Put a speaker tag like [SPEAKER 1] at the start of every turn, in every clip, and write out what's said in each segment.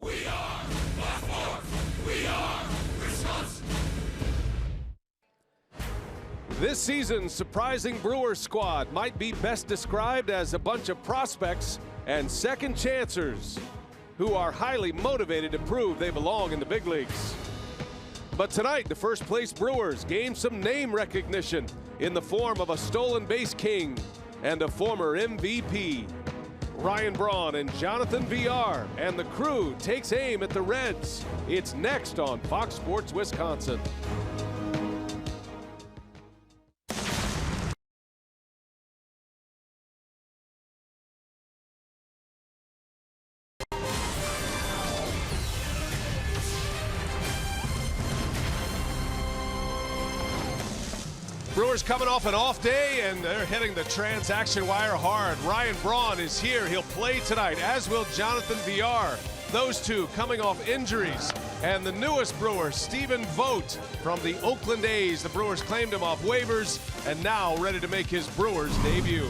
[SPEAKER 1] We are Baltimore. We are Wisconsin.
[SPEAKER 2] This season's surprising Brewers squad might be best described as a bunch of prospects and second chancers who are highly motivated to prove they belong in the big leagues. But tonight, the first place Brewers gained some name recognition in the form of a stolen base king and a former MVP. Ryan Braun and Jonathan VR and the crew takes aim at the Reds. It's next on Fox Sports Wisconsin. Brewers coming off an off day, and they're hitting the transaction wire hard. Ryan Braun is here. He'll play tonight, as will Jonathan VR. Those two coming off injuries. And the newest Brewer, Stephen Vogt from the Oakland A's. The Brewers claimed him off waivers and now ready to make his Brewers debut.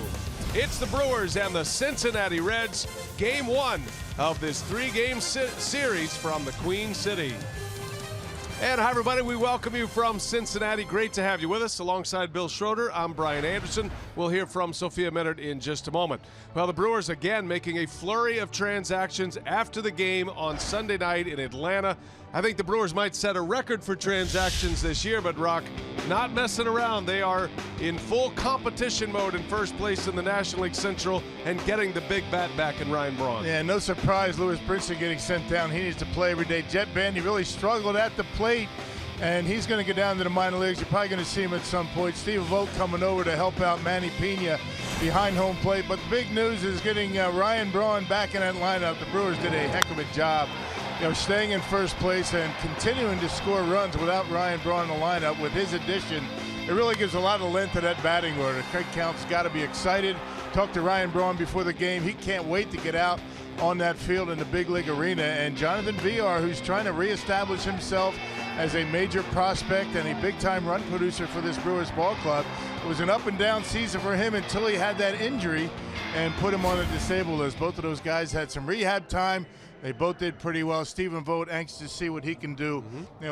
[SPEAKER 2] It's the Brewers and the Cincinnati Reds, game one of this three-game series from the Queen City. And hi, everybody. We welcome you from Cincinnati. Great to have you with us. Alongside Bill Schroeder, I'm Brian Anderson. We'll hear from Sophia Minnaert in just a moment. Well, the Brewers again making a flurry of transactions after the game on Sunday night in Atlanta. I think the Brewers might set a record for transactions this year, but Rock, not messing around. They are in full competition mode in first place in the National League Central and getting the big bat back in Ryan Braun.
[SPEAKER 3] Yeah, no surprise Lewis Brinson getting sent down. He needs to play every day. Jet Bandy really struggled at the plate, and he's going to go down to the minor leagues. You're probably going to see him at some point. Steve Vogt coming over to help out Manny Pena behind home plate. But the big news is getting Ryan Braun back in that lineup. The Brewers did a heck of a job, staying in first place and continuing to score runs without Ryan Braun in the lineup. With his addition, it really gives a lot of length to that batting order. Craig Counsell's got to be excited. Talked to Ryan Braun before the game. He can't wait to get out on that field in the big league arena. And Jonathan VR, who's trying to reestablish himself as a major prospect and a big-time run producer for this Brewers ball club. It was an up-and-down season for him until he had that injury and put him on the disabled list. Both of those guys had some rehab time. They both did pretty well. Stephen Vogt, anxious to see what he can do,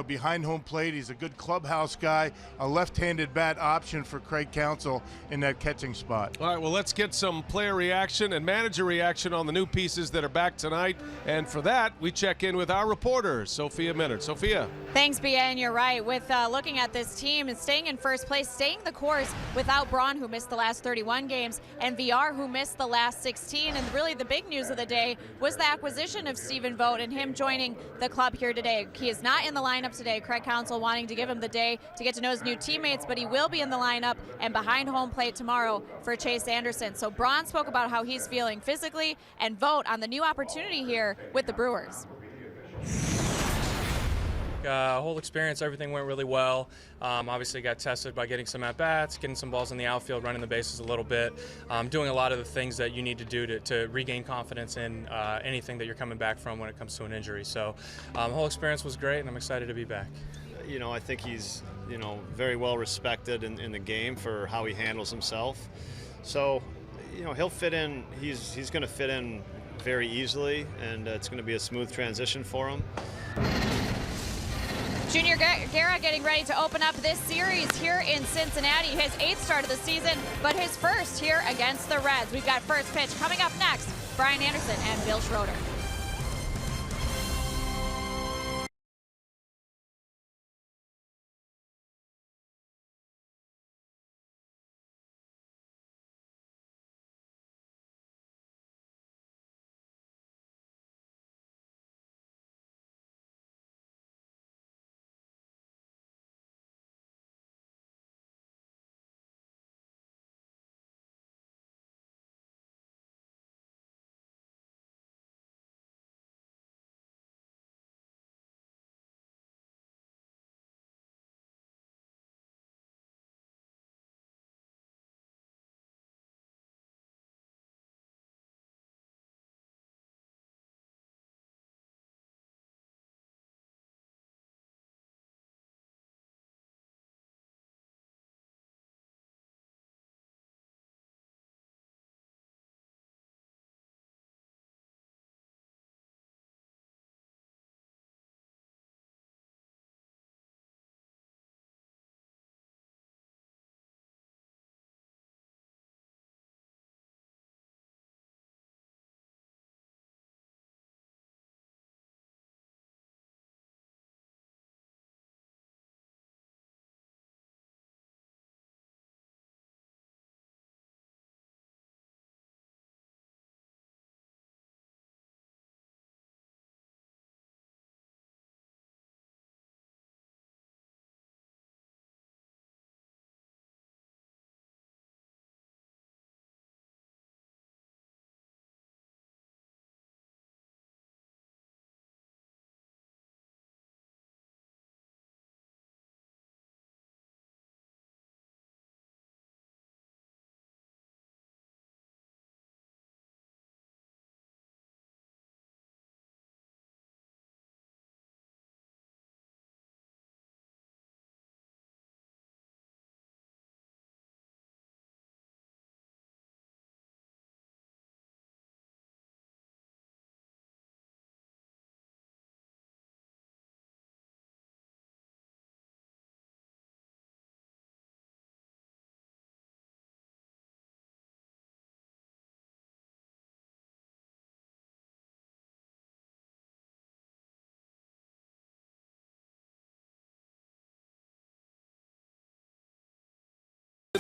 [SPEAKER 3] behind home plate. He's a good clubhouse guy, a left-handed bat option for Craig Counsell in that catching spot.
[SPEAKER 2] All right, well, let's get some player reaction and manager reaction on the new pieces that are back tonight. And for that, we check in with our reporter, Sophia Minnaert. Sophia.
[SPEAKER 4] Thanks, BN. You're right. With looking at this team and staying in first place, staying the course without Braun, who missed the last 31 games, and VR, who missed the last 16. And really the big news of the day was the acquisition of Stephen Vogt and him joining the club here today. He is not in the lineup today. Craig Counsell wanting to give him the day to get to know his new teammates, but he will be in the lineup and behind home plate tomorrow for Chase Anderson. So Braun spoke about how he's feeling physically, and Vogt on the new opportunity here with the Brewers.
[SPEAKER 5] Whole experience, everything went really well. Obviously got tested by getting some at-bats, getting some balls in the outfield, running the bases a little bit, doing a lot of the things that you need to do to regain confidence in anything that you're coming back from when it comes to an injury. So the whole experience was great, and I'm excited to be back.
[SPEAKER 6] I think he's, very well respected in the game for how he handles himself. So, he'll fit in. He's going to fit in very easily, and it's going to be a smooth transition for him.
[SPEAKER 4] Junior Guerra getting ready to open up this series here in Cincinnati. His 8th start of the season, but his first here against the Reds. We've got first pitch coming up next. Brian Anderson and Bill Schroeder.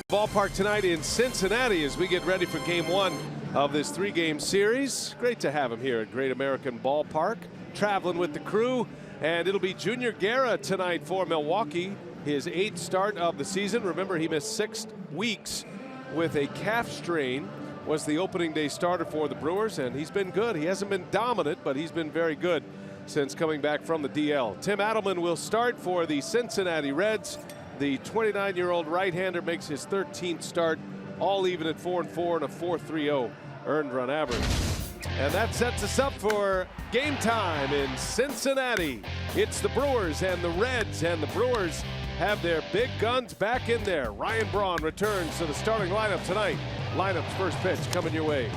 [SPEAKER 2] Ballpark tonight in Cincinnati as we get ready for game one of this 3-game series. Great to have him here at Great American Ballpark, traveling with the crew. And it'll be Junior Guerra tonight for Milwaukee, his 8th start of the season. Remember, he missed 6 weeks with a calf strain, was the opening day starter for the Brewers, and he's been good. He hasn't been dominant, but he's been very good since coming back from the DL. Tim Adelman will start for the Cincinnati Reds. The 29-year-old right-hander makes his 13th start, all even at 4-4 and a 4.30 earned run average. And that sets us up for game time in Cincinnati. It's the Brewers and the Reds, and the Brewers have their big guns back in there. Ryan Braun returns to the starting lineup tonight. Lineup's first pitch coming your way.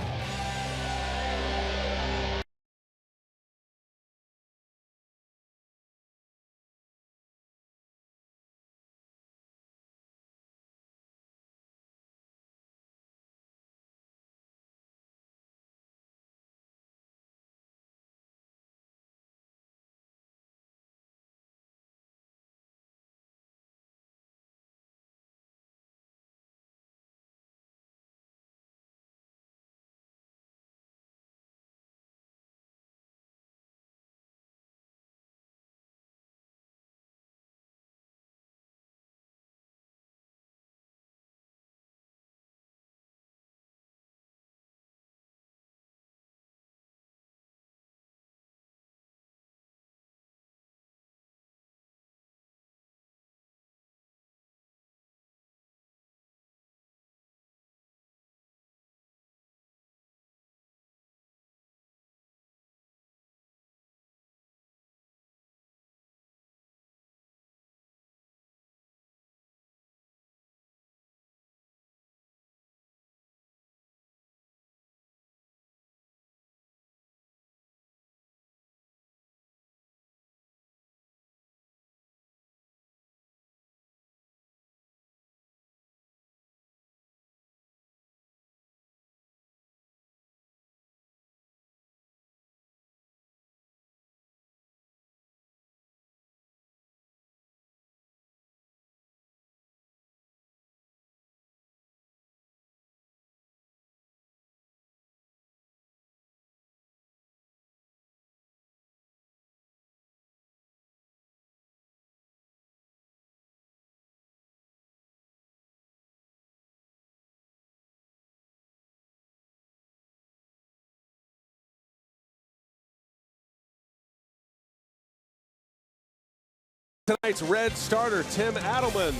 [SPEAKER 2] Tonight's Red starter, Tim Adelman.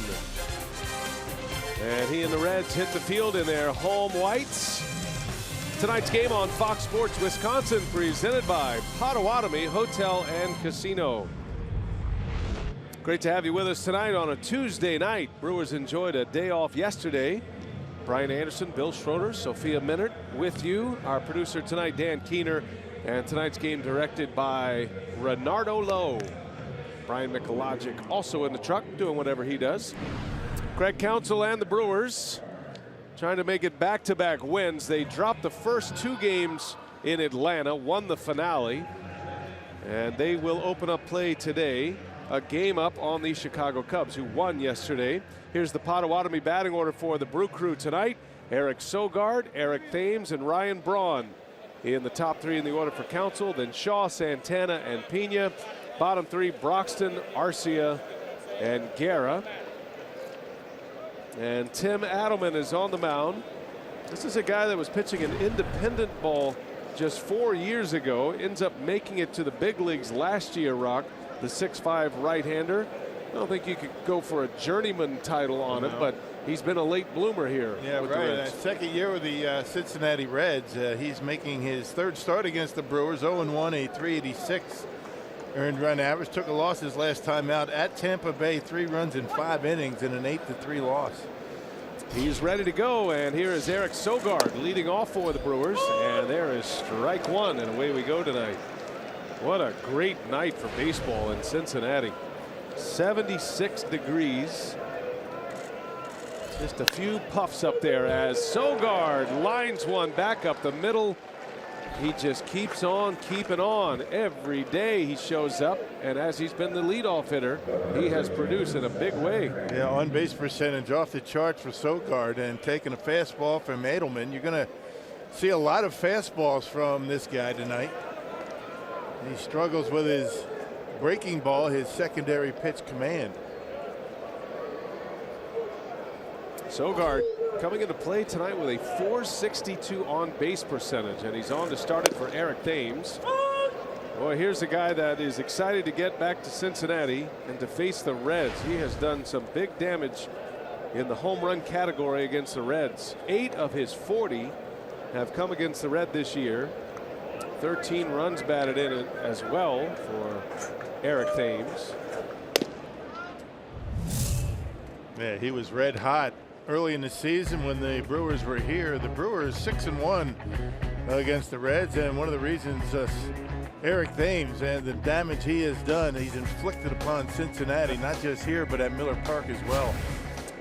[SPEAKER 2] And he and the Reds hit the field in their home whites. Tonight's game on Fox Sports Wisconsin, presented by Potawatomi Hotel and Casino. Great to have you with us tonight on a Tuesday night. Brewers enjoyed a day off yesterday. Brian Anderson, Bill Schroeder, Sophia Minert with you. Our producer tonight, Dan Keener. And tonight's game directed by Renardo Lowe. Brian Mikulajic also in the truck doing whatever he does. Craig Counsell and the Brewers trying to make it back-to-back wins. They dropped the first 2 games in Atlanta, won the finale, and they will open up play today, a game up on the Chicago Cubs, who won yesterday. Here's the Potawatomi batting order for the Brew Crew tonight. Eric Sogard, Eric Thames, and Ryan Braun in the top 3 in the order for Counsell. Then Shaw, Santana, and Pena. Bottom 3, Broxton, Arcia, and Guerra. And Tim Adelman is on the mound. This is a guy that was pitching an independent ball just 4 years ago. Ends up making it to the big leagues last year, Rock. The 6'5" right-hander. I don't think you could go for a journeyman title on it, but he's been a late bloomer here.
[SPEAKER 3] Yeah,
[SPEAKER 2] with
[SPEAKER 3] right.
[SPEAKER 2] the Reds.
[SPEAKER 3] Second year with the Cincinnati Reds. He's making his 3rd start against the Brewers. 0-1, a 3.86 earned run average. Took a loss his last time out at Tampa Bay. 3 runs in 5 innings and an 8-3 loss.
[SPEAKER 2] He's ready to go, and here is Eric Sogard leading off for the Brewers, and there is strike 1, and away we go tonight. What a great night for baseball in Cincinnati. 76 degrees. Just a few puffs up there as Sogard lines one back up the middle He just keeps on keeping on. Every day he shows up, and as he's been the leadoff hitter, he has produced in a big way.
[SPEAKER 3] Yeah, on base percentage off the charts for Sogard, and taking a fastball from Edelman. You're going to see a lot of fastballs from this guy tonight. He struggles with his breaking ball, his secondary pitch command.
[SPEAKER 2] Sogard coming into play tonight with a .462 on base percentage, and he's on to start it for Eric Thames. Boy, here's a guy that is excited to get back to Cincinnati and to face the Reds. He has done some big damage in the home run category against the Reds. 8 of his 40 have come against the Red this year. 13 runs batted in it as well for Eric Thames.
[SPEAKER 3] Yeah, he was red hot early in the season when the Brewers were here. The Brewers 6-1 against the Reds, and one of the reasons Eric Thames and the damage he has done, he's inflicted upon Cincinnati, not just here but at Miller Park as well.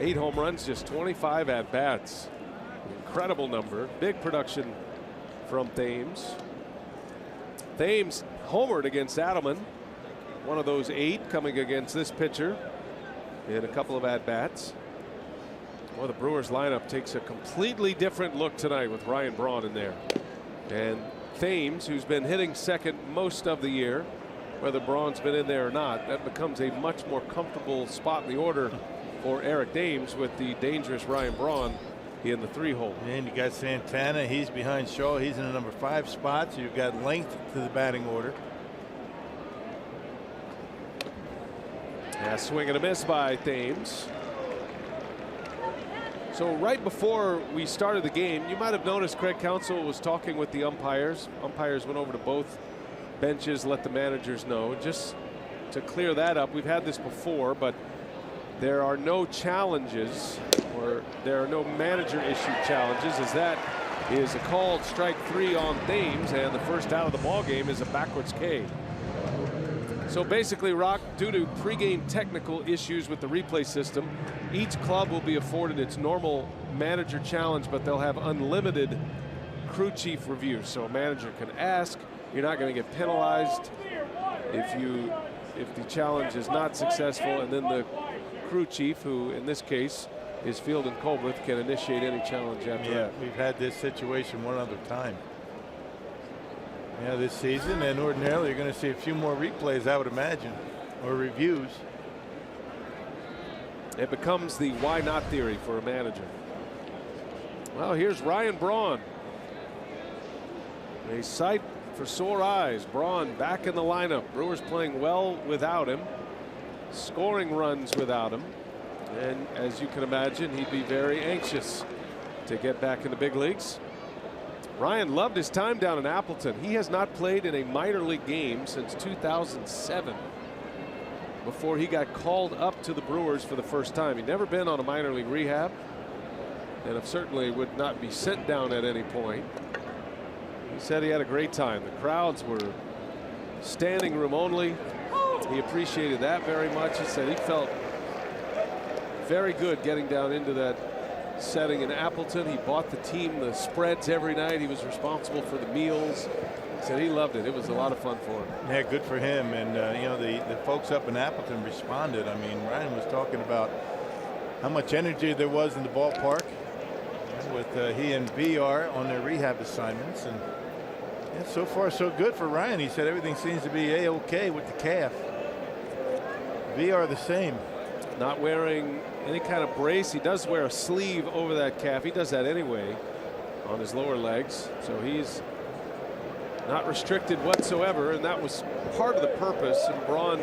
[SPEAKER 2] 8 home runs, just 25 at bats. Incredible number. Big production from Thames. Thames homered against Adelman, one of those 8 coming against this pitcher in a couple of at bats. Well, the Brewers lineup takes a completely different look tonight with Ryan Braun in there. And Thames, who's been hitting second most of the year, whether Braun's been in there or not, that becomes a much more comfortable spot in the order for Eric Thames with the dangerous Ryan Braun in the 3-hole.
[SPEAKER 3] And you got Santana, he's behind Shaw, he's in the number 5 spot, so you've got length to the batting order.
[SPEAKER 2] Yeah, swing and a miss by Thames. So right before we started the game, you might have noticed Craig Counsell was talking with the umpires. Umpires went over to both benches, let the managers know. Just to clear that up, we've had this before, but there are no challenges, or there are no manager issue challenges, as that is a called strike 3 on Thames, and the first out of the ball game is a backwards K. So basically, Rock, due to pregame technical issues with the replay system, each club will be afforded its normal manager challenge, but they'll have unlimited crew chief review. So a manager can ask. You're not going to get penalized if the challenge is not successful, and then the crew chief, who in this case is Field and Colbreth, can initiate any challenge after that.
[SPEAKER 3] We've had this situation one other time. Yeah, this season, and ordinarily you're going to see a few more replays, I would imagine, or reviews.
[SPEAKER 2] It becomes the why not theory for a manager. Well, here's Ryan Braun. A sight for sore eyes. Braun back in the lineup. Brewers playing well without him, scoring runs without him, and as you can imagine, he'd be very anxious to get back in the big leagues. Ryan loved his time down in Appleton. He has not played in a minor league game since 2007, before he got called up to the Brewers for the first time. He'd never been on a minor league rehab, and certainly would not be sent down at any point. He said he had a great time. The crowds were standing room only. He appreciated that very much. He said he felt very good getting down into that setting in Appleton. He bought the team the spreads every night. He was responsible for the meals. He said he loved it. It was a lot of fun for him.
[SPEAKER 3] Yeah, good for him. And you know, the folks up in Appleton responded. I mean, Ryan was talking about how much energy there was in the ballpark with he and VR on their rehab assignments, and yeah, so far so good for Ryan. He said everything seems to be a-okay with the calf. VR the same.
[SPEAKER 2] Not wearing any kind of brace. He does wear a sleeve over that calf. He does that anyway on his lower legs, so he's not restricted whatsoever, and that was part of the purpose. And Braun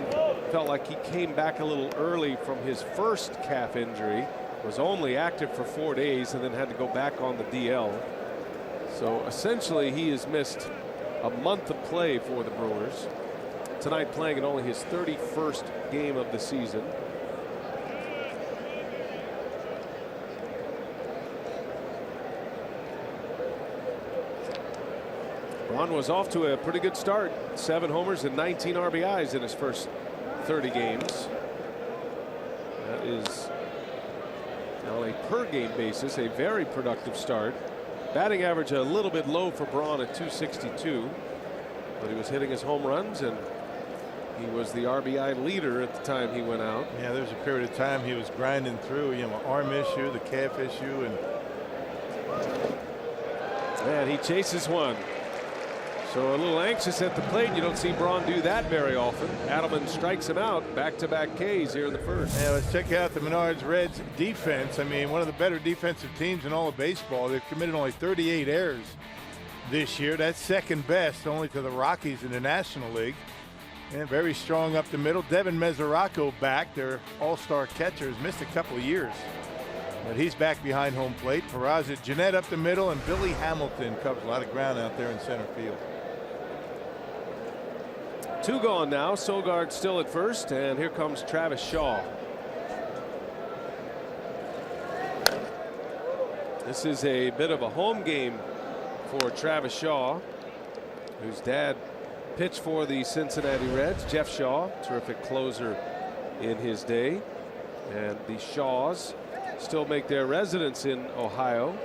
[SPEAKER 2] felt like he came back a little early from his first calf injury, was only active for 4 days, and then had to go back on the DL. So essentially he has missed a month of play for the Brewers. Tonight playing in only his 31st game of the season. Braun was off to a pretty good start. 7 homers and 19 RBIs in his first 30 games. That is, on a per game basis, a very productive start. Batting average a little bit low for Braun at 262, but he was hitting his home runs, and he was the RBI leader at the time he went out.
[SPEAKER 3] Yeah, there was a period of time he was grinding through, you know, arm issue, the calf issue,
[SPEAKER 2] and he chases one. So a little anxious at the plate. You don't see Braun do that very often. Adelman strikes him out. Back-to-back Ks here in the first.
[SPEAKER 3] Yeah, let's check out the Menards Reds defense. I mean, one of the better defensive teams in all of baseball. They've committed only 38 errors this year. That's second best only to the Rockies in the National League. And very strong up the middle. Devin Mesoraco back. Their all-star catcher has missed a couple of years, but he's back behind home plate. Peraza Jeanette up the middle, and Billy Hamilton covers a lot of ground out there in center field.
[SPEAKER 2] 2 gone now. Sogard still at first, and here comes Travis Shaw. This is a bit of a home game for Travis Shaw, whose dad pitched for the Cincinnati Reds. Jeff Shaw, terrific closer in his day, and the Shaws still make their residence in Ohio.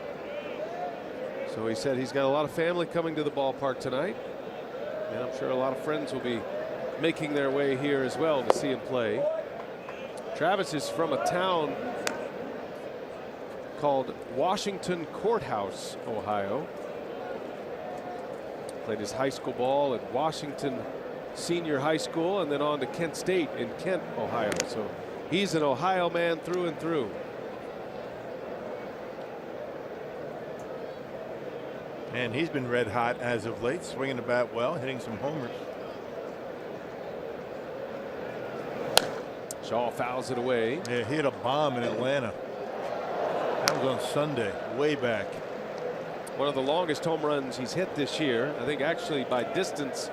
[SPEAKER 2] So he said he's got a lot of family coming to the ballpark tonight, and I'm sure a lot of friends will be making their way here as well to see him play. Travis is from a town called Washington Courthouse, Ohio. Played his high school ball at Washington Senior High School and then on to Kent State in Kent, Ohio. So he's an Ohio man through and through.
[SPEAKER 3] And he's been red hot as of late, swinging the bat well, hitting some homers.
[SPEAKER 2] Shaw fouls it away.
[SPEAKER 3] Yeah, he hit a bomb in Atlanta. That was on Sunday, way back.
[SPEAKER 2] One of the longest home runs he's hit this year. I think actually by distance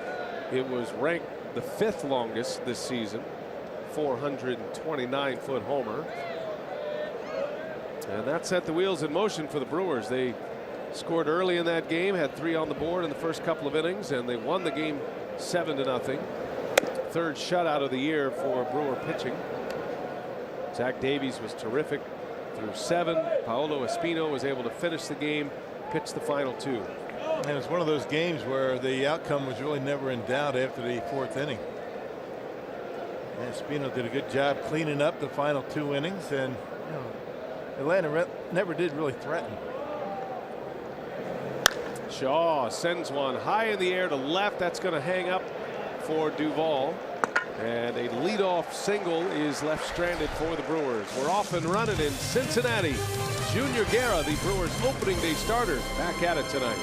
[SPEAKER 2] it was ranked the 5th longest this season. 429-foot homer. And that set the wheels in motion for the Brewers. They scored early in that game, had 3 on the board in the first couple of innings, and they won the game 7-0. 3rd shutout of the year for Brewer pitching. Zach Davies was terrific through 7. Paolo Espino was able to finish the game, pitch the final 2.
[SPEAKER 3] And it was one of those games where the outcome was really never in doubt after the 4th inning. And Espino did a good job cleaning up the final 2 innings, and you know, Atlanta never did really threaten.
[SPEAKER 2] Shaw sends one high in the air to left. That's going to hang up for Duvall. And a leadoff single is left stranded for the Brewers. We're off and running in Cincinnati. Junior Guerra, the Brewers opening day starter, back at it tonight.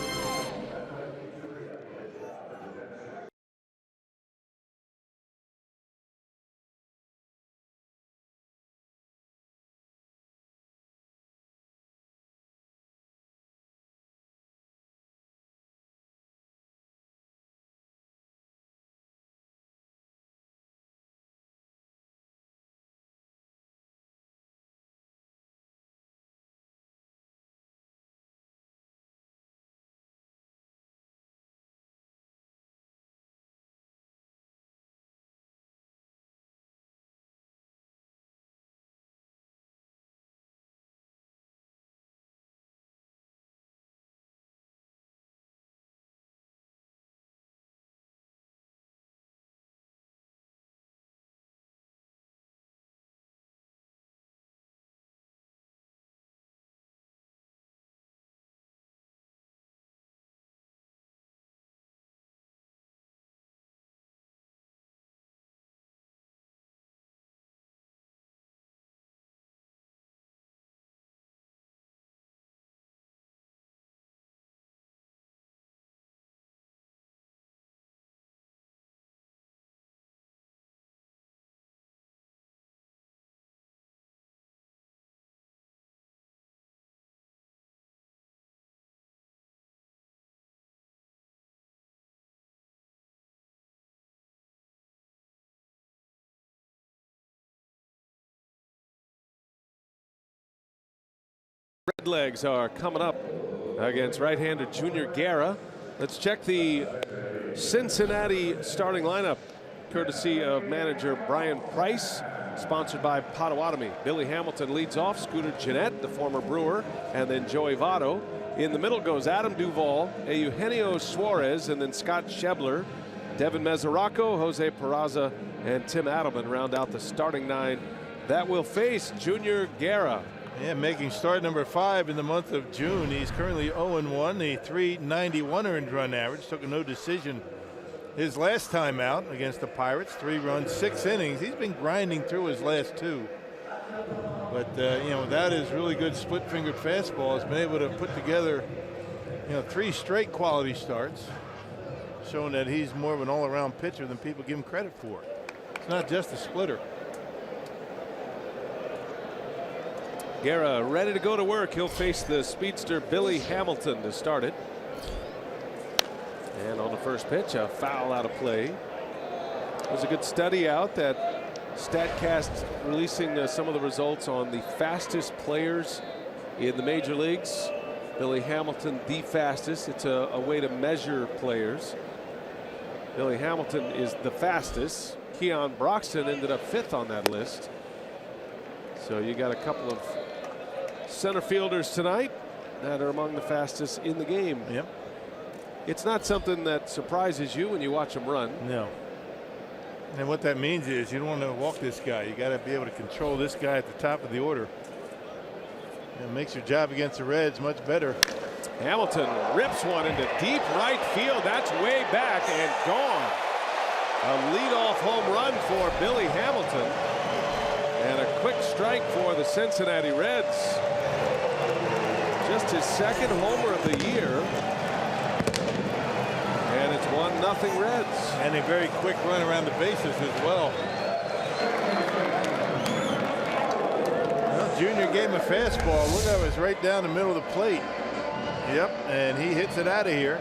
[SPEAKER 2] Redlegs are coming up against right-hander Junior Guerra. Let's check the Cincinnati starting lineup, courtesy of manager Brian Price, sponsored by Potawatomi. Billy Hamilton leads off, Scooter Jeanette, the former Brewer, and then Joey Votto. In the middle goes Adam Duvall, Eugenio Suarez, and then Scott Schebler, Devin Mesoraco, Jose Peraza, and Tim Adelman round out the starting 9 that will face Junior Guerra.
[SPEAKER 3] Yeah, making start number 5 in the month of June. He's currently 0-1, a .391 earned run average. Took a no decision his last time out against the Pirates. 3 runs, 6 innings. He's been grinding through his last 2. But, you know, without his really good split-fingered fastball, has been able to put together, 3 straight quality starts, showing that he's more of an all-around pitcher than people give him credit for. It's not just a splitter.
[SPEAKER 2] Guerra ready to go to work. He'll face the speedster Billy Hamilton to start it. And on the first pitch, a foul out of play. It was a good study out that StatCast releasing some of the results on the fastest players in the major leagues. Billy Hamilton, the fastest. It's a way to measure players. Billy Hamilton is the fastest. Keon Broxton ended up 5th on that list. So you got a couple of center fielders tonight that are among the fastest in the game.
[SPEAKER 3] Yep.
[SPEAKER 2] It's not something that surprises you when you watch him run.
[SPEAKER 3] No. And what that means is you don't want to walk this guy. You got to be able to control this guy at the top of the order. It makes your job against the Reds much better.
[SPEAKER 2] Hamilton rips one into deep right field. That's way back and gone. A leadoff home run for Billy Hamilton. And a quick strike for the Cincinnati Reds. Just his 2nd homer of the year. And it's 1-0 Reds.
[SPEAKER 3] And a very quick run around the bases as well. Well, Junior gave him a fastball. Look, that was right down the middle of the plate. Yep, and he hits it out of here.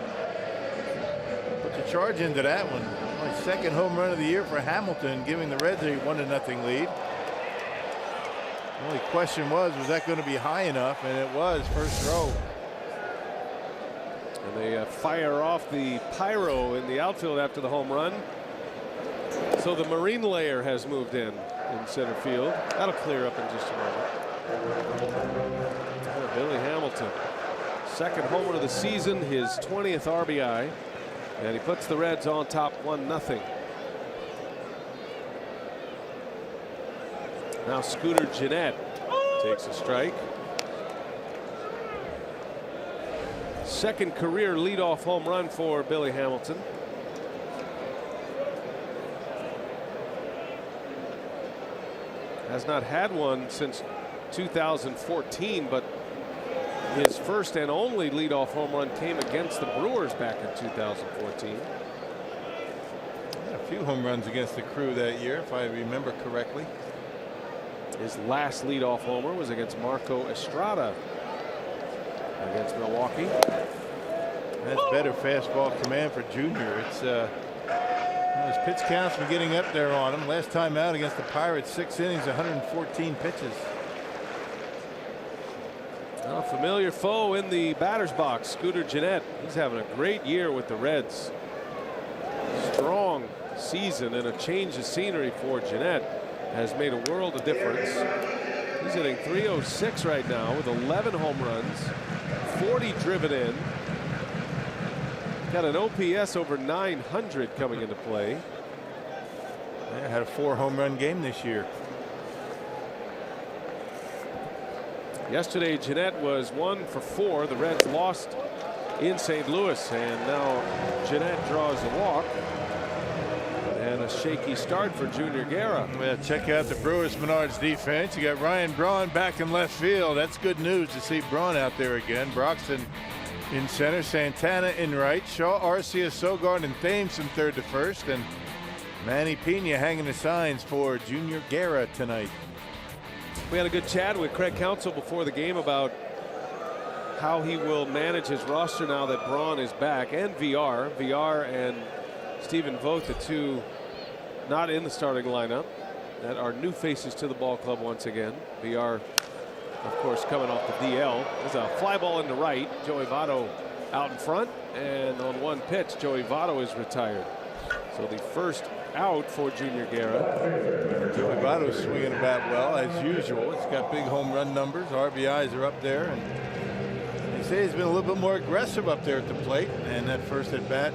[SPEAKER 3] Put the charge into that one. Only 2nd home run of the year for Hamilton, giving the Reds a 1-0 lead. The only question was that going to be high enough? And it was. First throw.
[SPEAKER 2] And they fire off the pyro in the outfield after the home run. So the marine layer has moved in center field. That'll clear up in just a moment. Billy Hamilton, 2nd homer of the season, his 20th RBI, and he puts the Reds on top 1-0. Now Scooter Gennett takes a strike. 2nd career leadoff home run for Billy Hamilton. Has not had one since 2014, but his first and only leadoff home run came against the Brewers back in 2014.
[SPEAKER 3] A few home runs against the Crew that year, if I remember correctly.
[SPEAKER 2] His last leadoff homer was against Marco Estrada against Milwaukee.
[SPEAKER 3] That's better fastball command for Junior. It's his pitch counts been getting up there on him. Last time out against the Pirates, 6 innings, 114 pitches.
[SPEAKER 2] A familiar foe in the batter's box, Scooter Gennett. He's having a great year with the Reds. Strong season and a change of scenery for Gennett has made a world of difference. He's hitting .306 right now with 11 home runs, 40 driven in. Got an OPS over 900 coming into play.
[SPEAKER 3] Yeah, had a 4 home run game this year.
[SPEAKER 2] Yesterday, Gennett was 1 for 4. The Reds lost in St. Louis, and now Gennett draws a walk. And a shaky start for Junior Guerra.
[SPEAKER 3] Well, check out the Brewers Menards defense. You got Ryan Braun back in left field. That's good news to see Braun out there again. Broxton in center, Santana in right, Shaw, Arcia, Sogard, and Thames from 3rd to 1st, and Manny Pena hanging the signs for Junior Guerra tonight.
[SPEAKER 2] We had a good chat with Craig Counsell before the game about how he will manage his roster now that Braun is back, and VR and Stephen Vogt, the 2 not in the starting lineup that are new faces to the ball club once again. VR, of course, coming off the DL. There's a fly ball into right. Joey Votto out in front, and on 1 pitch, Joey Votto is retired. So the first out for Junior Guerra.
[SPEAKER 3] Joey Votto's swinging the bat well as usual. It's got big home run numbers. RBIs are up there, and say he's been a little bit more aggressive up there at the plate, and that first at bat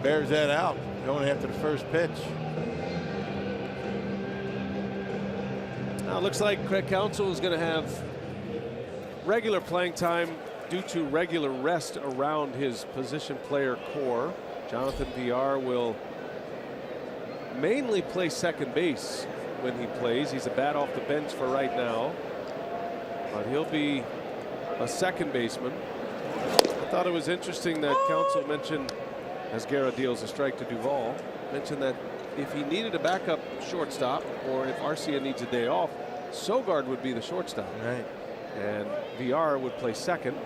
[SPEAKER 3] bears that out, going after the first pitch.
[SPEAKER 2] Now it looks like Craig Counsell is going to have regular playing time due to regular rest around his position player core. Jonathan VR will mainly play second base when he plays. He's a bat off the bench for right now, but he'll be a second baseman. I thought it was interesting that Counsell mentioned, as Guerra deals a strike to Duvall, mentioned that if he needed a backup shortstop or if Arcia needs a day off, Sogard would be the shortstop.
[SPEAKER 3] Right.
[SPEAKER 2] And VR would play second.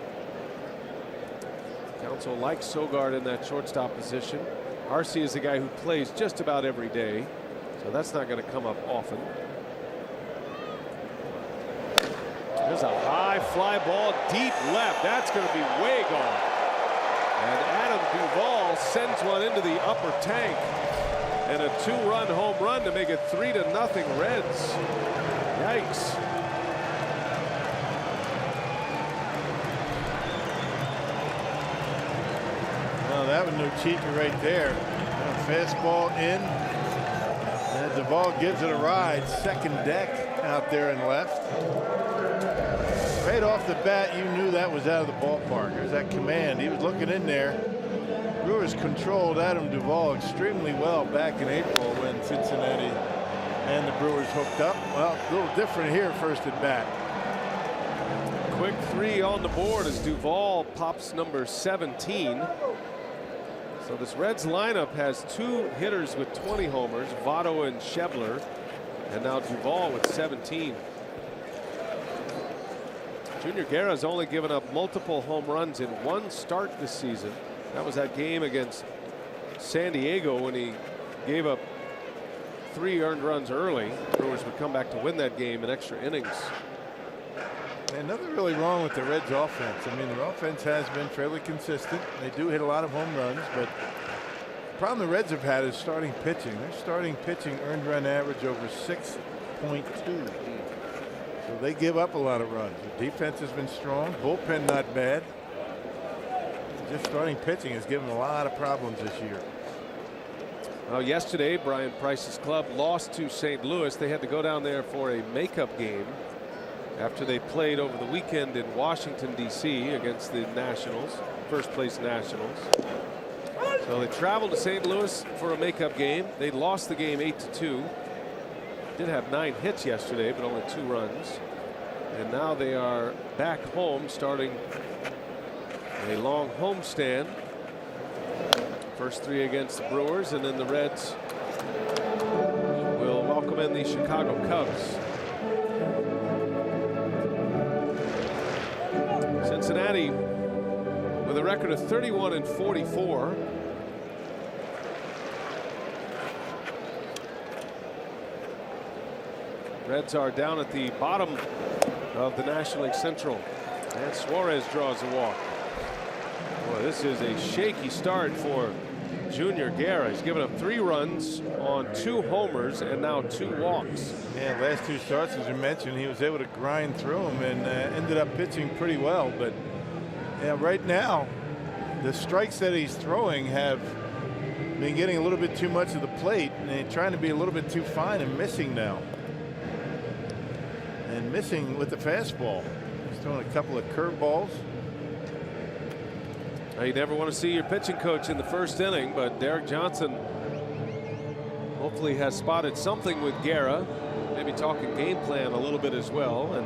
[SPEAKER 2] Counsell likes Sogard in that shortstop position. Arcia is the guy who plays just about every day, so that's not going to come up often. There's a high fly ball deep left. That's going to be way gone. And Adam Duvall sends one into the upper tank. And a 2-run home run to make it 3-0 Reds. Yikes.
[SPEAKER 3] Well, that was no cheater right there. Fastball in. And Duvall gives it a ride. Second deck out there and left. Right off the bat, you knew that was out of the ballpark. There's that command. He was looking in there. Brewers controlled Adam Duvall extremely well back in April when Cincinnati and the Brewers hooked up. Well, a little different here first at bat.
[SPEAKER 2] Quick 3 on the board as Duvall pops number 17. So this Reds lineup has 2 hitters with 20 homers, Votto and Schebler, and now Duvall with 17. Junior Guerra's only given up multiple home runs in 1 start this season. That was that game against San Diego when he gave up 3 earned runs early. The Brewers would come back to win that game in extra innings.
[SPEAKER 3] And nothing really wrong with the Reds offense. I mean, their offense has been fairly consistent. They do hit a lot of home runs, but the problem the Reds have had is starting pitching. Their starting pitching earned run average over 6.2. So they give up a lot of runs. The defense has been strong. Bullpen not bad. Just starting pitching has given them a lot of problems this year.
[SPEAKER 2] Well, yesterday, Brian Price's club lost to St. Louis. They had to go down there for a makeup game after they played over the weekend in Washington, D.C. against the Nationals, first place Nationals. So they traveled to St. Louis for a makeup game. They lost the game 8-2. Did have 9 hits yesterday, but only 2 runs. And now they are back home starting a long homestand. First 3 against the Brewers, and then the Reds will welcome in the Chicago Cubs. Cincinnati with a record of 31-44. Reds are down at the bottom of the National League Central, and Suarez draws a walk. Boy, this is a shaky start for Junior Guerra. He's given up 3 runs on 2 homers and now 2 walks.
[SPEAKER 3] Yeah, last 2 starts, as you mentioned, he was able to grind through them and ended up pitching pretty well. But yeah, right now, the strikes that he's throwing have been getting a little bit too much of the plate, and they're trying to be a little bit too fine and missing now. And missing with the fastball. He's throwing a couple of curveballs.
[SPEAKER 2] You never want to see your pitching coach in the first inning, but Derek Johnson hopefully has spotted something with Guerra, maybe talking game plan a little bit as well, and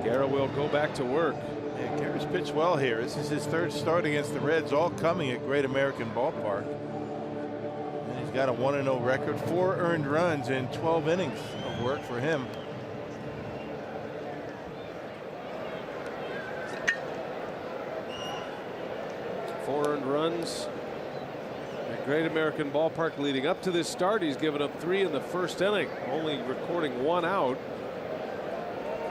[SPEAKER 2] Guerra will go back to work.
[SPEAKER 3] Yeah, Guerra's pitched well here. This is his 3rd start against the Reds, all coming at Great American Ballpark. And he's got a 1-0 record, 4 earned runs in 12 innings of work for him.
[SPEAKER 2] Earned runs at Great American Ballpark leading up to this start. He's given up 3 in the first inning, only recording 1 out.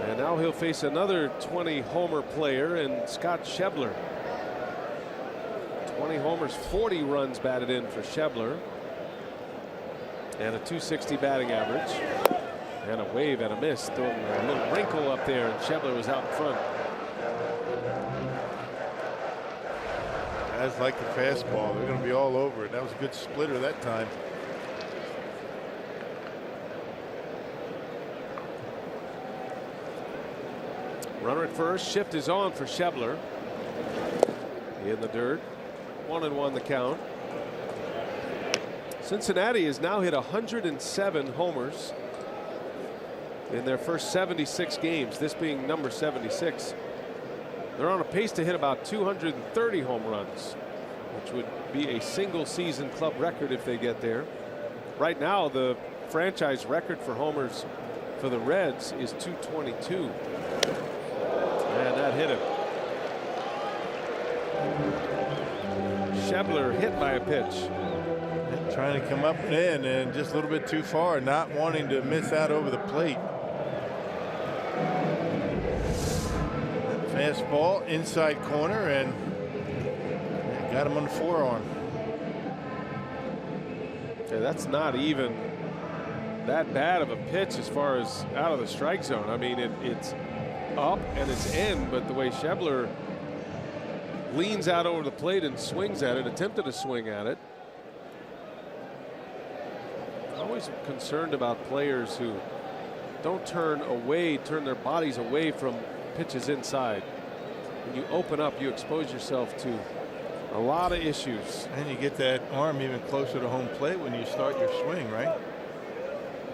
[SPEAKER 2] And now he'll face another 20 homer player in Scott Schebler. 20 homers, 40 runs batted in for Schebler, and a .260 batting average, and a wave and a miss, throwing a little wrinkle up there, and Schebler was out in front.
[SPEAKER 3] Guys like the fastball. They're going to be all over it. That was a good splitter that time.
[SPEAKER 2] Runner at first. Shift is on for Schebler. In the dirt. 1-1 the count. Cincinnati has now hit 107 homers in their first 76 games, this being number 76. They're on a pace to hit about 230 home runs, which would be a single season club record if they get there. Right now, the franchise record for homers for the Reds is 222. And that hit him. Schebler hit by a pitch.
[SPEAKER 3] Trying to come up and in, and just a little bit too far, not wanting to miss out over the plate. Fastball inside corner, and got him on the forearm.
[SPEAKER 2] Yeah, that's not even that bad of a pitch as far as out of the strike zone. I mean, it's up and it's in, but the way Schebler leans out over the plate and swings at it, attempted to swing at it. Always concerned about players who don't turn their bodies away from pitches inside. When you open up, you expose yourself to a lot of issues.
[SPEAKER 3] And you get that arm even closer to home plate when you start your swing, right?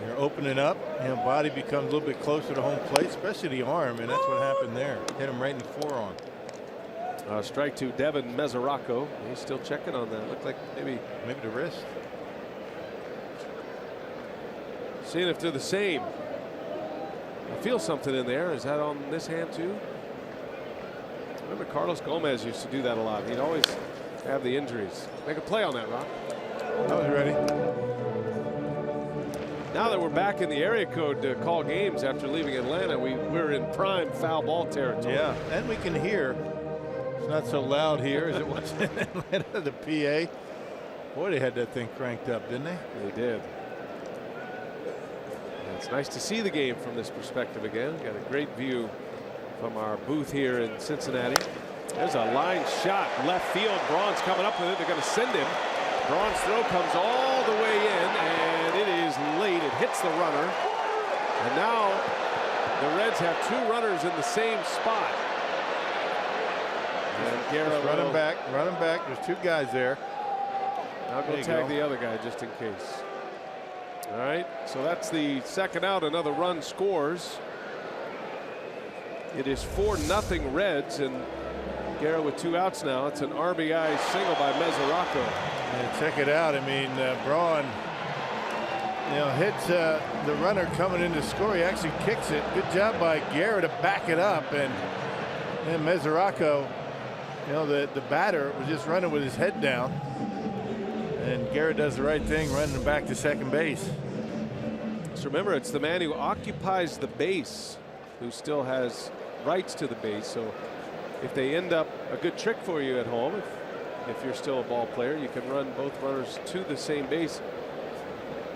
[SPEAKER 3] You're opening up, body becomes a little bit closer to home plate, especially the arm, and that's what happened there. Hit him right in the forearm.
[SPEAKER 2] Strike to Devin Mesoraco. He's still checking on that. Looked like maybe
[SPEAKER 3] the wrist.
[SPEAKER 2] Seeing if they're the same. I feel something in there. Is that on this hand too? Remember Carlos Gomez used to do that a lot. He'd always have the injuries. Make a play on that, Rob.
[SPEAKER 3] I was ready.
[SPEAKER 2] Now that we're back in the area code to call games after leaving Atlanta, we're in prime foul ball territory.
[SPEAKER 3] Yeah, and we can hear. It's not so loud here as it was in Atlanta, the PA. Boy, they had that thing cranked up, didn't they?
[SPEAKER 2] They did. It's nice to see the game from this perspective again. Got a great view from our booth here in Cincinnati. There's a line shot left field. Braun's coming up with it. They're going to send him. Braun's throw comes all the way in, and it is late. It hits the runner. And now the Reds have two runners in the same spot. And Guerra
[SPEAKER 3] running back. There's two guys there.
[SPEAKER 2] I'll go tag the other guy just in case. All right, so that's the second out. Another run scores. It is 4-0 Reds, and Guerra with two outs now. It's an RBI single by Mesoraco.
[SPEAKER 3] And check it out. I mean, Braun, hits the runner coming in to score. He actually kicks it. Good job by Guerra to back it up, and Mesoraco, the batter was just running with his head down. And Garrett does the right thing, running back to second base.
[SPEAKER 2] So remember, it's the man who occupies the base who still has rights to the base. So if they end up a good trick for you at home, if you're still a ball player, you can run both runners to the same base.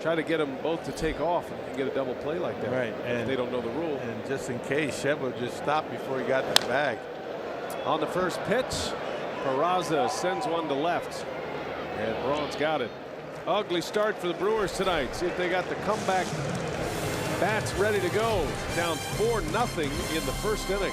[SPEAKER 2] Try to get them both to take off and you can get a double play like that.
[SPEAKER 3] Right.
[SPEAKER 2] And they don't know the rule.
[SPEAKER 3] And just in case, Schebler just stopped before he got the bag.
[SPEAKER 2] On the first pitch, Peraza sends one to left. And Braun's got it. Ugly start for the Brewers tonight. See if they got the comeback bats ready to go. Down 4-0 in the first inning.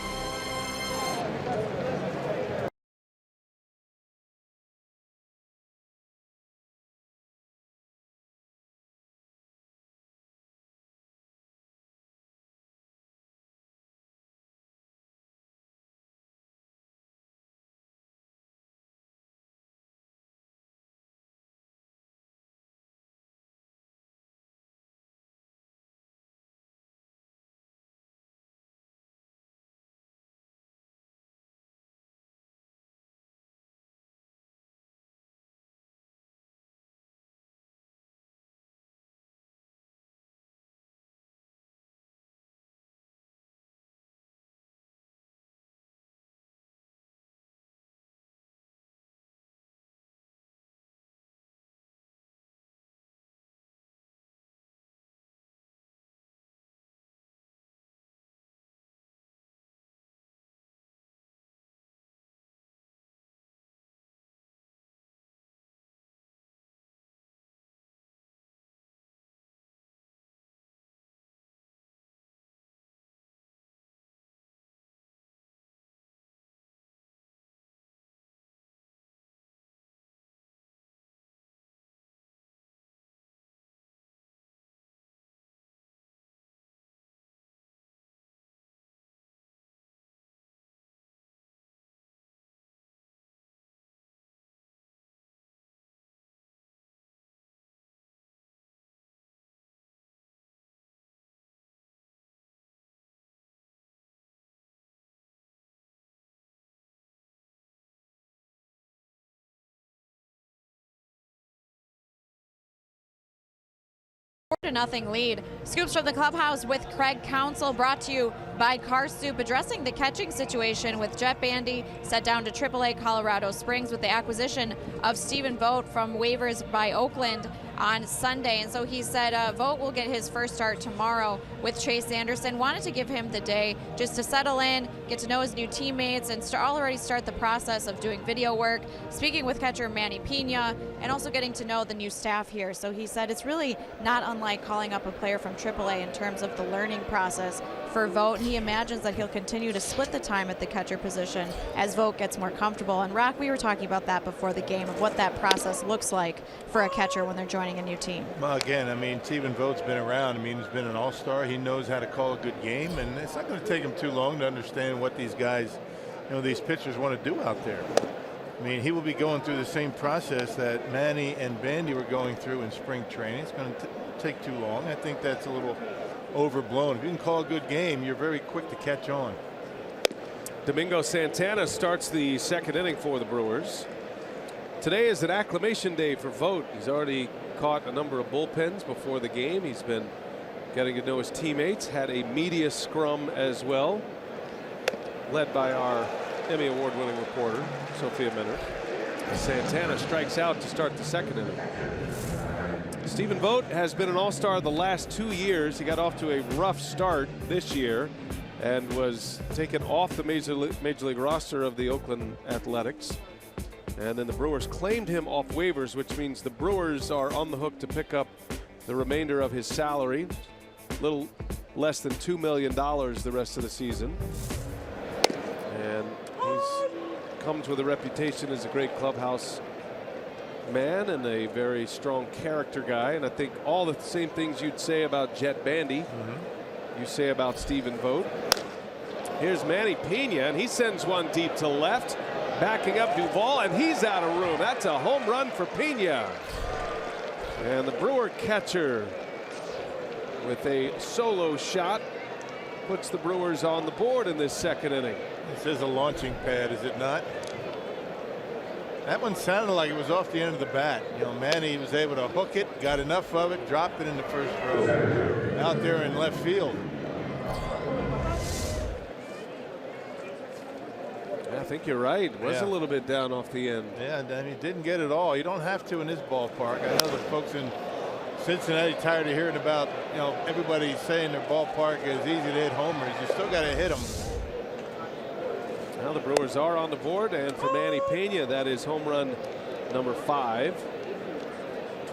[SPEAKER 4] 4-0 lead. Scoops from the clubhouse with Craig Counsell, brought to you by Car Soup, addressing the catching situation with Jet Bandy set down to AAA Colorado Springs with the acquisition of Stephen Vogt from waivers by Oakland on Sunday. And so he said Vogt will get his first start tomorrow with Chase Anderson. Wanted to give him the day just to settle in, get to know his new teammates, and already start the process of doing video work, speaking with catcher Manny Pena, and also getting to know the new staff here. So he said it's really not unlike calling up a player from AAA in terms of the learning process for Vogt. And he imagines that he'll continue to split the time at the catcher position as Vogt gets more comfortable. And Rock, we were talking about that before the game, of what that process looks like for a catcher when they're joining a new team.
[SPEAKER 3] Well, again, I mean, Stephen Vogt's been around. I mean, he's been an all-star. He knows how to call a good game, and it's not going to take him too long to understand what these guys, these pitchers want to do out there. I mean, he will be going through the same process that Manny and Bandy were going through in spring training. It's going to take too long. I think that's a little overblown. If you can call a good game, you're very quick to catch on.
[SPEAKER 2] Domingo Santana starts the second inning for the Brewers. Today is an acclimation day for Vogt. He's already caught a number of bullpens before the game. He's been getting to know his teammates, had a media scrum as well, led by our Emmy Award-winning reporter, Sophia Minner. Santana strikes out to start the second inning. Stephen Vogt has been an all-star the last 2 years. He got off to a rough start this year and was taken off the Major League roster of the Oakland Athletics. And then the Brewers claimed him off waivers, which means the Brewers are on the hook to pick up the remainder of his salary. A little less than $2 million the rest of the season. And he comes with a reputation as a great clubhouse man and a very strong character guy. And I think all the same things you'd say about Jet Bandy, you say about Stephen Vogt. Here's Manny Pena, and he sends one deep to left, backing up Duvall, and he's out of room. That's a home run for Pena. And the Brewer catcher with a solo shot puts the Brewers on the board in this second inning.
[SPEAKER 3] This is a launching pad, is it not? That one sounded like it was off the end of the bat. Manny was able to hook it, got enough of it, dropped it in the first row, out there in left field.
[SPEAKER 2] I think you're right. It was a little bit down off the end.
[SPEAKER 3] Yeah, and he didn't get it all. You don't have to in this ballpark. I know the folks in Cincinnati tired of hearing about, everybody saying their ballpark is easy to hit homers. You still got to hit them.
[SPEAKER 2] Now the Brewers are on the board, and for Manny Pena, that is home run number 5.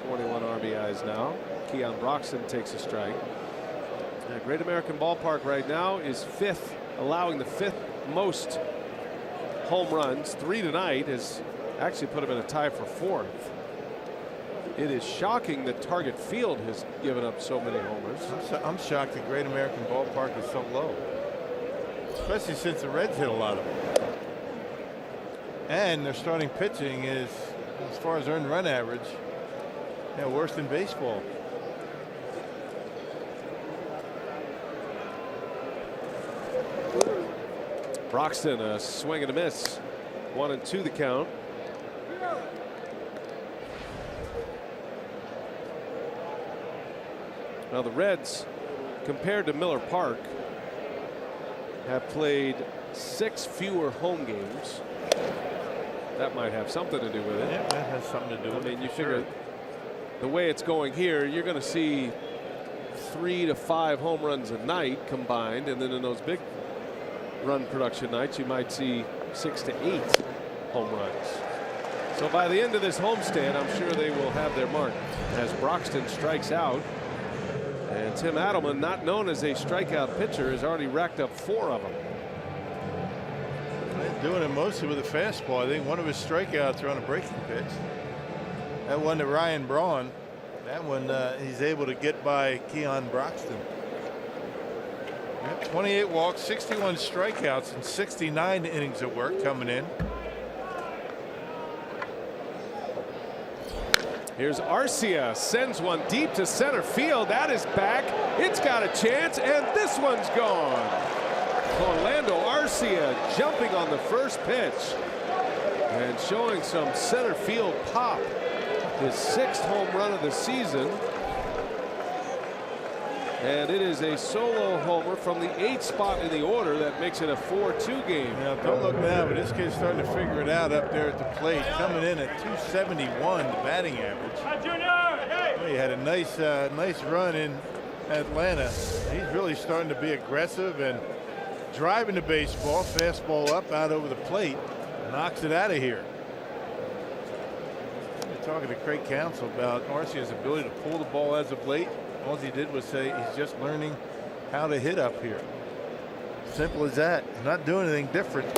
[SPEAKER 2] 21 RBIs now. Keon Broxton takes a strike. Great American Ballpark right now is 5th, allowing the 5th most home runs. 3 tonight has actually put him in a tie for 4th. It is shocking that Target Field has given up so many homers.
[SPEAKER 3] I'm shocked that Great American Ballpark is so low, especially since the Reds hit a lot of them. And their starting pitching is, as far as earned run average, worse than baseball.
[SPEAKER 2] Broxton, a swing and a miss. 1-2 the count. Now the Reds, compared to Miller Park, have played 6 fewer home games. That might have something to do with it.
[SPEAKER 3] Yeah, that has something to do with it.
[SPEAKER 2] I mean, you figure the way it's going here, you're going to see 3 to 5 home runs a night combined, and then in those big run production nights, you might see 6 to 8 home runs. So by the end of this homestand, I'm sure they will have their mark as Broxton strikes out. And Tim Adelman, not known as a strikeout pitcher, has already racked up 4 of them.
[SPEAKER 3] They're doing it mostly with a fastball. I think one of his strikeouts are on a breaking pitch. That one to Ryan Braun. That one he's able to get by Keon Broxton. 28 walks, 61 strikeouts, and 69 innings of work coming in.
[SPEAKER 2] Here's Arcia, sends one deep to center field. That is back. It's got a chance, and this one's gone. Orlando Arcia jumping on the first pitch and showing some center field pop. His 6th home run of the season. And it is a solo homer from the 8th spot in the order that makes it a 4-2 game.
[SPEAKER 3] Now, don't look now, but this kid's starting to figure it out up there at the plate. Coming in at 271, the batting average. Well, he had a nice run in Atlanta. He's really starting to be aggressive and driving the baseball. Fastball up, out over the plate. Knocks it out of here. We're talking to Craig Counsell about Arcia's ability to pull the ball as of late. All he did was say he's just learning how to hit up here. Simple as that. Not doing anything different.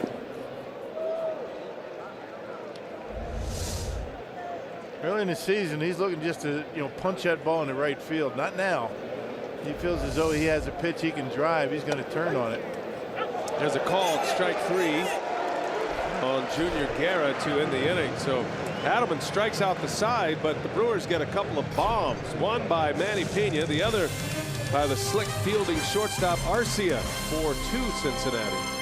[SPEAKER 3] Early in the season, he's looking just to punch that ball in the right field. Not now. He feels as though he has a pitch he can drive. He's going to turn on it.
[SPEAKER 2] There's a call, strike 3 on Junior Guerra to end the inning. So Adelman strikes out the side, but the Brewers get a couple of bombs. One by Manny Pena, the other by the slick fielding shortstop Arcia. 4-2 Cincinnati.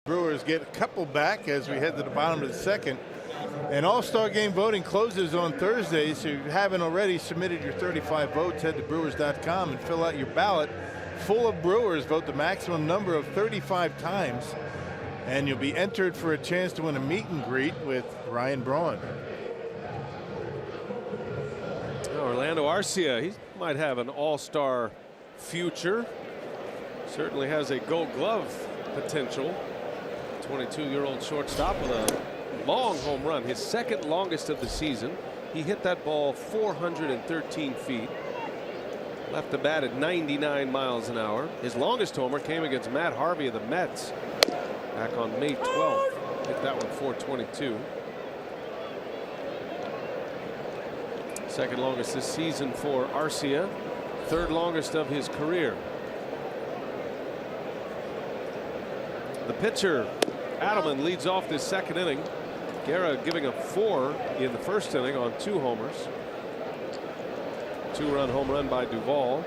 [SPEAKER 3] Brewers get a couple back as we head to the bottom of the second. And All-Star Game voting closes on Thursday, so if you haven't already submitted your 35 votes, head to Brewers.com and fill out your ballot full of Brewers. Vote the maximum number of 35 times, and you'll be entered for a chance to win a meet and greet with Ryan Braun.
[SPEAKER 2] Orlando Arcia, he might have an all-star future. Certainly has a gold glove potential. 22-year-old shortstop with a long home run, his second longest of the season. He hit that ball 413 feet. Left the bat at 99 miles an hour. His longest homer came against Matt Harvey of the Mets back on May 12th. Hit that one 422. Second longest this season for Arcia. Third longest of his career. The pitcher, Adelman, leads off this second inning. Guerra giving up 4 in the first inning on 2 homers. 2-run home run by Duvall.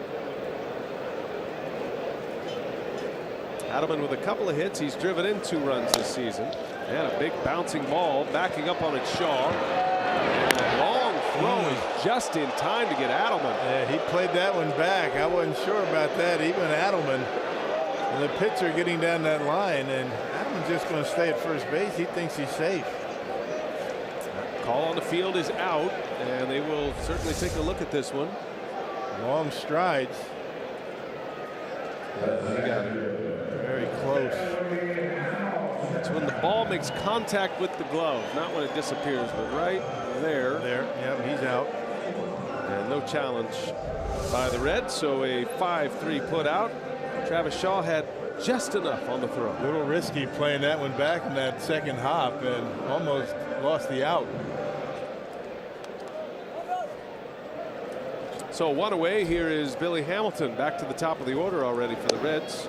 [SPEAKER 2] Adelman with a couple of hits. He's driven in 2 runs this season. And a big bouncing ball backing up on its Shaw. And a long throw is just in time to get Adelman.
[SPEAKER 3] Yeah, he played that one back. I wasn't sure about that. Even Adelman. And the pitcher getting down that line, and Adelman's just going to stay at first base. He thinks he's safe.
[SPEAKER 2] Call on the field is out, and they will certainly take a look at this one.
[SPEAKER 3] Long strides. Very close.
[SPEAKER 2] It's when the ball makes contact with the glove, not when it disappears, but right there.
[SPEAKER 3] Yep, he's out.
[SPEAKER 2] And no challenge by the Reds, so a 5-3 put out. Travis Shaw had just enough on the throw.
[SPEAKER 3] A little risky playing that one back in that second hop and almost lost the out.
[SPEAKER 2] So one away. Here is Billy Hamilton back to the top of the order already for the Reds.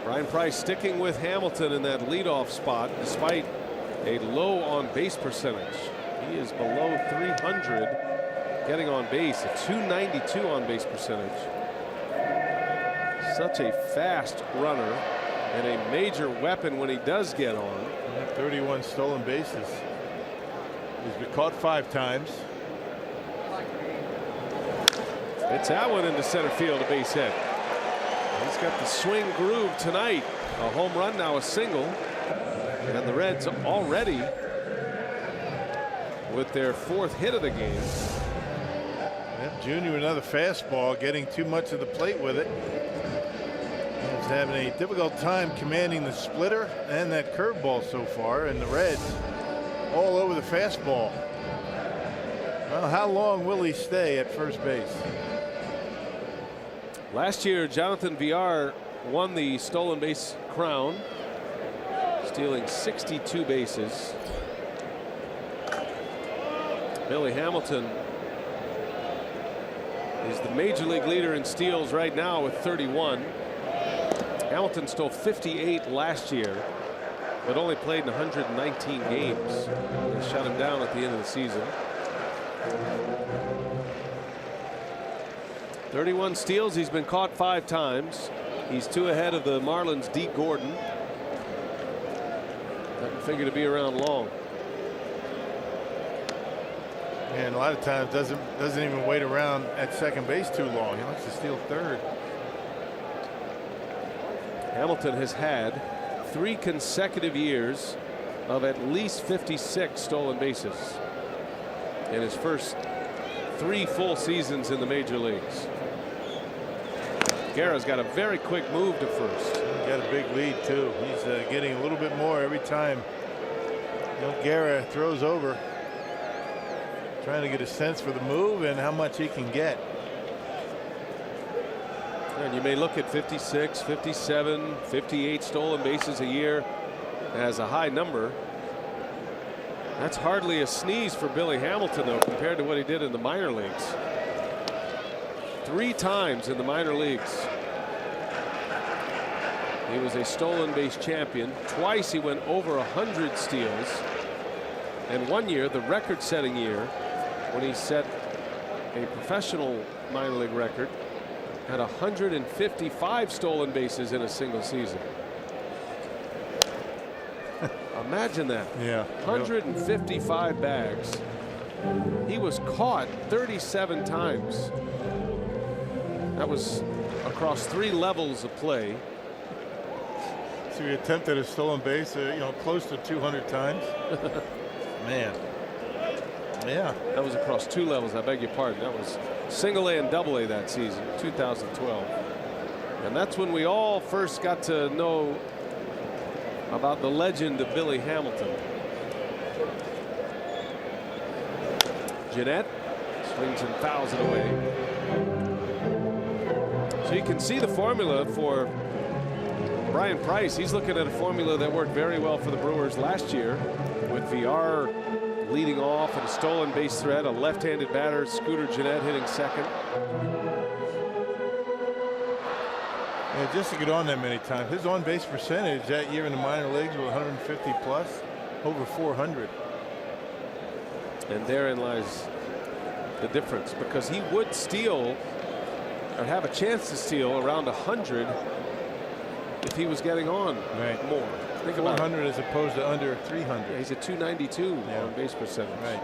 [SPEAKER 2] Brian Price sticking with Hamilton in that leadoff spot despite a low on base percentage. He is below 300 getting on base, a 292 on base percentage. Such a fast runner and a major weapon when he does get on.
[SPEAKER 3] 31 stolen bases. He's been caught 5 times.
[SPEAKER 2] It's that one into center field, a base hit. He's got the swing groove tonight. A home run, now a single. And the Reds already with their 4th hit of the game.
[SPEAKER 3] Yep, Junior another fastball, getting too much of the plate with it. He's having a difficult time commanding the splitter and that curveball so far, and the Reds all over the fastball. Well, how long will he stay at first base?
[SPEAKER 2] Last year, Jonathan Villar won the stolen base crown, stealing 62 bases. Billy Hamilton is the major league leader in steals right now with 31. Hamilton stole 58 last year, but only played in 119 games. They shut him down at the end of the season. 31 steals. He's been caught 5 times. He's 2 ahead of the Marlins' D. Gordon. Doesn't figure to be around long.
[SPEAKER 3] And a lot of times doesn't even wait around at second base too long. He likes to steal third.
[SPEAKER 2] Hamilton has had 3 consecutive years of at least 56 stolen bases in his first 3 full seasons in the major leagues. Guerra's got a very quick move to first.
[SPEAKER 3] He's got a big lead too. He's getting a little bit more every time Guerra throws over. Trying to get a sense for the move and how much he can get.
[SPEAKER 2] And you may look at 56, 57, 58 stolen bases a year as a high number. That's hardly a sneeze for Billy Hamilton, though, compared to what he did in the minor leagues. 3 times in the minor leagues he was a stolen base champion. Twice he went over 100 steals, and 1 year, the record-setting year, when he set a professional minor league record, had 155 stolen bases in a single season. Imagine that.
[SPEAKER 3] Yeah.
[SPEAKER 2] 155 bags. He was caught 37 times. That was across 3 levels of play.
[SPEAKER 3] So he attempted a stolen base, close to 200 times. Man. Yeah.
[SPEAKER 2] That was across 2 levels. I beg your pardon. That was single A and double A that season, 2012. And that's when we all first got to know about the legend of Billy Hamilton. Jeanette swings and fouls it away. So you can see the formula for Brian Price. He's looking at a formula that worked very well for the Brewers last year, with VR leading off and a stolen base threat, a left-handed batter, Scooter Jeanette, hitting second.
[SPEAKER 3] Yeah, just to get on that many times. His on-base percentage that year in the minor leagues was 150 plus, over 400.
[SPEAKER 2] And therein lies the difference, because he would steal or have a chance to steal around 100 if he was getting on more. Think about
[SPEAKER 3] 400 as opposed to under 300.
[SPEAKER 2] Yeah, he's a 292 on base percentage.
[SPEAKER 3] Right.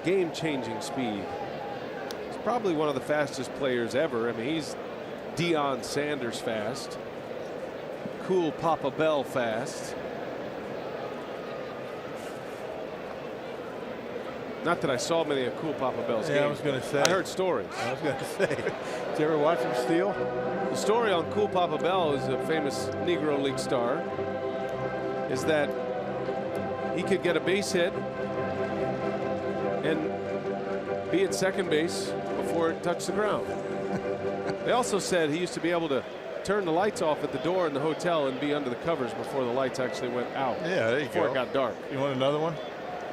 [SPEAKER 2] Game-changing speed. He's probably one of the fastest players ever. I mean, he's Deion Sanders fast. Cool Papa Bell fast. Not that I saw many of Cool Papa Bell's games.
[SPEAKER 3] I was going to say.
[SPEAKER 2] I heard stories.
[SPEAKER 3] I was going to say. Did you ever watch him steal?
[SPEAKER 2] The story on Cool Papa Bell, is a famous Negro League star, is that he could get a base hit and be at second base before it touched the ground. They also said he used to be able to turn the lights off at the door in the hotel and be under the covers before the lights actually went out.
[SPEAKER 3] Yeah, there you
[SPEAKER 2] before
[SPEAKER 3] go.
[SPEAKER 2] it got dark.
[SPEAKER 3] You want another one?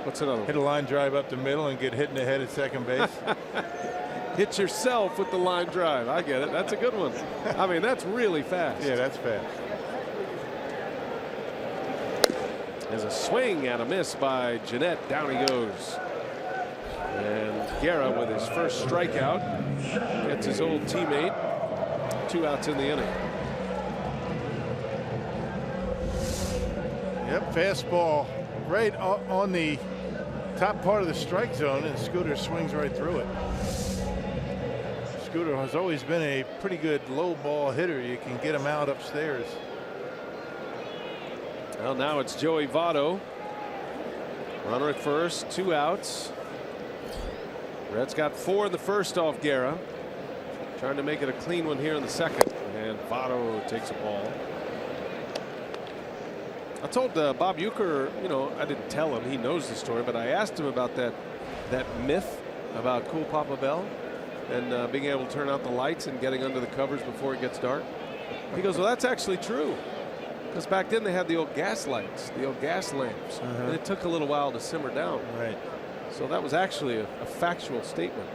[SPEAKER 2] What's another one?
[SPEAKER 3] Hit a line drive up the middle and get hit in the head at second base.
[SPEAKER 2] Hit yourself with the line drive. I get it. That's a good one. I mean, that's really fast.
[SPEAKER 3] Yeah, that's fast.
[SPEAKER 2] There's a swing and a miss by Jeanette. Down he goes. And Guerra with his first strikeout gets his old teammate. 2 outs in the inning.
[SPEAKER 3] Yep, fastball right on the top part of the strike zone, and Scooter swings right through it. Scooter has always been a pretty good low ball hitter. You can get him out upstairs.
[SPEAKER 2] Well, now it's Joey Votto. Runner at first, 2 outs. Reds got 4 in the first off Guerra. Trying to make it a clean one here in the second. And Votto takes a ball. I told Bob Uecker, you know, I didn't tell him, he knows the story, but I asked him about that myth about Cool Papa Bell and being able to turn out the lights and getting under the covers before it gets dark. He goes, well, that's actually true. Because back then they had the old gas lights, the old gas lamps, and it took a little while to simmer down.
[SPEAKER 3] Right.
[SPEAKER 2] So that was actually a factual statement.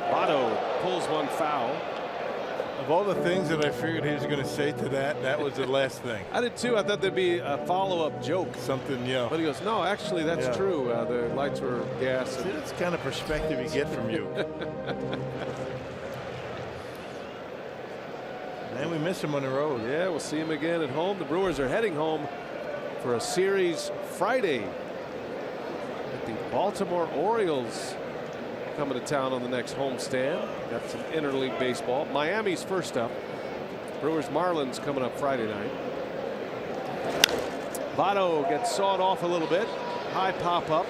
[SPEAKER 2] Votto pulls one foul.
[SPEAKER 3] Of all the things that I figured he was going to say to that, that was the last thing.
[SPEAKER 2] I did too. I thought there'd be a follow-up joke.
[SPEAKER 3] Something, yeah.
[SPEAKER 2] But he goes, no, actually, that's true. The lights were gas.
[SPEAKER 3] See, that's the kind of perspective you get from you. And we miss him on the road.
[SPEAKER 2] Yeah, we'll see him again at home. The Brewers are heading home for a series Friday at the Baltimore Orioles. Coming to town on the next homestand. Got some interleague baseball. Miami's first up. Brewers Marlins coming up Friday night. Votto gets sawed off a little bit. High pop up.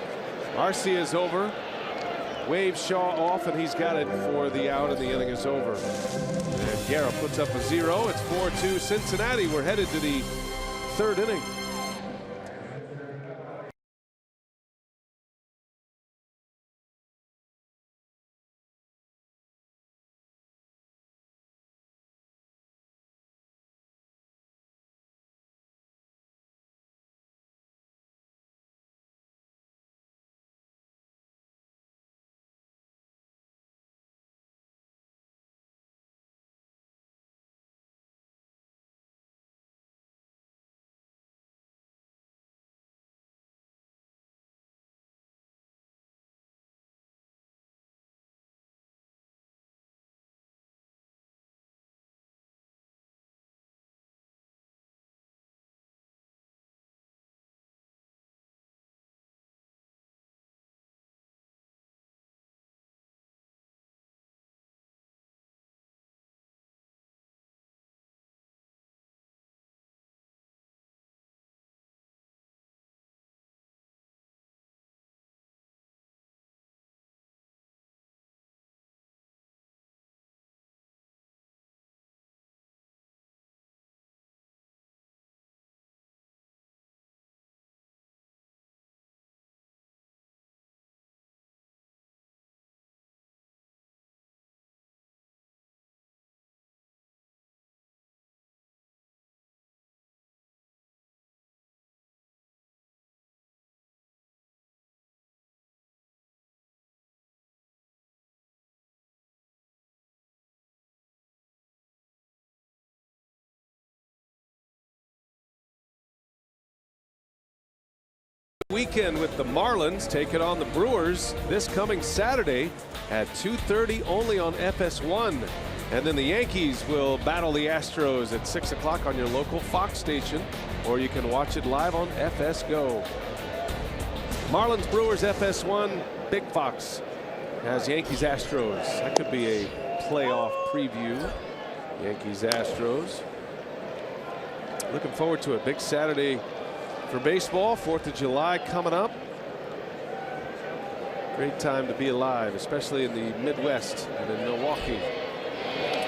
[SPEAKER 2] Arcia's over. Waves Shaw off, and he's got it for the out, and the inning is over. And Guerra puts up a 0. It's 4-2 Cincinnati. We're headed to the 3rd inning. Weekend with the Marlins taking on the Brewers this coming Saturday at 2:30 only on FS1. And then the Yankees will battle the Astros at 6 o'clock on your local Fox station, or you can watch it live on FS Go. Marlins Brewers FS1, Big Fox has Yankees Astros. That could be a playoff preview. Yankees Astros. Looking forward to a big Saturday for baseball. 4th of July coming up. Great time to be alive, especially in the Midwest and in Milwaukee.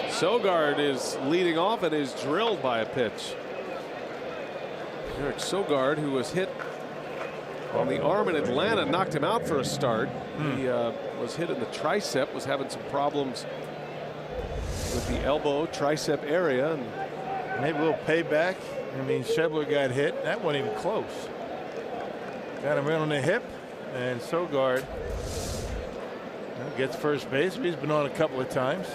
[SPEAKER 2] Sogard is leading off and is drilled by a pitch. Eric Sogard, who was hit on the arm in Atlanta, knocked him out for a start. He was hit in the tricep, was having some problems with the elbow tricep area. And
[SPEAKER 3] maybe we'll pay back. I mean, Schebler got hit. That wasn't even close. Got him right on the hip, and Sogard gets first base. He's been on a couple of times.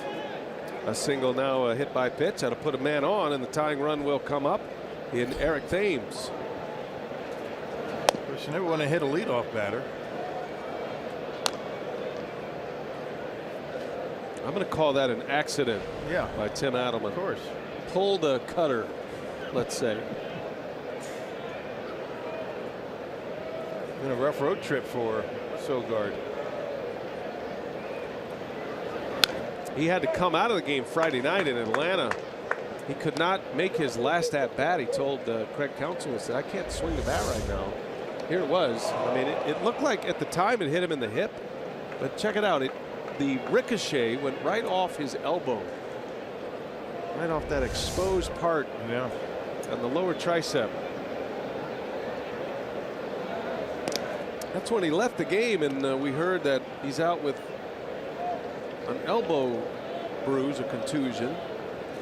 [SPEAKER 2] A single now, a hit by pitch. That'll put a man on, and the tying run will come up in Eric Thames.
[SPEAKER 3] Of course, you never want to hit a leadoff batter.
[SPEAKER 2] I'm going to call that an accident.
[SPEAKER 3] Yeah,
[SPEAKER 2] by Tim Adelman.
[SPEAKER 3] Of course.
[SPEAKER 2] Pulled a cutter, let's say.
[SPEAKER 3] Been a rough road trip for Sogard.
[SPEAKER 2] He had to come out of the game Friday night in Atlanta. He could not make his last at bat. He told Craig Counsell, he said, I can't swing the bat right now. Here it was. I mean, it looked like at the time it hit him in the hip, but check it out. The ricochet went right off his elbow, right off that exposed part on the lower tricep. That's when he left the game, and we heard that he's out with an elbow bruise or contusion.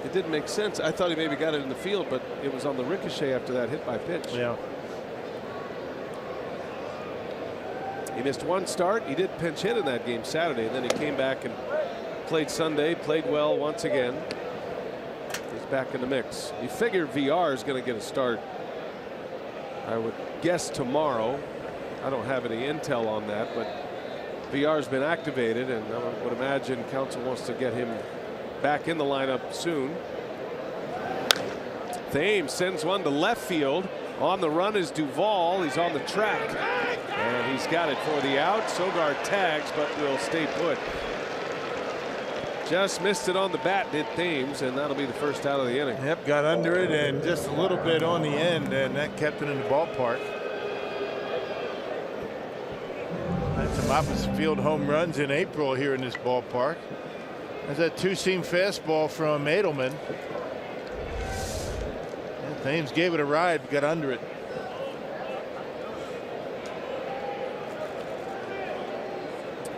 [SPEAKER 2] It didn't make sense. I thought he maybe got it in the field, but it was on the ricochet after that hit by pitch.
[SPEAKER 3] Yeah.
[SPEAKER 2] He missed one start. He did pinch hit in that game Saturday, and then he came back and played Sunday, played well once again. He's back in the mix. You figure VR is going to get a start, I would guess, tomorrow. I don't have any intel on that, but VR's been activated, and I would imagine Counsell wants to get him back in the lineup soon. Thames sends one to left field. On the run is Duvall. He's on the track, and he's got it for the out. Sogard tags, but will stay put. Just missed it on the bat, did Thames, and that'll be the first out of the inning.
[SPEAKER 3] Yep, got under it and just a little bit on the end, and that kept it in the ballpark. Had some opposite field home runs in April here in this ballpark. There's that two-seam fastball from Edelman. And Thames gave it a ride, but got under it.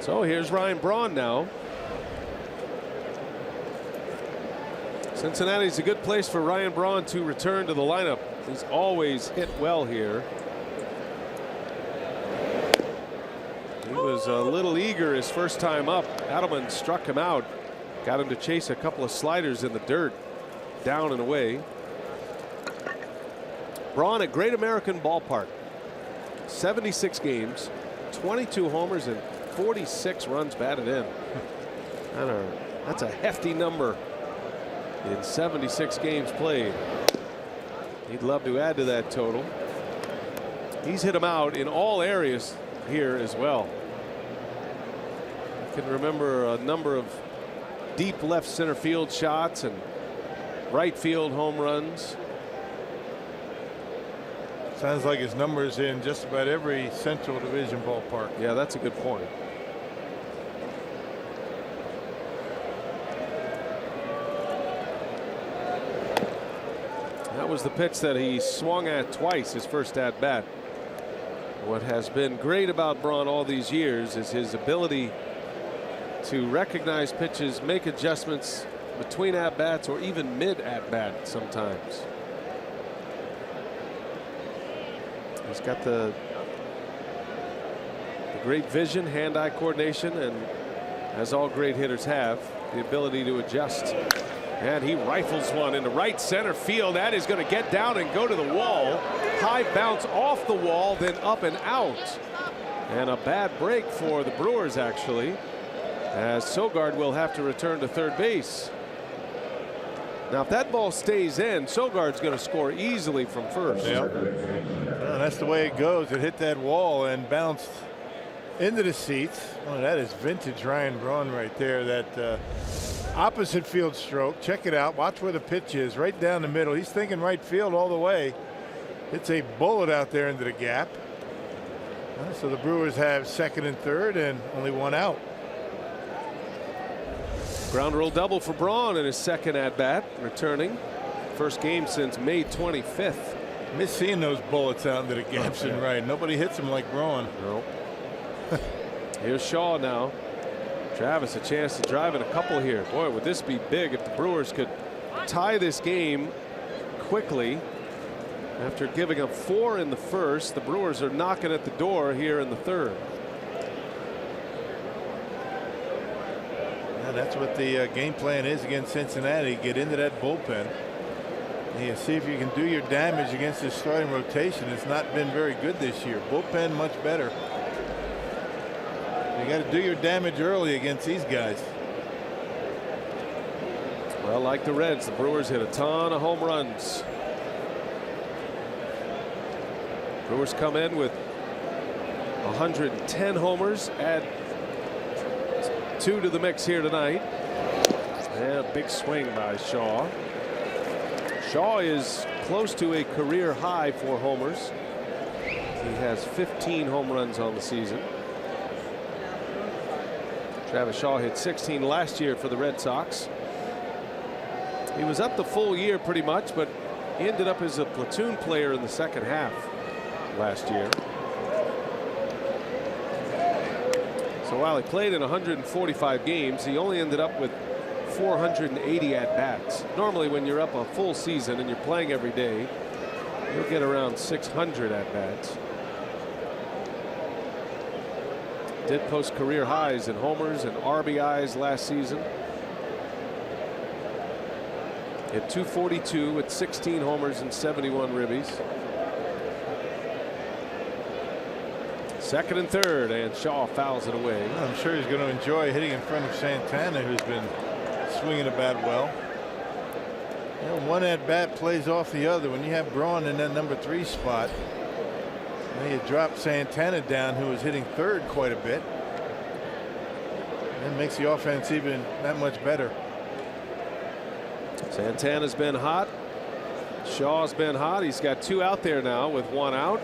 [SPEAKER 2] So here's Ryan Braun now. Cincinnati's a good place for Ryan Braun to return to the lineup. He's always hit well here. He was a little eager his first time up. Adelman struck him out. Got him to chase a couple of sliders in the dirt. Down and away. Braun at Great American Ballpark. 76 games, 22 homers, and 46 runs batted in. That's a hefty number in 76 games played. He'd love to add to that total. He's hit him out in all areas here as well. I can remember a number of deep left center field shots and right field home runs.
[SPEAKER 3] Sounds like his numbers in just about every Central Division ballpark.
[SPEAKER 2] Yeah, that's a good point. That was the pitch that he swung at twice his first at bat. What has been great about Braun all these years is his ability to recognize pitches, make adjustments between at bats or even mid at bat sometimes. He's got the great vision, hand-eye coordination, and as all great hitters have, the ability to adjust. And he rifles one into right center field. That is going to get down and go to the wall. High bounce off the wall, then up and out. And a bad break for the Brewers, actually, as Sogard will have to return to third base. Now, if that ball stays in, Sogard's going to score easily from first.
[SPEAKER 3] Yep. Well, that's the way it goes. It hit that wall and bounced into the seats. Oh, that is vintage Ryan Braun right there. That opposite field stroke. Check it out. Watch where the pitch is. Right down the middle. He's thinking right field all the way. It's a bullet out there into the gap. So the Brewers have second and third and only one out.
[SPEAKER 2] Ground rule double for Braun in his second at bat, returning. First game since May 25th.
[SPEAKER 3] Miss seeing those bullets out into the gaps and right. Nobody hits him like Braun.
[SPEAKER 2] Nope. Here's Shaw now. Travis a chance to drive in a couple here. Boy, would this be big if the Brewers could tie this game quickly. After giving up 4 in the first, the Brewers are knocking at the door here in the third.
[SPEAKER 3] Yeah, that's what the game plan is against Cincinnati. Get into that bullpen. And see if you can do your damage against this starting rotation. It's not been very good this year. Bullpen much better. You got to do your damage early against these guys.
[SPEAKER 2] Well, like the Reds, the Brewers hit a ton of home runs. Brewers come in with 110 homers, add 2 to the mix here tonight. And a big swing by Shaw. Shaw is close to a career high for homers. He has 15 home runs on the season. Travis Shaw hit 16 last year for the Red Sox. He was up the full year pretty much, but he ended up as a platoon player in the second half last year. So while he played in 145 games, he only ended up with 480 at-bats. Normally when you're up a full season and you're playing every day, you'll get around 600 at-bats. Did post career highs in homers and RBIs last season. Hit 242 with 16 homers and 71 ribbies. Second and third, and Shaw fouls it away.
[SPEAKER 3] I'm sure he's going to enjoy hitting in front of Santana, who's been swinging the bat well. You know, one at bat plays off the other. When you have Braun in that number 3 spot, and you drop Santana down, who was hitting third quite a bit. That makes the offense even that much better.
[SPEAKER 2] Santana's been hot. Shaw's been hot. He's got 2 out there now with 1 out.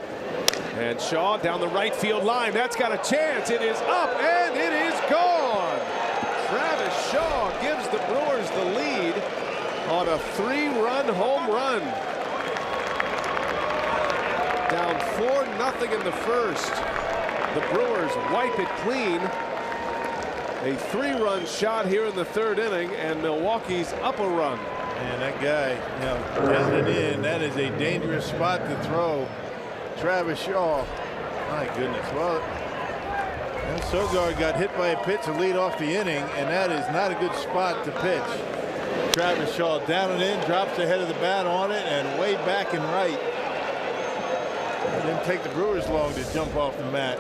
[SPEAKER 2] And Shaw down the right field line. That's got a chance. It is up and it is gone. Travis Shaw gives the Brewers the lead on a 3-run home run. Down 4-0 in the first. The Brewers wipe it clean. A 3-run shot here in the third inning, and Milwaukee's up a run.
[SPEAKER 3] And that guy, you know, down and in. That is a dangerous spot to throw. Travis Shaw. My goodness. Well, Sogard got hit by a pitch to lead off the inning, and that is not a good spot to pitch. Travis Shaw down and in, drops the head of the bat on it, and way back and right. It didn't take the Brewers long to jump off the mat.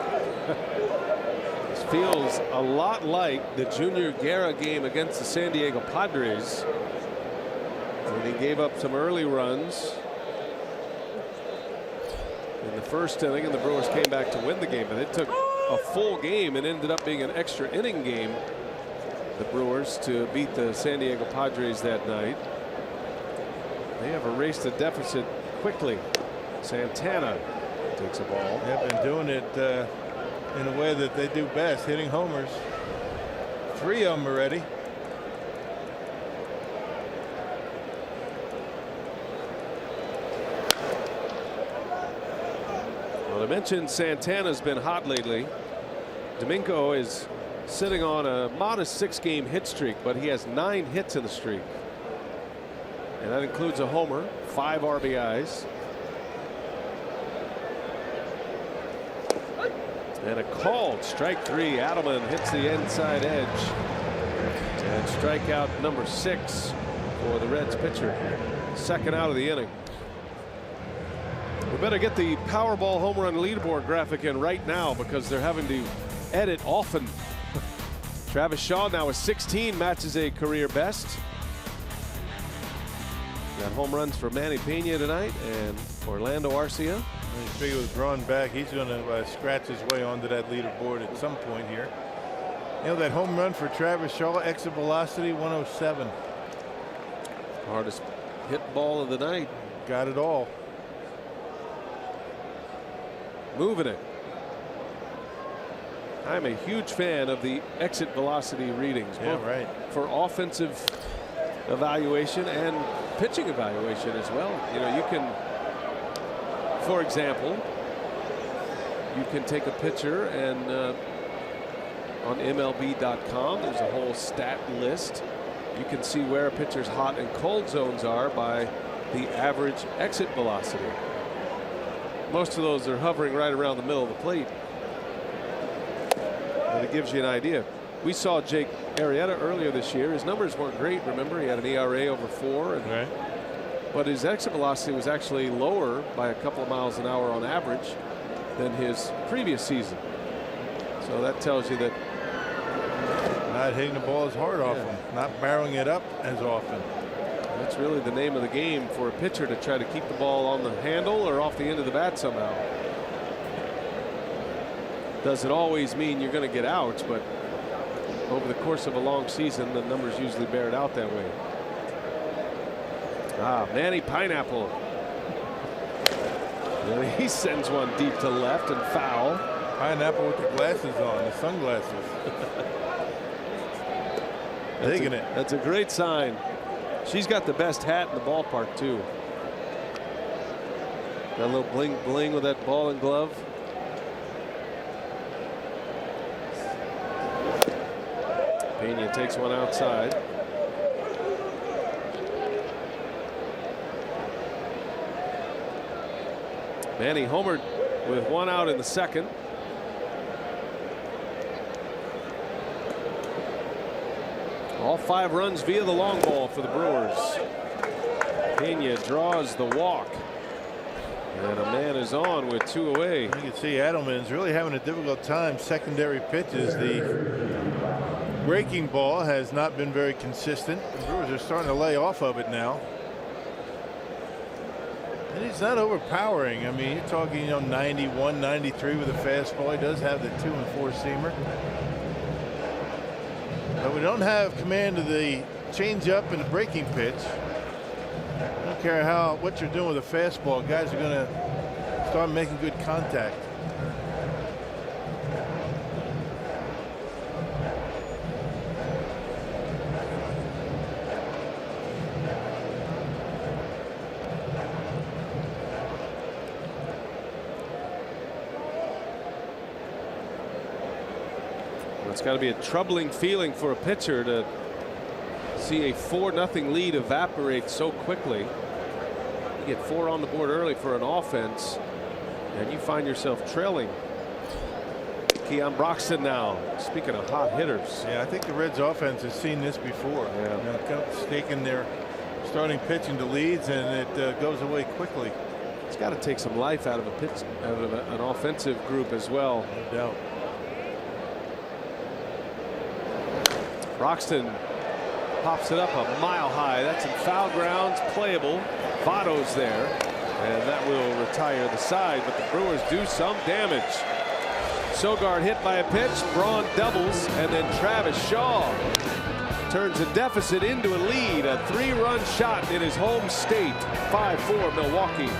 [SPEAKER 2] This feels a lot like the Junior Guerra game against the San Diego Padres, when he gave up some early runs in the first inning, and the Brewers came back to win the game. But it took a full game and ended up being an extra inning game, the Brewers, to beat the San Diego Padres that night. They have erased the deficit quickly. Santana takes a ball.
[SPEAKER 3] They've been doing it in a way that they do best, hitting homers. 3 of them already.
[SPEAKER 2] Well, I mentioned Santana's been hot lately. Domingo is sitting on a modest 6-game hit streak, but he has 9 hits in the streak. And that includes a homer, 5 RBIs. And a called strike 3. Adelman hits the inside edge. And strikeout number 6 for the Reds pitcher. Second out of the inning. We better get the Powerball home run leaderboard graphic in right now, because they're having to edit often. Travis Shaw now with 16 matches a career best. Got home runs for Manny Pena tonight and Orlando Arcia.
[SPEAKER 3] I figure with Braun back, he's going to scratch his way onto that leaderboard at some point here. You know, that home run for Travis Shaw, exit velocity 107.
[SPEAKER 2] Hardest hit ball of the night.
[SPEAKER 3] Got it all.
[SPEAKER 2] Moving it. I'm a huge fan of the exit velocity readings.
[SPEAKER 3] Yeah, right.
[SPEAKER 2] For offensive evaluation and pitching evaluation as well. You know, you can for example, you can take a picture and on MLB.com, there's a whole stat list. You can see where a pitcher's hot and cold zones are by the average exit velocity. Most of those are hovering right around the middle of the plate. But it gives you an idea. We saw Jake Arrieta earlier this year. His numbers weren't great. Remember, he had an ERA over 4. And,
[SPEAKER 3] right.
[SPEAKER 2] But his exit velocity was actually lower by a couple of miles an hour on average than his previous season. So that tells you that
[SPEAKER 3] not hitting the ball as hard often, not barreling it up as often.
[SPEAKER 2] That's really the name of the game for a pitcher, to try to keep the ball on the handle or off the end of the bat somehow. Doesn't always mean you're going to get outs, but over the course of a long season, the numbers usually bear it out that way. Manny Pineapple. Really, he sends one deep to left and foul.
[SPEAKER 3] Pineapple with the glasses on, the sunglasses. Digging it.
[SPEAKER 2] That's a great sign. She's got the best hat in the ballpark too. Got a little bling bling with that ball and glove. Pena takes one outside. Manny homered with one out in the second. All 5 runs via the long ball for the Brewers. Pena draws the walk. And a man is on with 2 away.
[SPEAKER 3] You can see Adelman's really having a difficult time. Secondary pitches. The breaking ball has not been very consistent. The Brewers are starting to lay off of it now. And he's not overpowering. I mean, you're talking, 91, 93 with a fastball. He does have the 2 and 4 seamer. But we don't have command of the changeup and the breaking pitch. I don't care what you're doing with a fastball, guys are going to start making good contact.
[SPEAKER 2] It's got to be a troubling feeling for a pitcher to see a 4-0 lead evaporate so quickly. You get 4 on the board early for an offense, and you find yourself trailing. Keon Broxton now. Speaking of hot hitters.
[SPEAKER 3] Yeah, I think the Reds offense has seen this before.
[SPEAKER 2] Yeah.
[SPEAKER 3] Staking their starting pitching to leads, and it goes away quickly.
[SPEAKER 2] It's got to take some life out of an offensive group as well.
[SPEAKER 3] No doubt.
[SPEAKER 2] Broxton pops it up a mile high. That's in foul grounds, playable. Votto's there, and that will retire the side, but the Brewers do some damage. Sogard hit by a pitch, Braun doubles, and then Travis Shaw turns a deficit into a lead. A 3-run shot in his home state. 5-4 Milwaukee.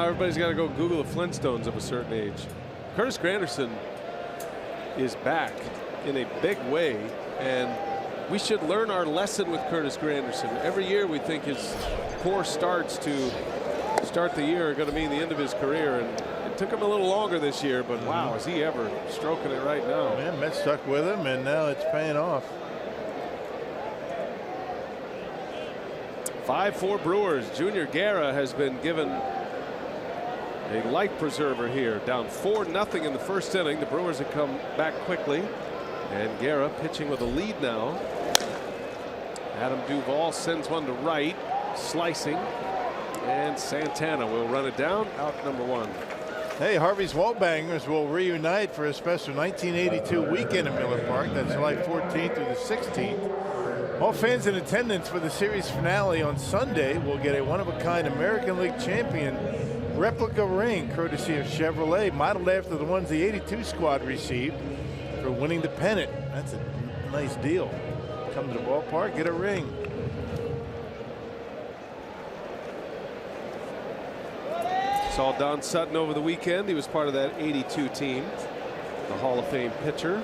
[SPEAKER 2] Everybody's got to go Google the Flintstones of a certain age. Curtis Granderson is back in a big way, and we should learn our lesson with Curtis Granderson. Every year we think his poor starts to start the year are going to mean the end of his career, and it took him a little longer this year, but wow, is he ever stroking it right now.
[SPEAKER 3] Yeah, Met stuck with him, and now it's paying off.
[SPEAKER 2] 5-4 Brewers. Junior Guerra has been given a life preserver here. Down 4-0 in the first inning. The Brewers have come back quickly, and Guerra pitching with a lead now. Adam Duvall sends one to right, slicing, and Santana will run it down. Out number 1.
[SPEAKER 3] Hey, Harvey's Wallbangers will reunite for a special 1982 weekend in Miller Park. That's July 14th through the 16th. All fans in attendance for the series finale on Sunday will get a one-of-a-kind American League champion replica ring courtesy of Chevrolet, modeled after the ones the '82 squad received for winning the pennant. That's a nice deal. Come to the ballpark, get a ring.
[SPEAKER 2] Saw Don Sutton over the weekend. He was part of that '82 team. The Hall of Fame pitcher,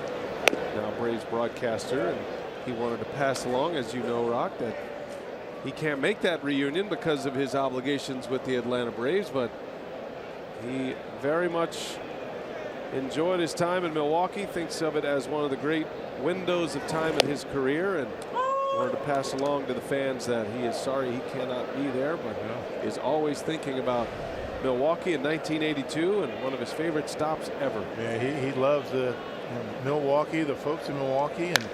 [SPEAKER 2] now Braves broadcaster, and he wanted to pass along, as you know, Rock, that he can't make that reunion because of his obligations with the Atlanta Braves, but he very much enjoyed his time in Milwaukee, thinks of it as one of the great windows of time in his career, and wanted to pass along to the fans that he is sorry he cannot be there, but is always thinking about Milwaukee in 1982 and one of his favorite stops ever.
[SPEAKER 3] Yeah, he loves Milwaukee, the folks in Milwaukee. And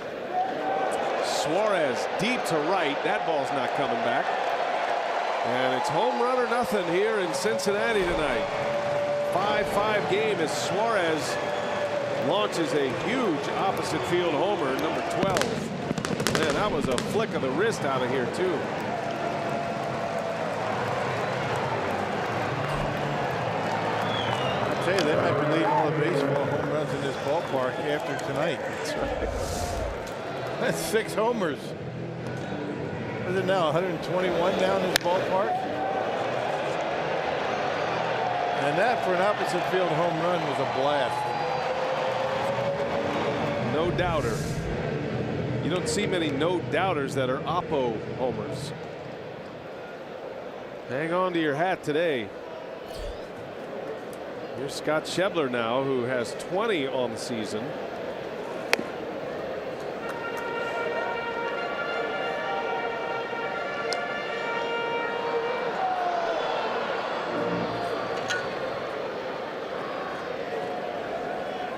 [SPEAKER 2] Suarez deep to right. That ball's not coming back. And it's home run or nothing here in Cincinnati tonight. 5-5 game as Suarez launches a huge opposite field homer, number 12. Man, that was a flick of the wrist out of here, too.
[SPEAKER 3] I tell you, they might be leading all the baseball home runs in this ballpark after tonight.
[SPEAKER 2] That's right.
[SPEAKER 3] That's 6 homers. Is it now 121 down this ballpark? And that for an opposite field home run was a blast.
[SPEAKER 2] No doubter. You don't see many no doubters that are oppo homers. Hang on to your hat today. Here's Scott Schebler now, who has 20 on the season.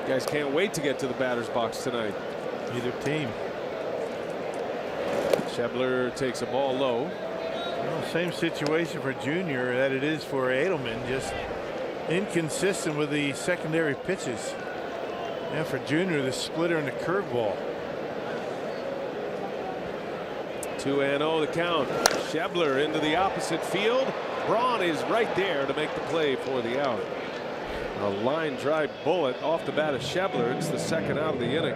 [SPEAKER 2] You guys can't wait to get to the batter's box tonight.
[SPEAKER 3] Either team.
[SPEAKER 2] Schebler takes a ball low.
[SPEAKER 3] Well, same situation for Junior that it is for Edelman, just inconsistent with the secondary pitches. Yeah, for Junior, the splitter and the curveball.
[SPEAKER 2] 2-0 the count. Schebler into the opposite field. Braun is right there to make the play for the out. A line drive bullet off the bat of Schebler. It's the second out of the inning.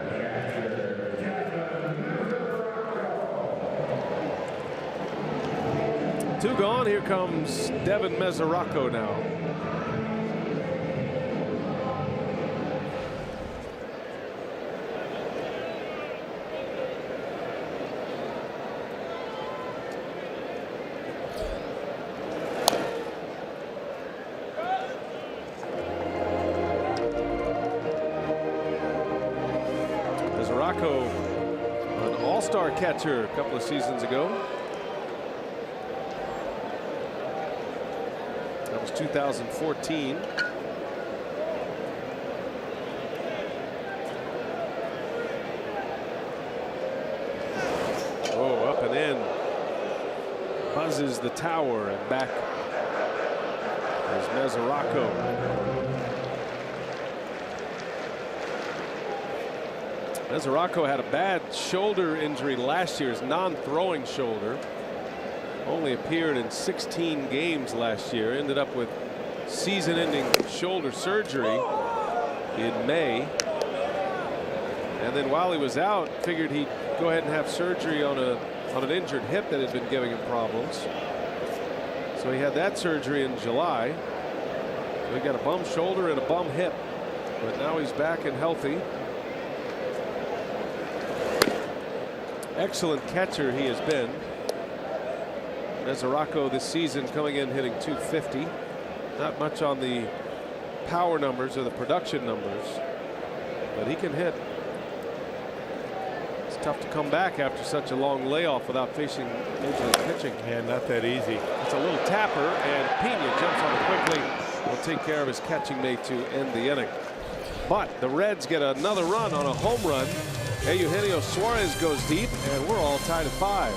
[SPEAKER 2] Two gone. Here comes Devin Mesoraco now. Mesoraco, an all-star catcher a couple of seasons ago. That was 2014. Oh, up and in. Buzzes the tower and back is Mesoraco. Mesoraco had a bad shoulder injury last year, his non-throwing shoulder. Only appeared in 16 games last year. Ended up with season-ending shoulder surgery in May. And then while he was out, figured he'd go ahead and have surgery on an injured hip that had been giving him problems. So he had that surgery in July. So he got a bum shoulder and a bum hip, but now he's back and healthy. Excellent catcher he has been. Mesoraco this season coming in hitting .250. Not much on the power numbers or the production numbers, but he can hit. It's tough to come back after such a long layoff without facing Major League pitching.
[SPEAKER 3] Yeah, not that easy.
[SPEAKER 2] It's a little tapper, and Pena jumps on it quickly. Will take care of his catching mate to end the inning. But the Reds get another run on a home run. Eugenio Suarez goes deep, and we're all tied at 5.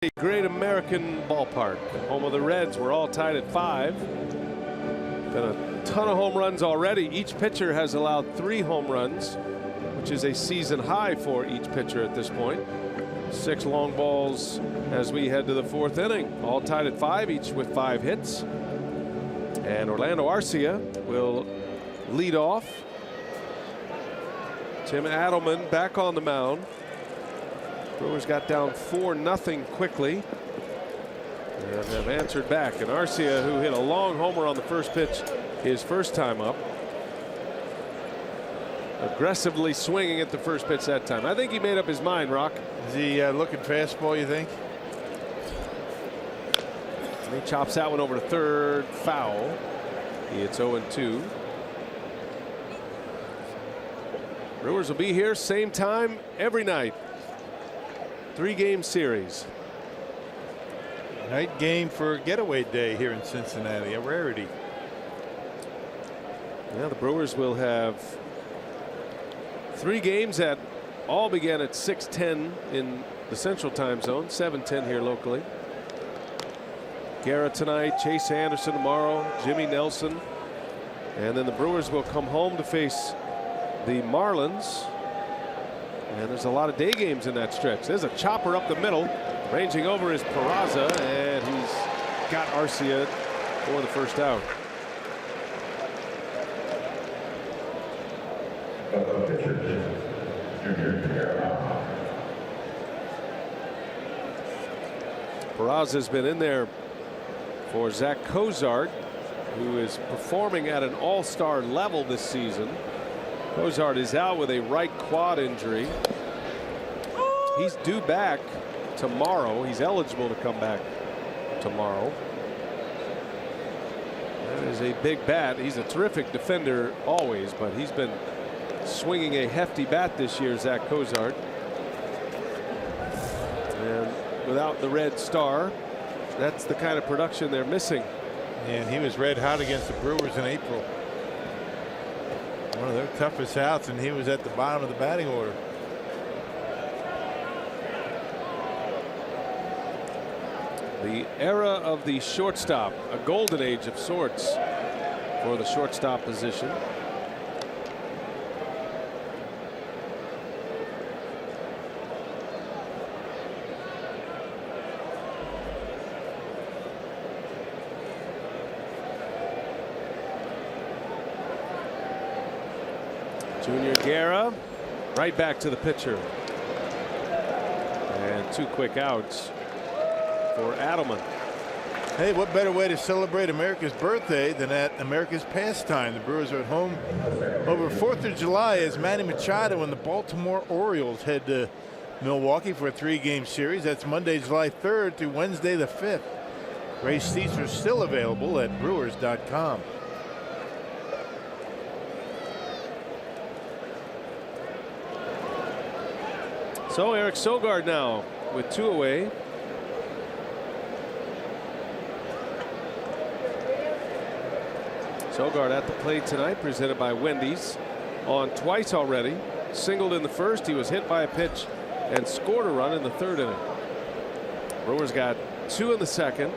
[SPEAKER 2] A great American ballpark, home of the Reds. We're all tied at 5. Been a ton of home runs already. Each pitcher has allowed 3 home runs, which is a season high for each pitcher at this point. 6 long balls as we head to the 4th inning. All tied at 5, each with 5 hits. And Orlando Arcia will lead off. Tim Adelman back on the mound. Brewers got down 4-0 quickly and have answered back. And Arcia, who hit a long homer on the first pitch his first time up, aggressively swinging at the first pitch that time. I think he made up his mind, Rock.
[SPEAKER 3] Is he looking fastball, you think?
[SPEAKER 2] And he chops that one over to third, foul. He hits 0-2. Brewers will be here same time every night. 3-game series.
[SPEAKER 3] Night game for getaway day here in Cincinnati, a rarity.
[SPEAKER 2] Yeah, the Brewers will have 3 games that all began at 6:10 in the Central Time Zone, 7:10 here locally. Guerra tonight, Chase Anderson tomorrow, Jimmy Nelson, and then the Brewers will come home to face the Marlins. And there's a lot of day games in that stretch. There's a chopper up the middle. Ranging over is Peraza, and he's got Arcia for the first out. Peraza's been in there for Zach Cozart, who is performing at an all-star level this season. Cozart is out with a right quad injury. He's due back tomorrow. He's eligible to come back tomorrow. That is a big bat. He's a terrific defender always, but he's been swinging a hefty bat this year, Zach Cozart. And without the Red Star, that's the kind of production they're missing.
[SPEAKER 3] And he was red hot against the Brewers in April. One of their toughest outs, and he was at the bottom of the batting order.
[SPEAKER 2] The era of the shortstop, a golden age of sorts for the shortstop position. Junior Guerra right back to the pitcher. And 2 quick outs for Adelman.
[SPEAKER 3] Hey, what better way to celebrate America's birthday than at America's pastime? The Brewers are at home over 4th of July as Manny Machado and the Baltimore Orioles head to Milwaukee for a 3-game series. That's Monday, July 3rd through Wednesday the 5th. Race seats are still available at brewers.com.
[SPEAKER 2] So Eric Sogard now with 2 away. Sogard at the plate tonight, presented by Wendy's. On twice already. Singled in the first. He was hit by a pitch and scored a run in the 3rd inning. Brewers got 2 in the 2nd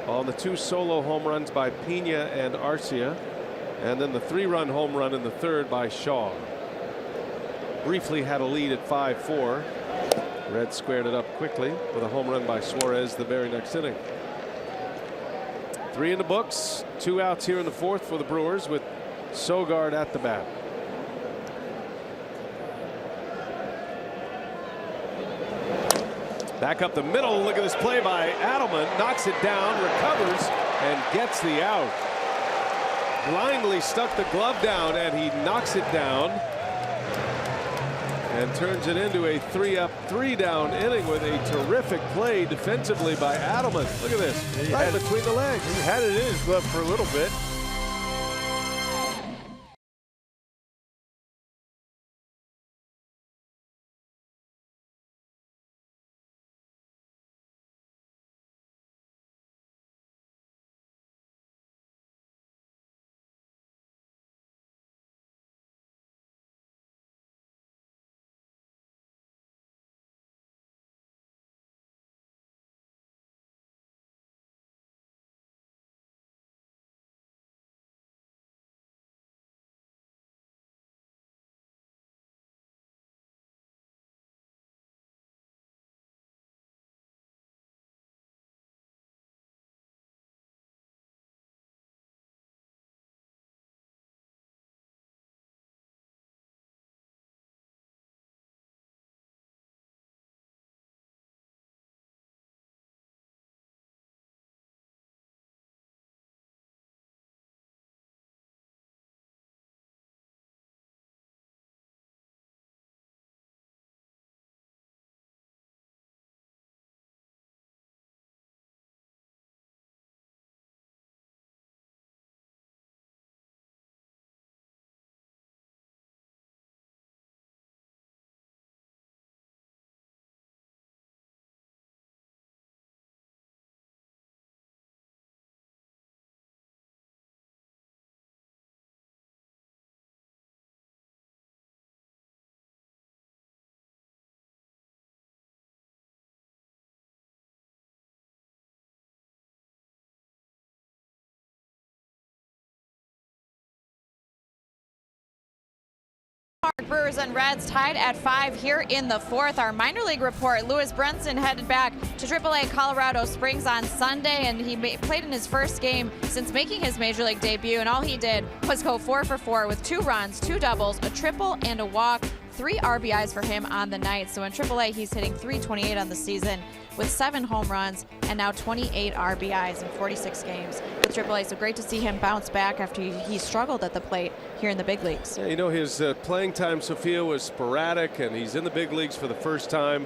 [SPEAKER 2] on the 2 solo home runs by Pena and Arcia, and then the 3-run home run in the 3rd by Shaw. Briefly had a lead at 5-4. Reds squared it up quickly with a home run by Suarez the very next inning. 3 in the books, 2 outs here in the 4th for the Brewers with Sogard at the bat. Back up the middle. Look at this play by Adelman. Knocks it down, recovers, and gets the out. Blindly stuck the glove down, and he knocks it down and turns it into a 3-up, 3-down inning with a terrific play defensively by Adelman. Look at this, right between the legs.
[SPEAKER 3] He had it in his glove for a little bit.
[SPEAKER 4] Brewers and Reds tied at 5 here in the 4th. Our minor league report, Lewis Brinson headed back to AAA Colorado Springs on Sunday, and he played in his first game since making his major league debut, and all he did was go 4 for 4 with 2 runs, 2 doubles, a triple, and a walk. 3 RBIs for him on the night. So in AAA, he's hitting .328 on the season with 7 home runs and now 28 RBIs in 46 games with AAA. So great to see him bounce back after he struggled at the plate here in the big leagues.
[SPEAKER 2] Yeah, you know, his playing time, Sophia, was sporadic, and he's in the big leagues for the first time.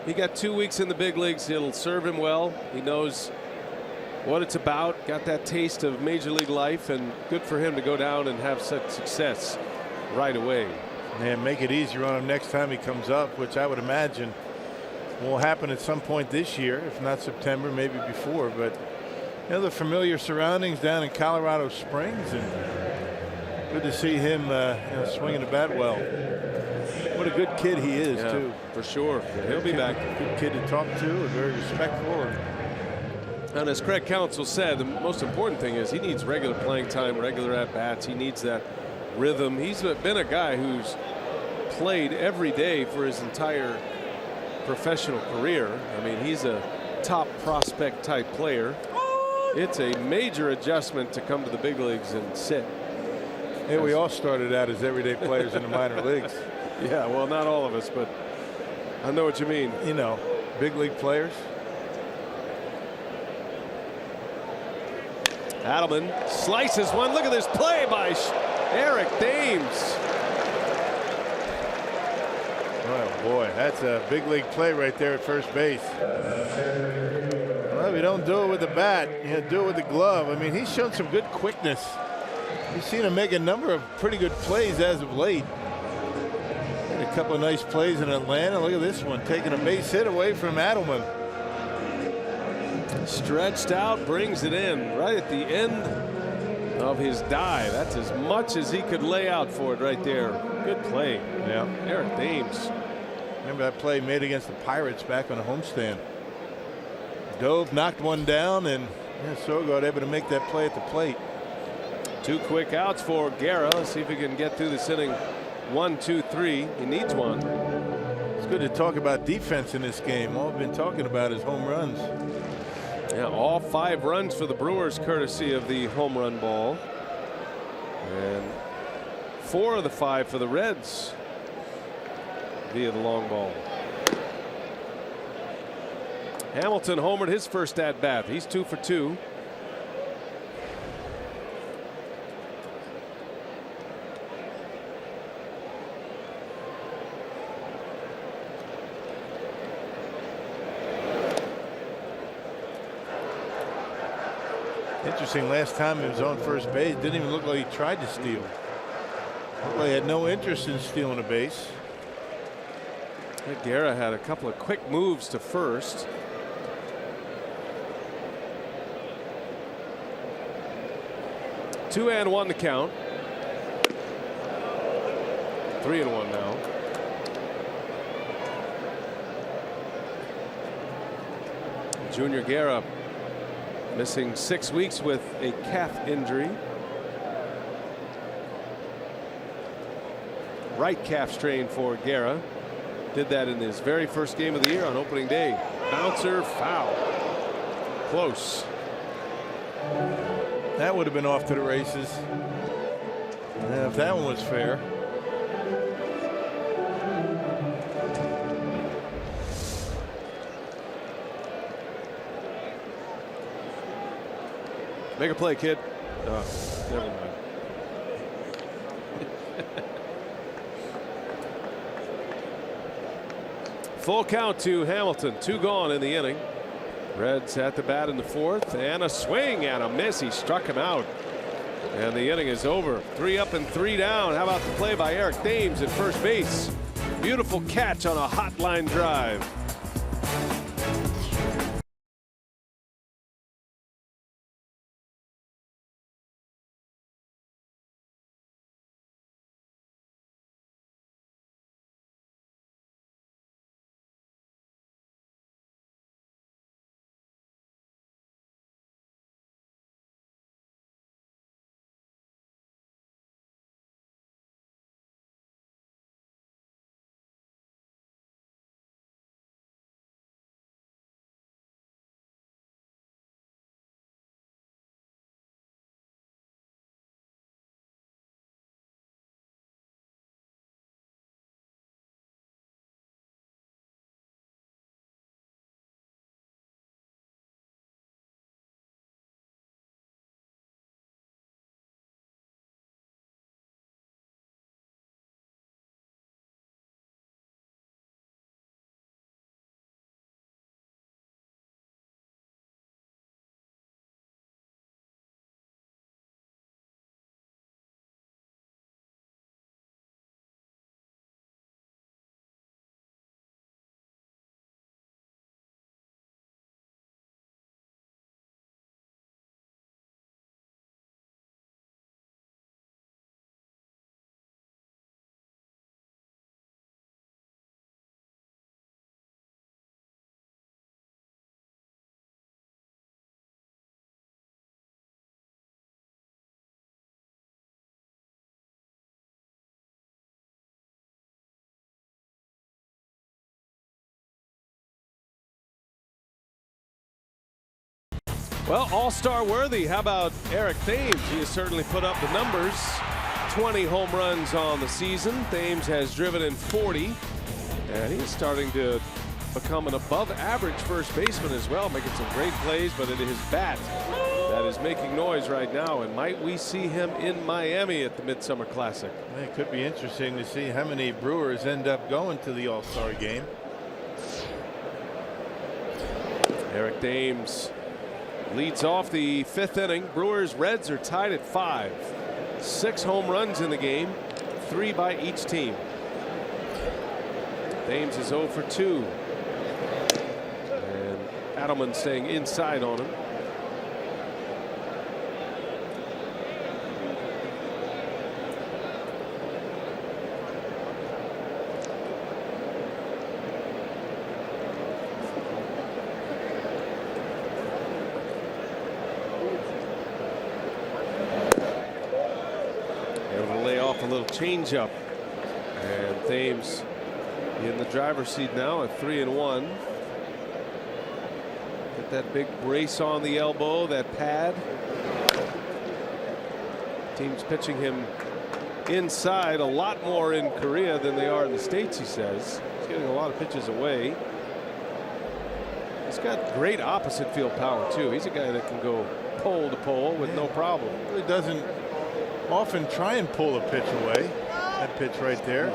[SPEAKER 2] He got 2 weeks in the big leagues. It'll serve him well. He knows what it's about, got that taste of major league life, and good for him to go down and have such success right away.
[SPEAKER 3] And make it easier on him next time he comes up, which I would imagine will happen at some point this year, if not September, maybe before. But you know, the familiar surroundings down in Colorado Springs, and Good to see him swinging the bat well. What a good kid he is, too.
[SPEAKER 2] For sure. He'll be back.
[SPEAKER 3] Good kid to talk to, and very respectful.
[SPEAKER 2] And as Craig Counsell said, the most important thing is he needs regular playing time, regular at-bats. He needs that rhythm. He's been a guy who's played every day for his entire professional career. I mean, he's a top prospect type player. It's a major adjustment to come to the big leagues and sit.
[SPEAKER 3] Hey, we all started out as everyday players in the minor leagues.
[SPEAKER 2] Yeah, well, not all of us, but I know what you mean.
[SPEAKER 3] You know, big league players.
[SPEAKER 2] Adelman slices one. Look at this play by Eric Dames.
[SPEAKER 3] Oh boy, that's a big league play right there at first base. Well, we don't do it with the bat, you do it with the glove. I mean, he's shown some good quickness. You've seen him make a number of pretty good plays as of late. Had a couple of nice plays in Atlanta. Look at this one, taking a base hit away from Adelman.
[SPEAKER 2] Stretched out, brings it in right at the end of his dive. That's as much as he could lay out for it right there. Good play.
[SPEAKER 3] Yeah.
[SPEAKER 2] Eric Dames.
[SPEAKER 3] Remember that play made against the Pirates back on a homestand. Dove, knocked one down, and Sogard able to make that play at the plate.
[SPEAKER 2] 2 quick outs for Guerra. Let's see if he can get through this inning. 1, 2, 3. He needs one.
[SPEAKER 3] It's good to talk about defense in this game. All we've been talking about is home runs.
[SPEAKER 2] Yeah, all 5 runs for the Brewers, courtesy of the home run ball. And 4 of the 5 for the Reds via the long ball. Hamilton homered his first at bat. He's 2 for 2.
[SPEAKER 3] Interesting, last time he was on first base, didn't even look like he tried to steal. Looked like he had no interest in stealing a base.
[SPEAKER 2] Guerra had a couple of quick moves to first. Two and 1 to count. 3-1 now. Junior Guerra missing 6 weeks with a calf injury. Right calf strain for Guerra. Did that in his very first game of the year on opening day. Bouncer, foul. Close.
[SPEAKER 3] That would have been off to the races. Yeah, if that one was fair.
[SPEAKER 2] Make a play, kid. Never mind. Full count to Hamilton. 2 gone in the inning. Reds at the bat in the 4th, and a swing and a miss. He struck him out, and the inning is over. 3 up and 3 down. How about the play by Eric Dames at first base? Beautiful catch on a hot line drive. Well, all-star worthy. How about Eric Thames? He has certainly put up the numbers. 20 home runs on the season. Thames has driven in 40. And he's starting to become an above-average first baseman as well, making some great plays, but it is his bat that is making noise right now. And might we see him in Miami at the Midsummer Classic?
[SPEAKER 3] It could be interesting to see how many Brewers end up going to the All-Star game.
[SPEAKER 2] Eric Thames leads off the 5th inning. Brewers Reds are tied at 5. 6 home runs in the game, 3 by each team. Thames is 0 for 2. And Adelman staying inside on him. Changeup, and Thames in the driver's seat now at 3-1. Get that big brace on the elbow, that pad. Team's pitching him inside a lot more in Korea than they are in the States, he says. He's getting a lot of pitches away. He's got great opposite field power too. He's a guy that can go pole to pole with no problem.
[SPEAKER 3] He doesn't often try and pull a pitch away. That pitch right there.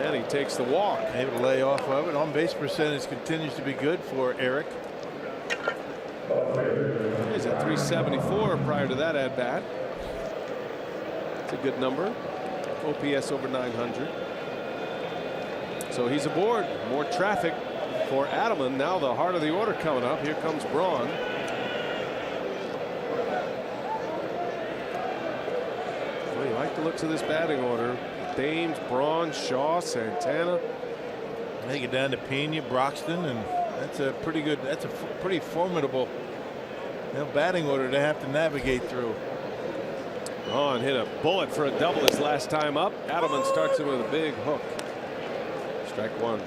[SPEAKER 2] And he takes the walk.
[SPEAKER 3] Able to lay off of it. On base percentage continues to be good for Eric.
[SPEAKER 2] He's at 374 prior to that at bat. It's a good number. OPS over 900. So he's aboard. More traffic for Adelman. Now the heart of the order coming up. Here comes Braun. Well, you like the looks of this batting order. Thames, Braun, Shaw, Santana.
[SPEAKER 3] They get down to Pena, Broxton, and that's a pretty good. That's a pretty formidable batting order to have to navigate through.
[SPEAKER 2] Braun hit a bullet for a double his last time up. Adelman starts him with a big hook. Strike one.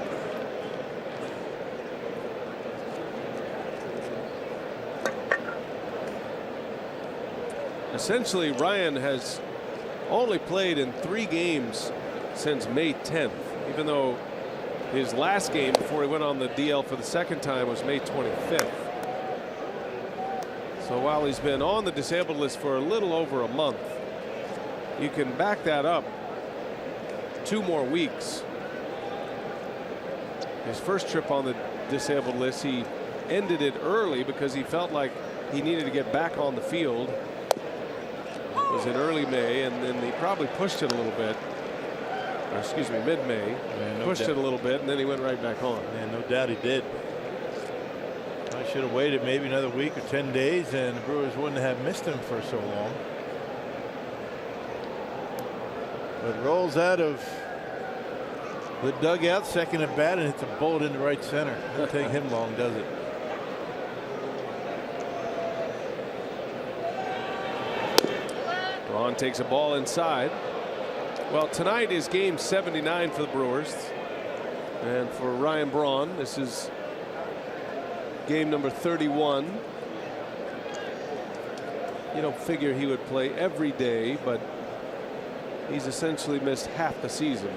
[SPEAKER 2] Essentially, Ryan has only played in 3 games since May 10th, even though his last game before he went on the DL for the second time was May 25th. So while he's been on the disabled list for a little over a month, you can back that up 2 more weeks. His first trip on the disabled list, he ended it early because he felt like he needed to get back on the field. It was in early May, and then he probably pushed it a little bit. Or excuse me, mid-May.
[SPEAKER 3] Yeah,
[SPEAKER 2] pushed it a little bit, and then he went right back on.
[SPEAKER 3] Yeah, no doubt he did. I should have waited maybe another week or 10 days, and the Brewers wouldn't have missed him for so long. But rolls out of the dugout, second at bat, and hits a bullet into right center. Doesn't take him long, does it?
[SPEAKER 2] Braun takes a ball inside. Well, tonight is game 79 for the Brewers. And for Ryan Braun, this is game number 31. You don't figure he would play every day, but he's essentially missed half the season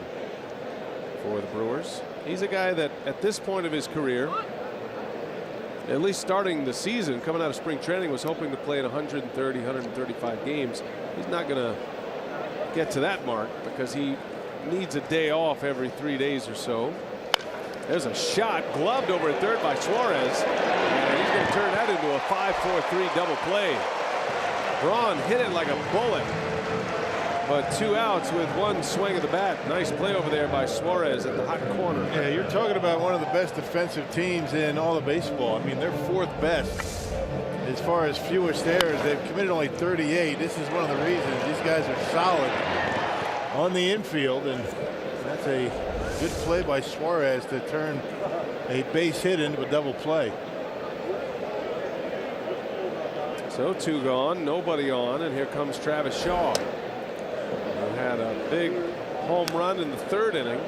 [SPEAKER 2] for the Brewers. He's a guy that at this point of his career, at least starting the season, coming out of spring training, was hoping to play in 130, 135 games. He's not going to get to that mark because he needs a day off every 3 days or so. There's a shot gloved over at third by Suarez, and he's going to turn that into a 5-4-3 double play. Braun hit it like a bullet, but 2 outs with 1 swing of the bat. Nice play over there by Suarez at the hot corner.
[SPEAKER 3] Yeah, you're talking about one of the best defensive teams in all of baseball. I mean, they're 4th best as far as fewest errors. They've committed only 38. This is one of the reasons these guys are solid on the infield, and that's a good play by Suarez to turn a base hit into a double play.
[SPEAKER 2] So 2 gone, nobody on, and here comes Travis Shaw, who had a big home run in the 3rd inning.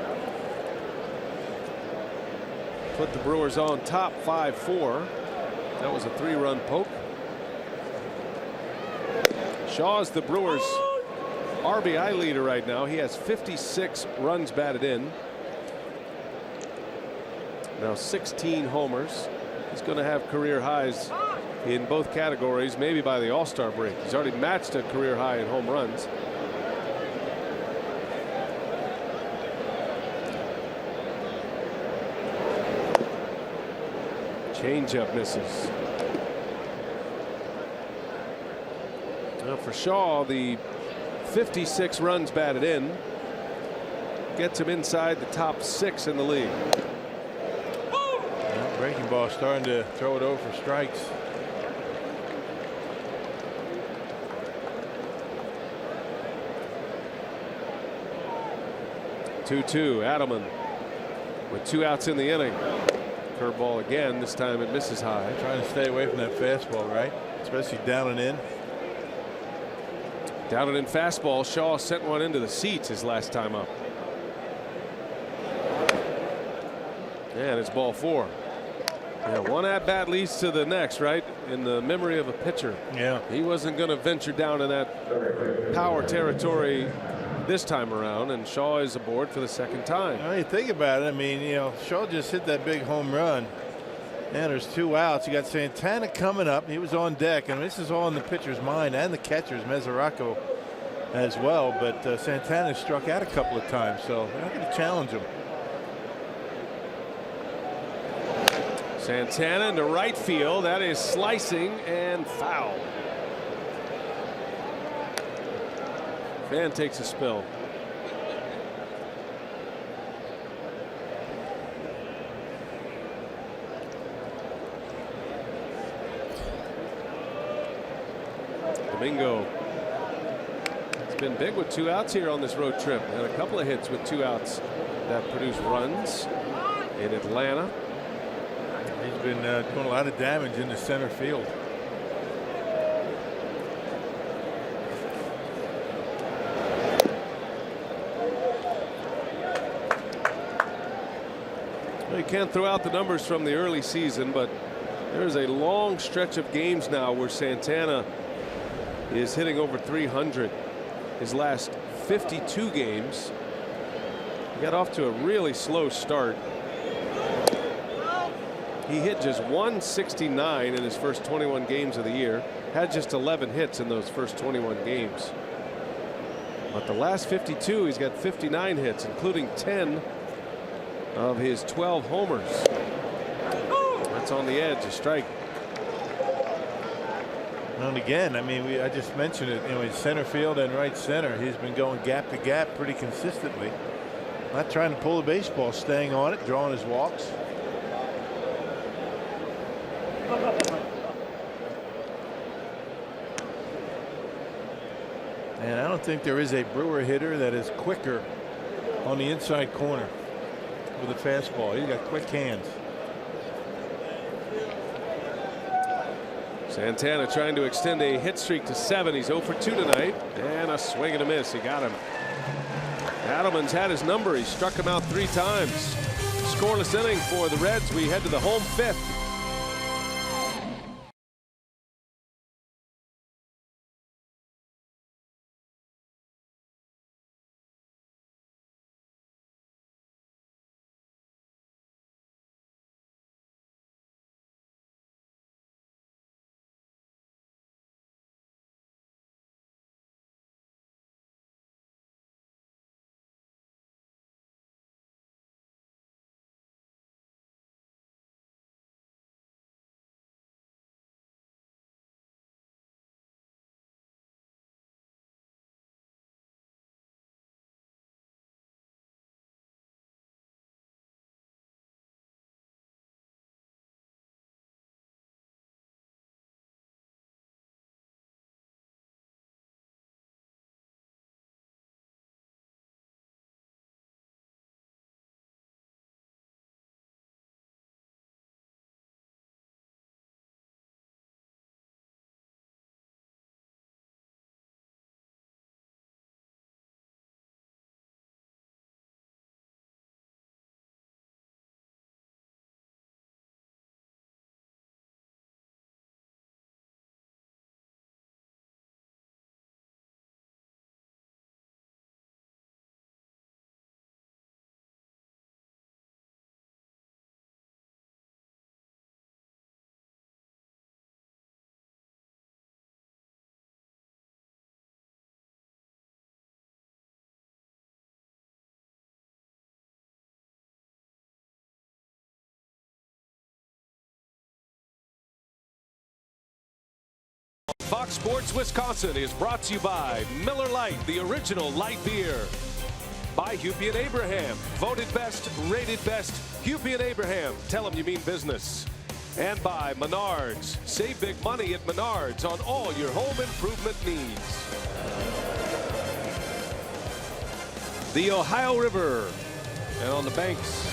[SPEAKER 2] Put the Brewers on top 5-4. That was a 3-run poke. Shaw's the Brewers' RBI leader right now. He has 56 runs batted in. Now 16 homers. He's going to have career highs in both categories, maybe by the All-Star break. He's already matched a career high in home runs. Changeup misses. Now for Shaw, the 56 runs batted in gets him inside the top 6 in the league.
[SPEAKER 3] Breaking ball starting to throw it over for strikes.
[SPEAKER 2] Two-two. Adelman with 2 outs in the inning. Curveball again. This time it misses high.
[SPEAKER 3] Trying to stay away from that fastball, right? Especially down and in.
[SPEAKER 2] Down and in fastball. Shaw sent one into the seats his last time up. And it's ball 4. Yeah, one at bat leads to the next, right? In the memory of a pitcher.
[SPEAKER 3] Yeah.
[SPEAKER 2] He wasn't going to venture down in that power territory this time around, and Shaw is aboard for the second time.
[SPEAKER 3] Well, you think about it. I mean, you know, Shaw just hit that big home run, and there's 2 outs. You got Santana coming up. He was on deck, and this is all in the pitcher's mind and the catcher's, Mesoraco, as well. But Santana struck out a couple of times, so they're not going to challenge him.
[SPEAKER 2] Santana into right field. That is slicing and foul. Fan takes a spill. Domingo. It's been big with 2 outs here on this road trip, and a couple of hits with 2 outs that produce runs in Atlanta.
[SPEAKER 3] He's been doing a lot of damage in the center field.
[SPEAKER 2] Well, you can't throw out the numbers from the early season, but there's a long stretch of games now where Santana is hitting over 300. His last 52 games. He got off to a really slow start. He hit just 169 in his first 21 games of the year. Had just 11 hits in those first 21 games. But the last 52, he's got 59 hits, including 10 of his 12 homers. That's on the edge, a strike.
[SPEAKER 3] And again, I mean, I just mentioned it, you know, in center field and right center, he's been going gap to gap pretty consistently. Not trying to pull the baseball, staying on it, drawing his walks. And I don't think there is a Brewer hitter that is quicker on the inside corner with a fastball. He's got quick hands.
[SPEAKER 2] Santana trying to extend a hit streak to 7. He's 0 for 2 tonight, and a swing and a miss. He got him. Adelman's had his number. He struck him out 3 times. Scoreless inning for the Reds. We head to the home 5th. Fox Sports Wisconsin is brought to you by Miller Lite, the original light beer. By Hupy and Abraham, voted best, rated best. Hupy and Abraham, tell them you mean business. And by Menards, save big money at Menards on all your home improvement needs. The Ohio River, and on the banks,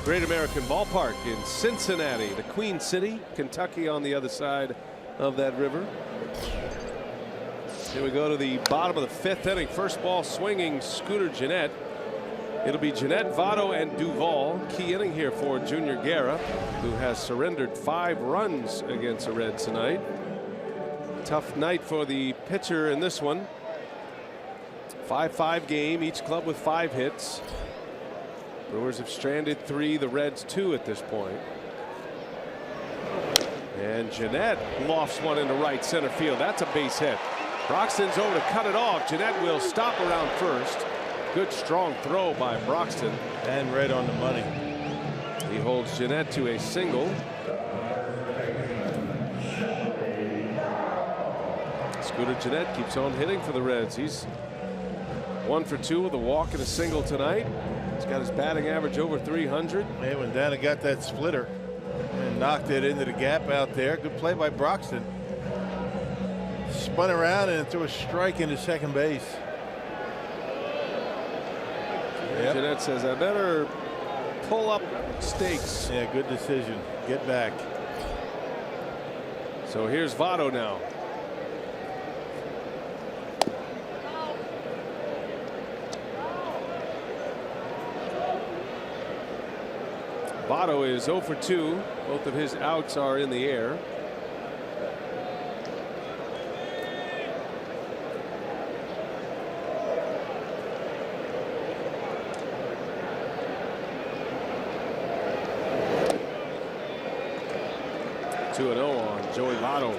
[SPEAKER 2] Great American Ballpark in Cincinnati, the Queen City, Kentucky on the other side of that river. Here we go to the bottom of the fifth inning. First ball swinging Scooter Gennett. It'll be Gennett, Votto, and Duvall. Key inning here for Junior Guerra, who has surrendered 5 runs against the Reds tonight. Tough night for the pitcher in this one. 5-5 game, each club with 5 hits. Brewers have stranded 3, the Reds 2 at this point. And Gennett lofts one into right center field. That's a base hit. Broxton's over to cut it off. Gennett will stop around first. Good strong throw by Broxton.
[SPEAKER 3] And right on the money.
[SPEAKER 2] He holds Gennett to a single. Scooter Gennett keeps on hitting for the Reds. He's 1 for 2 with a walk and a single tonight. He's got his batting average over 300.
[SPEAKER 3] Hey, when Dana got that splitter and knocked it into the gap out there. Good play by Broxton. Spun around and threw a strike into second base. Yep.
[SPEAKER 2] Gennett says, I better pull up stakes.
[SPEAKER 3] Yeah, good decision. Get back.
[SPEAKER 2] So here's Votto now. Votto is 0 for 2. Both of his outs are in the air. Two and 0 on Joey Votto.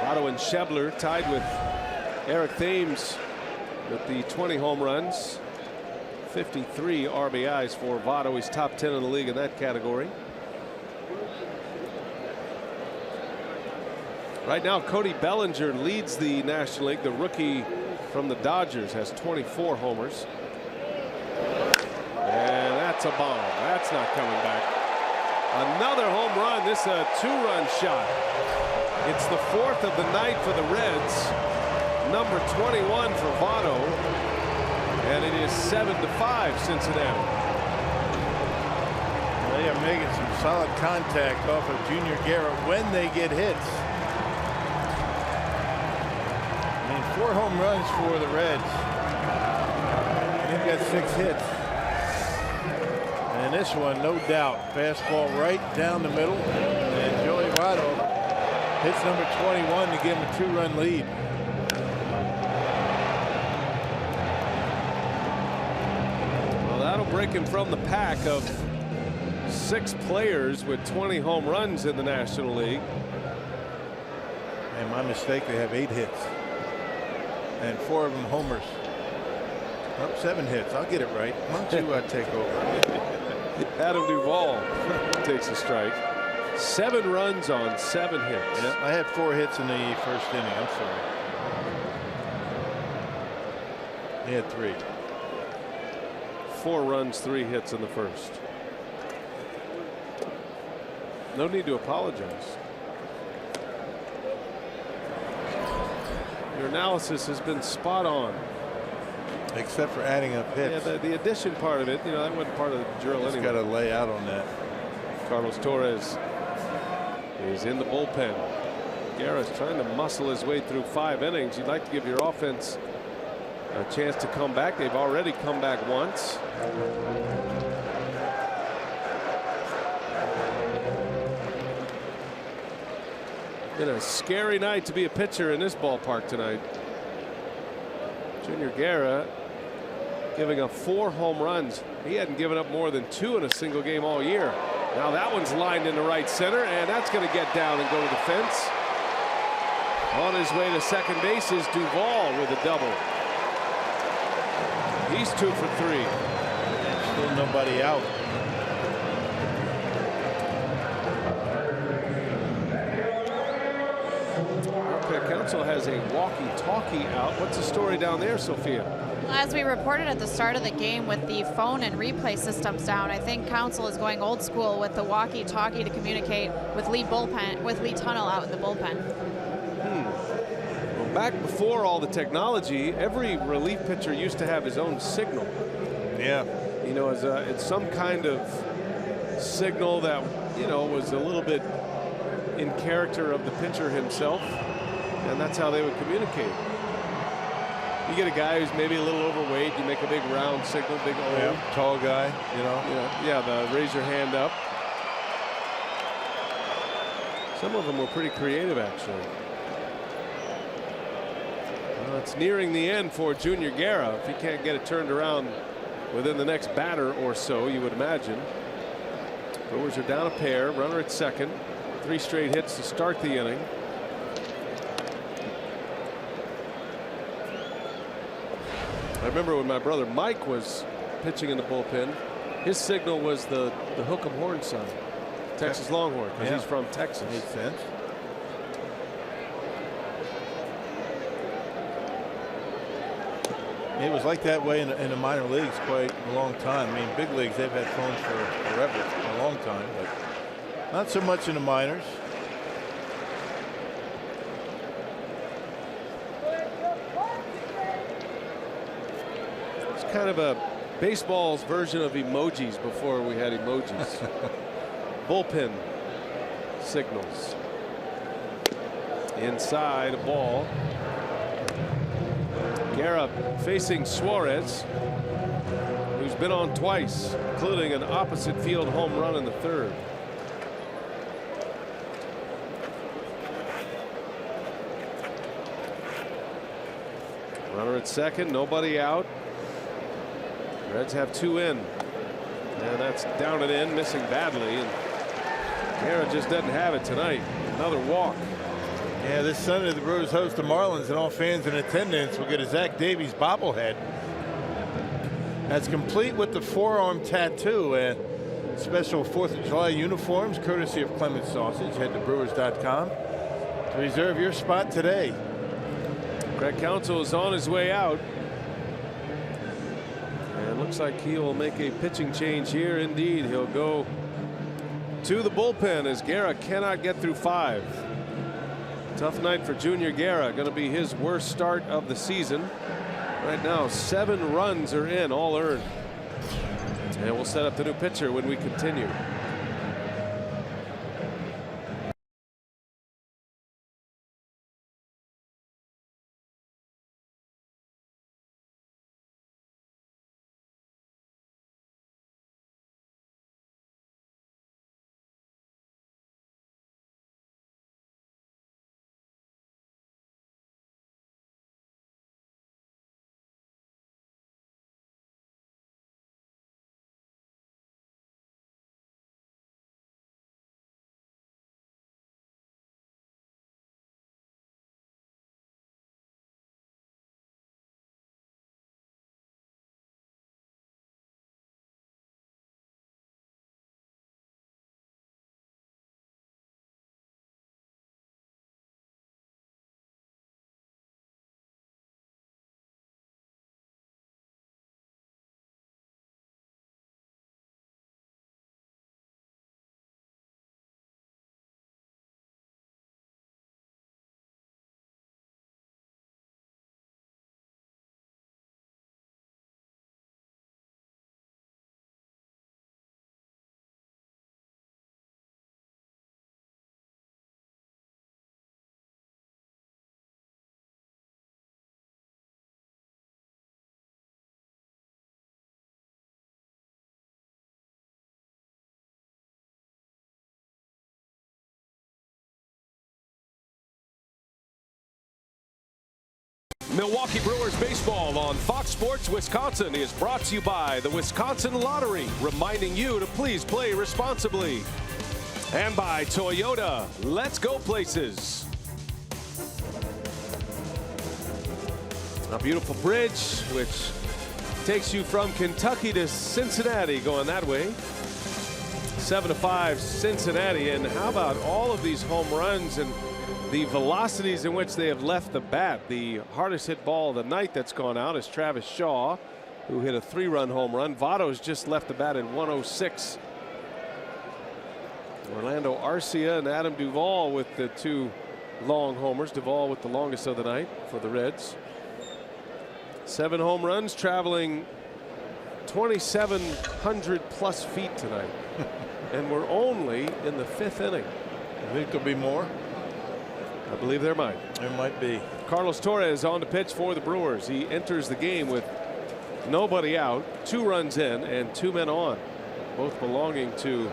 [SPEAKER 2] Votto and Schebler tied with Eric Thames with the 20 home runs. 53 RBIs for Votto. He's top 10 in the league in that category. Right now, Cody Bellinger leads the National League. The rookie from the Dodgers has 24 homers. And that's a bomb. That's not coming back. Another home run. This is a 2-run shot. It's the 4th of the night for the Reds. Number 21 for Votto. And it is 7-5 Cincinnati.
[SPEAKER 3] They are making some solid contact off of Junior Guerra when they get hits. I mean, 4 home runs for the Reds. They've got 6 hits. And this one, no doubt, fastball right down the middle. And Joey Votto hits number 21 to give him a 2-run lead.
[SPEAKER 2] Break him from the pack of 6 players with 20 home runs in the National League.
[SPEAKER 3] And my mistake, they have 8 hits. And 4 of them homers. Oh, 7 hits. I'll get it right. Why don't you take over?
[SPEAKER 2] Adam Duvall takes a strike. 7 runs on 7 hits.
[SPEAKER 3] Yeah, I had 4 hits in the first inning. I'm sorry. He had 3.
[SPEAKER 2] 4 runs, 3 hits in the first. No need to apologize. Your analysis has been spot on.
[SPEAKER 3] Except for adding up hits.
[SPEAKER 2] Yeah, the addition part of it, you know, that wasn't part of the drill anyway.
[SPEAKER 3] Got to lay out on that.
[SPEAKER 2] Carlos Torres is in the bullpen. Guerra's trying to muscle his way through 5 innings. You'd like to give your offense a chance to come back. They've already come back once. Been a scary night to be a pitcher in this ballpark tonight. Junior Guerra giving up 4 home runs. He hadn't given up more than 2 in a single game all year. Now that one's lined into right center, and that's going to get down and go to the fence. On his way to second base is Duvall with a double. He's 2 for 3.
[SPEAKER 3] Still nobody out.
[SPEAKER 2] has a walkie-talkie out. What's the story down there, Sophia?
[SPEAKER 4] As we reported at the start of the game, with the phone and replay systems down, I think Counsell is going old school with the walkie-talkie to communicate with Lee Tunnell out in the bullpen.
[SPEAKER 2] Well, back before all the technology, every relief pitcher used to have his own signal.
[SPEAKER 3] Yeah.
[SPEAKER 2] You know, it's some kind of signal that, you know, was a little bit in character of the pitcher himself, and that's how they would communicate. You get a guy who's maybe a little overweight, you make a big round signal, big O.
[SPEAKER 3] Yeah, tall guy, you know.
[SPEAKER 2] Yeah, the raise your hand up. Some of them were pretty creative, actually. Well, it's nearing the end for Junior Guerra. If he can't get it turned around within the next batter or so, you would imagine. Brewers are down a pair, runner at second. 3 straight hits to start the inning. I remember when my brother Mike was pitching in the bullpen, his signal was the hook 'em horn sign, Texas Longhorn, because he's from Texas.
[SPEAKER 3] Makes sense. It was like that way in the minor leagues quite a long time. I mean, big leagues, they've had phones for forever, a long time, but not so much in the minors.
[SPEAKER 2] It's kind of a baseball's version of emojis before we had emojis. Bullpen signals. Inside a ball. Guerra facing Suarez, who's been on twice, including an opposite field home run in the 3rd. Runner at second, nobody out. Reds have 2 in, and that's down and in, missing badly, and Guerra just doesn't have it tonight. Another walk.
[SPEAKER 3] Yeah, this Sunday the Brewers host the Marlins, and all fans in attendance will get a Zach Davies bobblehead. That's complete with the forearm tattoo and special 4th of July uniforms, courtesy of Clement Sausage. Head to Brewers.com to reserve your spot today.
[SPEAKER 2] Greg Counsell is on his way out. And looks like he will make a pitching change here. Indeed, he'll go to the bullpen as Guerra cannot get through 5. Tough night for Junior Guerra. Going to be his worst start of the season. Right now, 7 runs are in, all earned. And we'll set up the new pitcher when we continue. Milwaukee Brewers baseball on Fox Sports Wisconsin is brought to you by the Wisconsin Lottery, reminding you to please play responsibly. And by Toyota, let's go places. A beautiful bridge which takes you from Kentucky to Cincinnati, going that way. 7-5 Cincinnati. And how about all of these home runs? And the velocities in which they have left the bat. The hardest hit ball of the night that's gone out is Travis Shaw, who hit a 3-run home run. Votto's just left the bat at 106. Orlando Arcia and Adam Duvall with the 2 long homers. Duvall with the longest of the night for the Reds. 7 home runs, traveling 2,700 plus feet tonight. And we're only in the 5th inning.
[SPEAKER 3] I think there'll be more.
[SPEAKER 2] I believe there might.
[SPEAKER 3] There might be.
[SPEAKER 2] Carlos Torres on to pitch for the Brewers. He enters the game with nobody out, 2 runs in, and 2 men on, both belonging to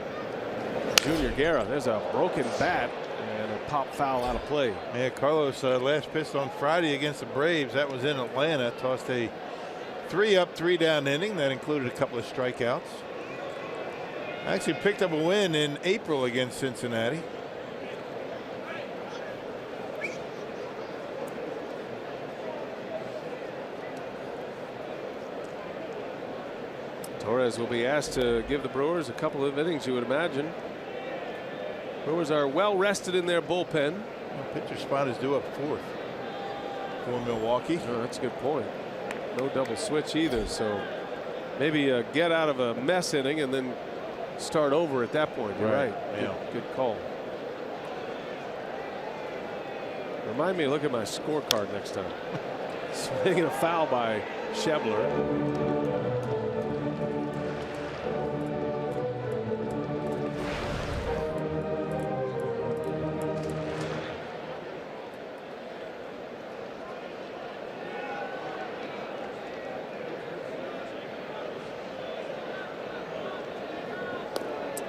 [SPEAKER 2] Junior Guerra. There's a broken bat and a pop foul out of play.
[SPEAKER 3] Yeah, Carlos last pitched on Friday against the Braves. That was in Atlanta. Tossed a 3-up, 3-down inning that included a couple of strikeouts. Actually picked up a win in April against Cincinnati.
[SPEAKER 2] Torres will be asked to give the Brewers a couple of innings, you would imagine. Brewers are well rested in their bullpen.
[SPEAKER 3] Pitcher spot is due up 4th for Milwaukee.
[SPEAKER 2] Oh, that's a good point. No double switch either, so maybe get out of a mess inning and then start over at that point. You're right.
[SPEAKER 3] Yeah.
[SPEAKER 2] Good call. Remind me to look at my scorecard next time. Swinging a foul by Schebler.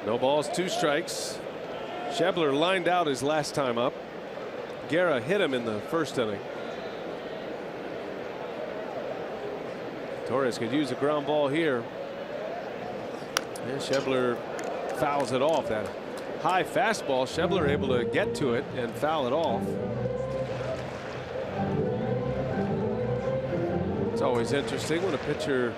[SPEAKER 2] No balls, 2 strikes. Schebler lined out his last time up. Guerra hit him in the 1st inning. Torres could use a ground ball here. And Schebler fouls it off. That high fastball, Schebler able to get to it and foul it off. It's always interesting when a pitcher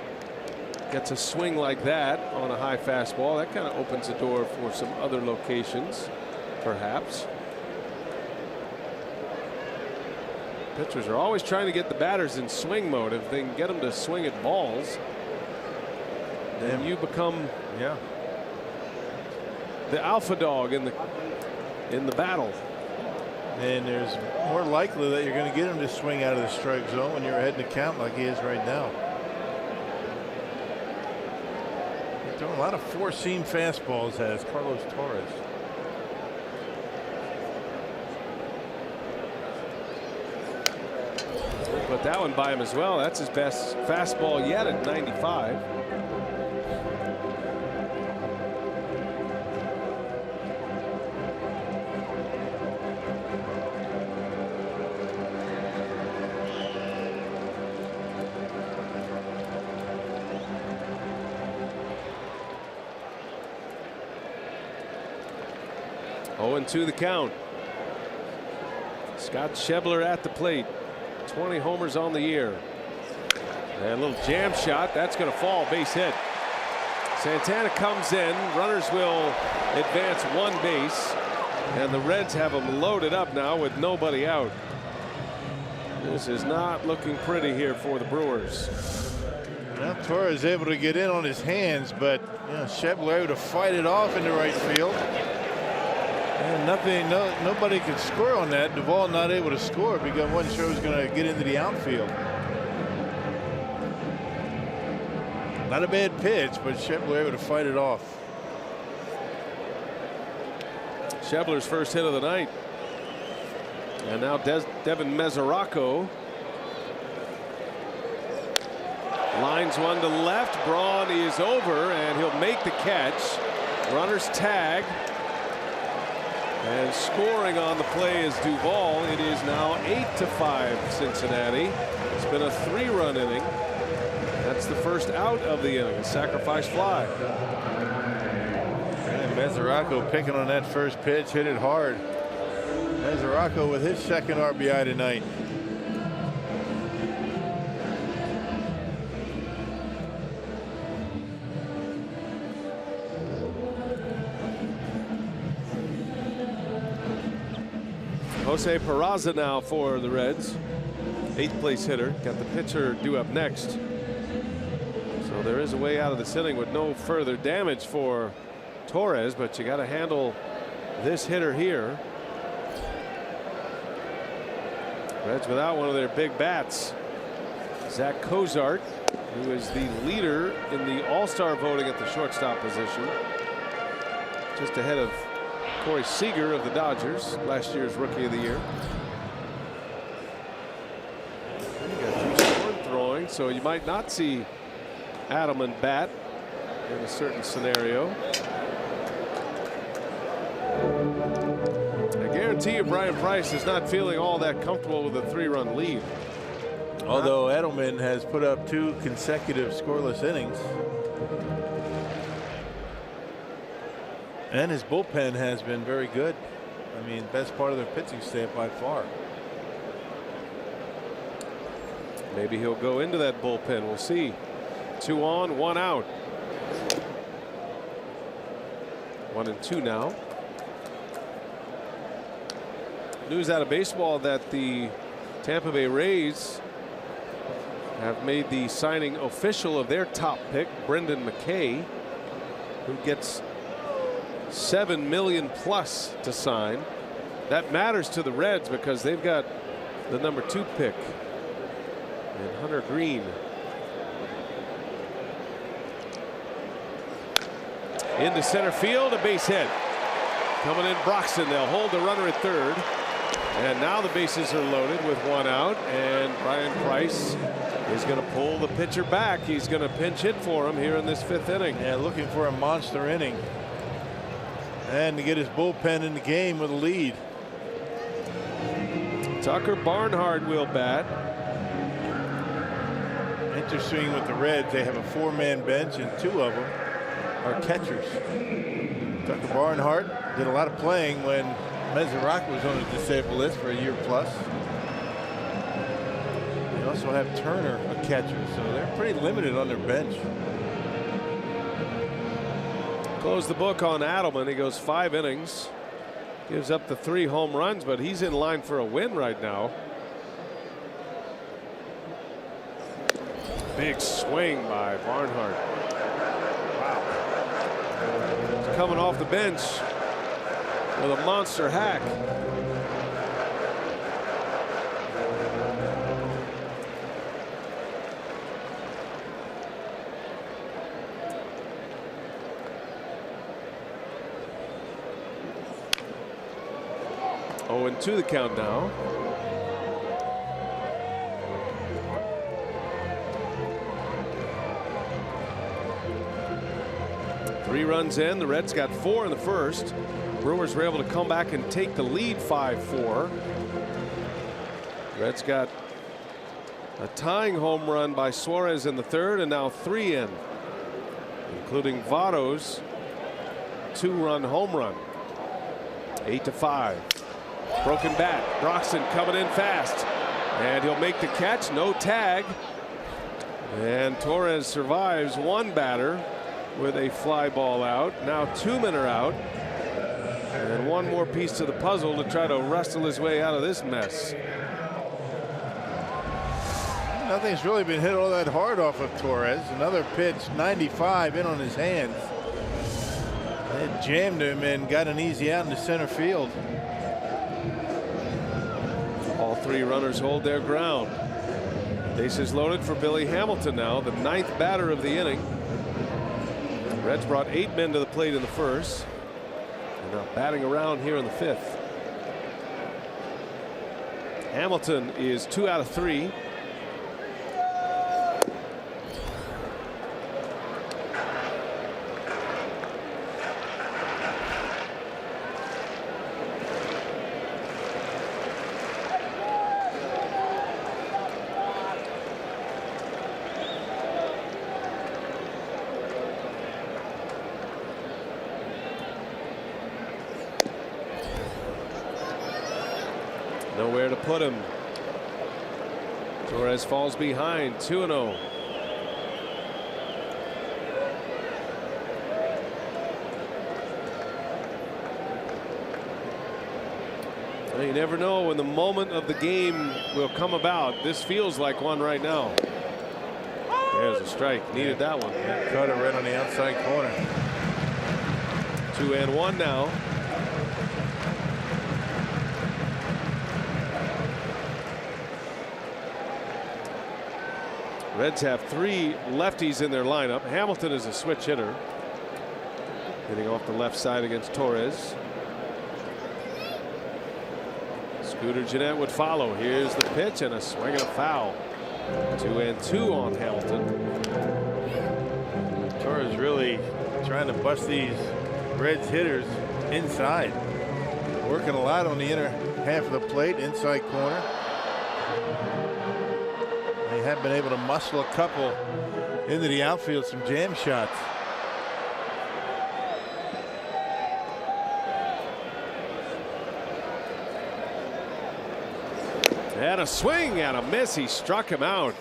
[SPEAKER 2] gets a swing like that on a high fastball. That kind of opens the door for some other locations, perhaps. Pitchers are always trying to get the batters in swing mode. If they can get them to swing at balls, then you become the alpha dog in the battle.
[SPEAKER 3] And there's more likely that you're going to get him to swing out of the strike zone when you're ahead in the count like he is right now. Throwing a lot of 4-seam fastballs has Carlos Torres.
[SPEAKER 2] Put that one by him as well. That's his best fastball yet at 95. To the count. Scott Schebler at the plate. 20 homers on the year. And a little jam shot. That's going to fall. Base hit. Santana comes in. Runners will advance 1 base. And the Reds have them loaded up now with nobody out. This is not looking pretty here for the Brewers.
[SPEAKER 3] Now Torres is able to get in on his hands, but Schebler able to fight it off into right field. And nobody could score on that. Duvall not able to score because wasn't sure he was going to get into the outfield. Not a bad pitch, but Schebler able to fight it off.
[SPEAKER 2] Schebler's first hit of the night. And now Devin Mesoraco lines one to left. Braun is over and he'll make the catch. Runners tag. And scoring on the play is Duvall. It is now 8-5 Cincinnati. It's been a 3-run inning. That's the first out of the inning. A sacrifice fly.
[SPEAKER 3] And Mesoraco picking on that first pitch, hit it hard. Mesoraco with his 2nd RBI tonight.
[SPEAKER 2] Jose Peraza now for the Reds. 8th place hitter. Got the pitcher due up next. So there is a way out of this inning with no further damage for Torres, but you got to handle this hitter here. Reds without one of their big bats. Zach Cozart, who is the leader in the All-Star voting at the shortstop position. Just ahead of Corey Seager of the Dodgers, last year's Rookie of the Year. You got Juice Horn throwing, so you might not see Adelman bat in a certain scenario. I guarantee you Brian Price is not feeling all that comfortable with a 3-run lead.
[SPEAKER 3] Although Edelman has put up 2 consecutive scoreless innings. And his bullpen has been very good. I mean, best part of their pitching staff by far.
[SPEAKER 2] Maybe he'll go into that bullpen. We'll see. 2 on, 1 out. 1-2 now. News out of baseball that the Tampa Bay Rays have made the signing official of their top pick, Brendan McKay, who gets $7 million plus to sign. That matters to the Reds because they've got the number 2 pick and Hunter Green. Into center field, a base hit. Coming in Broxton, they'll hold the runner at third. And now the bases are loaded with 1 out, and Brian Price is going to pull the pitcher back. He's going to pinch hit for him here in this 5th inning.
[SPEAKER 3] Yeah, looking for a monster inning. And to get his bullpen in the game with a lead.
[SPEAKER 2] Tucker Barnhart will bat.
[SPEAKER 3] Interesting with the Reds, they have a 4-man bench and 2 of them are catchers. Tucker Barnhart did a lot of playing when Mesorac was on the disabled list for a year plus. They also have Turner, a catcher, so they're pretty limited on their bench.
[SPEAKER 2] Close the book on Adelman. He goes 5 innings. Gives up the 3 home runs, but he's in line for a win right now. Big swing by Barnhart. Wow. He's coming off the bench with a monster hack. Oh, and 2 the count now. Three runs in. The Reds got 4 in the first. Brewers were able to come back and take the lead 5-4. Reds got a tying home run by Suarez in the third, and now 3 in, including Votto's 2-run home run. 8-5. Broken bat. Broxton coming in fast, and he'll make the catch. No tag, and Torres survives 1 batter with a fly ball out. Now 2 men are out, and 1 more piece to the puzzle to try to wrestle his way out of this mess.
[SPEAKER 3] Nothing's really been hit all that hard off of Torres. Another pitch, 95 in on his hands. It jammed him and got an easy out into center field.
[SPEAKER 2] All 3 runners hold their ground. Bases loaded for Billy Hamilton now, the 9th batter of the inning. The Reds brought 8 men to the plate in the first, and now batting around here in the 5th. Hamilton is 2 out of 3. Nowhere to put him. Torres falls behind, 2-0. You never know when the moment of the game will come about. This feels like one right now. There's a strike. Needed that one.
[SPEAKER 3] Caught it right on the outside corner.
[SPEAKER 2] 2-1 now. Reds have 3 lefties in their lineup. Hamilton is a switch hitter. Hitting off the left side against Torres. Scooter Gennett would follow. Here's the pitch and a swing and a foul. 2-2 on Hamilton.
[SPEAKER 3] Torres really trying to bust these Reds hitters inside. Working a lot on the inner half of the plate, inside corner. They have been able to muscle a couple into the outfield, some jam shots.
[SPEAKER 2] And a swing and a miss. He struck him out.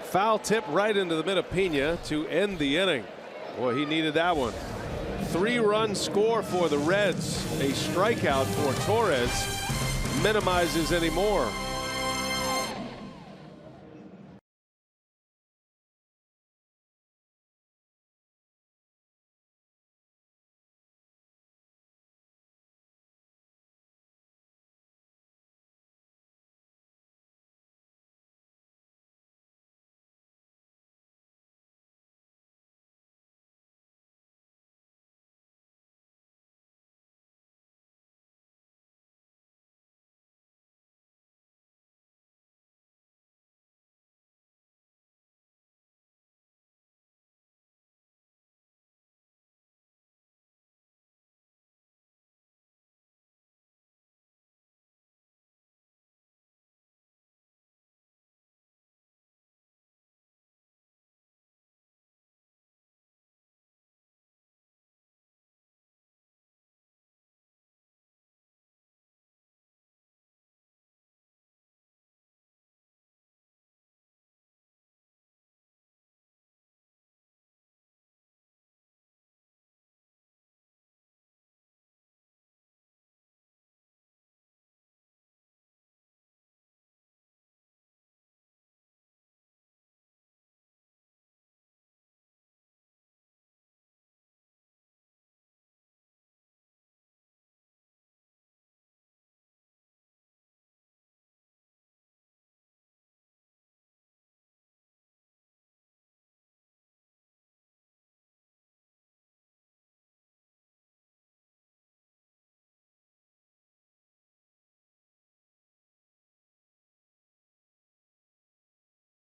[SPEAKER 2] Foul tip right into the mid of Pena to end the inning. Boy, he needed that one. 3-run score for the Reds. A strikeout for Torres minimizes any more.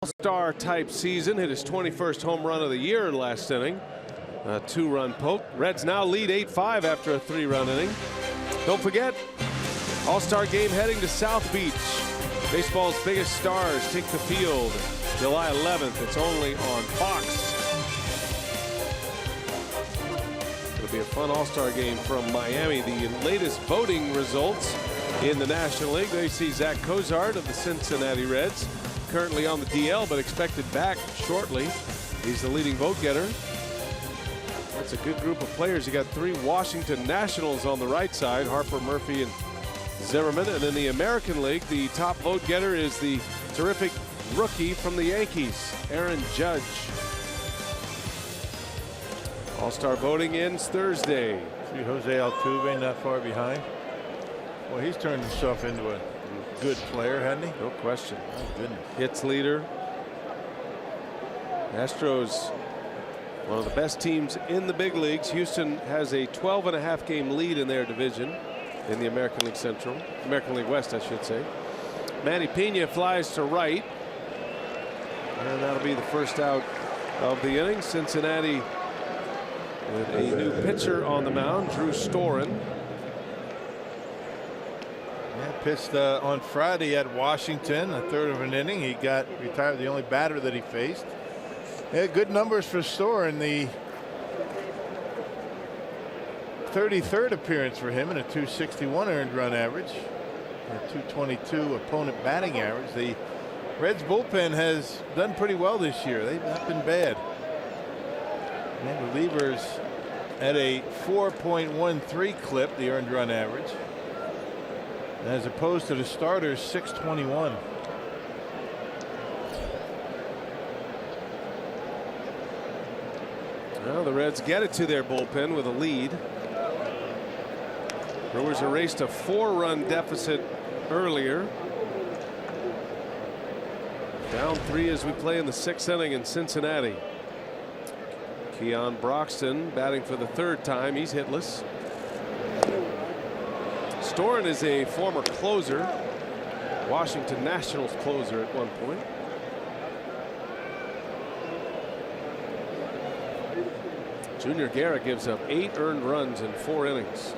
[SPEAKER 2] All-star type season. Hit his 21st home run of the year last inning. A 2-run poke. Reds now lead 8-5 after a 3-run inning. Don't forget, All-Star game heading to South Beach. Baseball's biggest stars take the field July 11th. It's only on Fox. It'll be a fun All-Star game from Miami. The latest voting results in the National League. They see Zach Cozart of the Cincinnati Reds, currently on the DL, but expected back shortly. He's the leading vote getter. That's a good group of players. You got 3 Washington Nationals on the right side, Harper, Murphy, and Zimmerman. And in the American League, the top vote getter is the terrific rookie from the Yankees, Aaron Judge. All-Star voting ends Thursday.
[SPEAKER 3] See Jose Altuve not far behind. Well, he's turned himself into a good player, hasn't he?
[SPEAKER 2] No question.
[SPEAKER 3] Oh, goodness.
[SPEAKER 2] Hits leader. Astros, one of the best teams in the big leagues. Houston has a 12.5 game lead in their division in the American League Central, American League West, I should say. Manny Pena flies to right, and that'll be the first out of the inning. Cincinnati with a new pitcher on the mound, Drew Storen.
[SPEAKER 3] Yeah, pitched on Friday at Washington, a third of an inning. He got retired, the only batter that he faced. Yeah, good numbers for Storen. The 33rd appearance for him, and a 261 earned run average, a 222 opponent batting average. The Reds bullpen has done pretty well this year. They've not been bad. And relievers at a 4.13 clip, the earned run average. as opposed to the starters, 621.
[SPEAKER 2] Well, the Reds get it to their bullpen with a lead. Brewers erased a 4-run deficit earlier. Down 3 as we play in the 6th inning in Cincinnati. Keon Broxton batting for the 3rd time. He's hitless. Storen is a former closer, Washington Nationals closer at one point. Junior Guerra gives up 8 earned runs in 4 innings.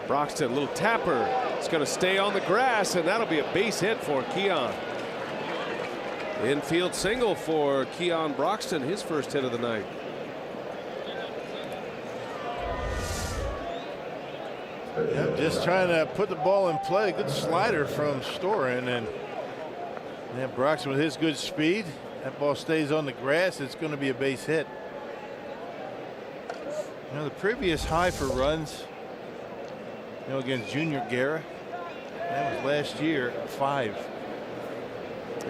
[SPEAKER 2] Broxton, little tapper. It's going to stay on the grass, and that'll be a base hit for Keon. Infield single for Keon Broxton, his first hit of the night.
[SPEAKER 3] Yep, just trying to put the ball in play. Good slider from Storen, and Broxton with his good speed. That ball stays on the grass. It's going to be a base hit. The previous high for runs, against Junior Guerra, that was last year, 5.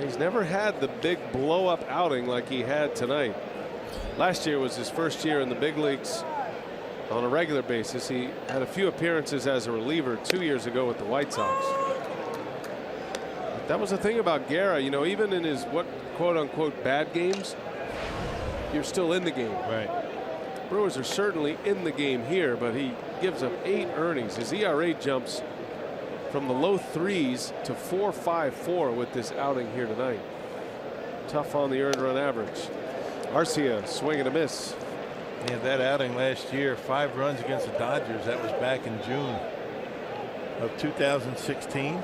[SPEAKER 2] He's never had the big blow-up outing like he had tonight. Last year was his first year in the big leagues on a regular basis. He had a few appearances as a reliever 2 years ago with the White Sox. But that was the thing about Guerra, even in his quote-unquote bad games, you're still in the game.
[SPEAKER 3] Right.
[SPEAKER 2] Brewers are certainly in the game here, but he gives up 8 earnings. His ERA jumps from the low 3s to 4.54 with this outing here tonight. Tough on the earned run average. Arcia swing and a miss.
[SPEAKER 3] Yeah, that outing last year, 5 runs against the Dodgers. That was back in June of 2016.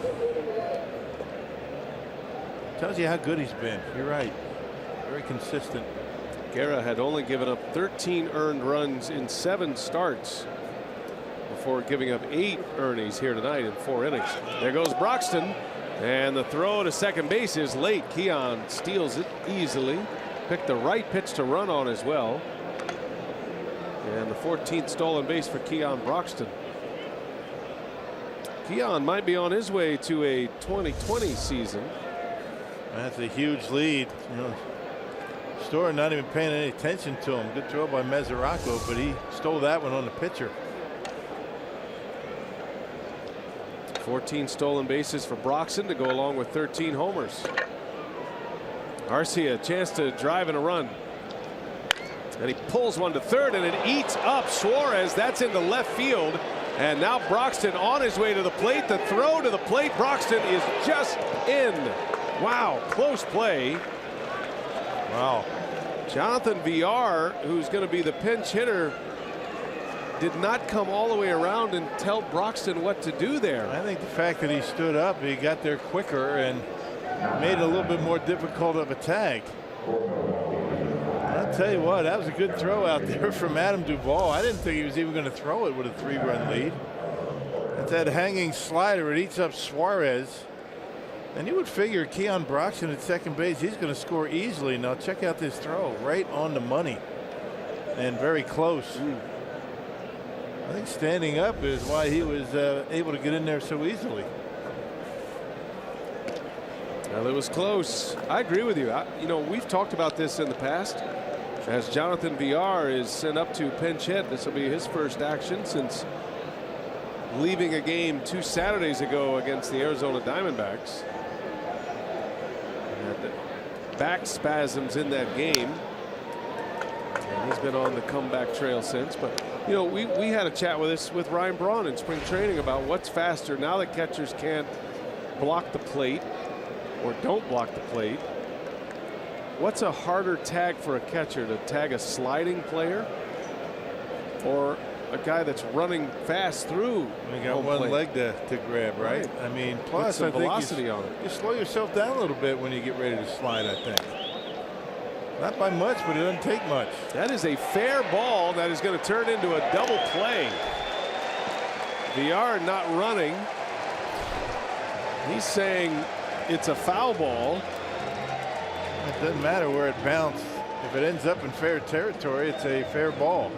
[SPEAKER 3] Tells you how good he's been. You're right. Very consistent.
[SPEAKER 2] Guerra had only given up 13 earned runs in 7 starts before giving up 8 earnings here tonight in 4 innings. There goes Broxton, and the throw to second base is late. Keon steals it easily. Picked the right pitch to run on as well. And the 14th stolen base for Keon Broxton. Keon might be on his way to a 2020 season.
[SPEAKER 3] That's a huge lead. Storen not even paying any attention to him. Good throw by Mesoraco, but he stole that one on the pitcher.
[SPEAKER 2] 14 stolen bases for Broxton to go along with 13 homers. Arcia, a chance to drive in a run. And he pulls one to third, and it eats up Suarez. That's into left field. And now Broxton on his way to the plate. The throw to the plate. Broxton is just in. Wow, close play.
[SPEAKER 3] Wow.
[SPEAKER 2] Jonathan VR, who's going to be the pinch hitter, did not come all the way around and tell Broxton what to do there.
[SPEAKER 3] I think the fact that he stood up, he got there quicker and made it a little bit more difficult of a tag. I'll tell you what, that was a good throw out there from Adam Duvall. I didn't think he was even going to throw it with a 3-run lead. That's that hanging slider. It eats up Suarez. And you would figure Keon Broxton at second base, he's going to score easily. Now check out this throw, right on the money and very close. I think standing up is why he was able to get in there so easily.
[SPEAKER 2] Well, it was close. I agree with you. We've talked about this in the past. As Jonathan VR is sent up to pinch hit, this will be his first action since leaving a game 2 Saturdays ago against the Arizona Diamondbacks. Had back spasms in that game, and he's been on the comeback trail since. But we had a chat with Ryan Braun in spring training about what's faster now that catchers can't block the plate or don't block the plate. What's a harder tag for a catcher, to tag a sliding player or a guy that's running fast through?
[SPEAKER 3] You got one
[SPEAKER 2] plate
[SPEAKER 3] leg to grab, right? I mean, plus
[SPEAKER 2] some
[SPEAKER 3] I think
[SPEAKER 2] velocity on it.
[SPEAKER 3] You slow yourself down a little bit when you get ready to slide, I think. Not by much, but it doesn't take much.
[SPEAKER 2] That is a fair ball that is going to turn into a double play. VR not running. He's saying it's a foul ball.
[SPEAKER 3] It doesn't matter where it bounced. If it ends up in fair territory, it's a fair ball.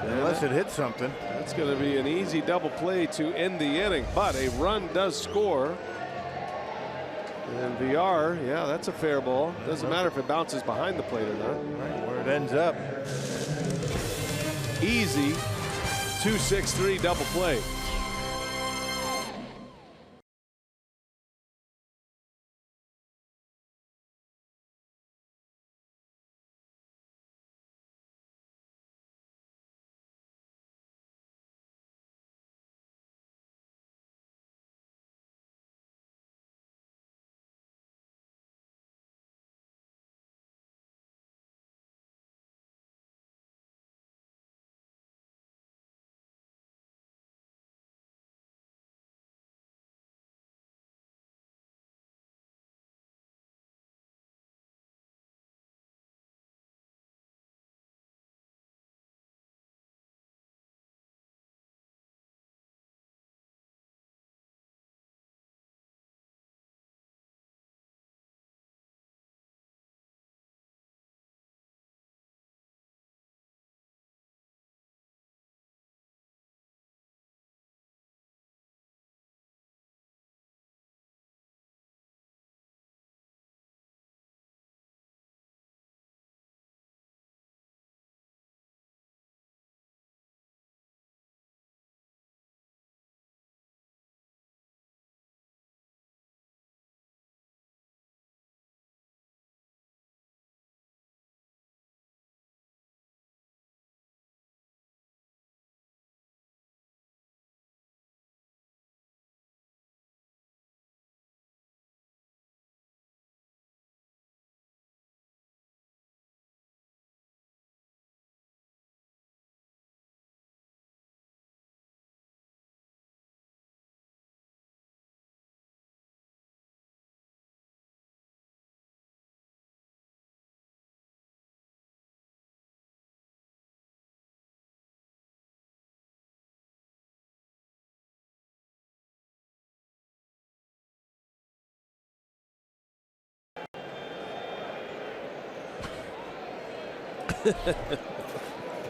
[SPEAKER 3] Unless it hits something.
[SPEAKER 2] That's going to be an easy double play to end the inning, but a run does score. And VR, yeah, that's a fair ball. Doesn't matter if it bounces behind the plate or not.
[SPEAKER 3] Right where it ends up.
[SPEAKER 2] Easy 2-6-3 double play.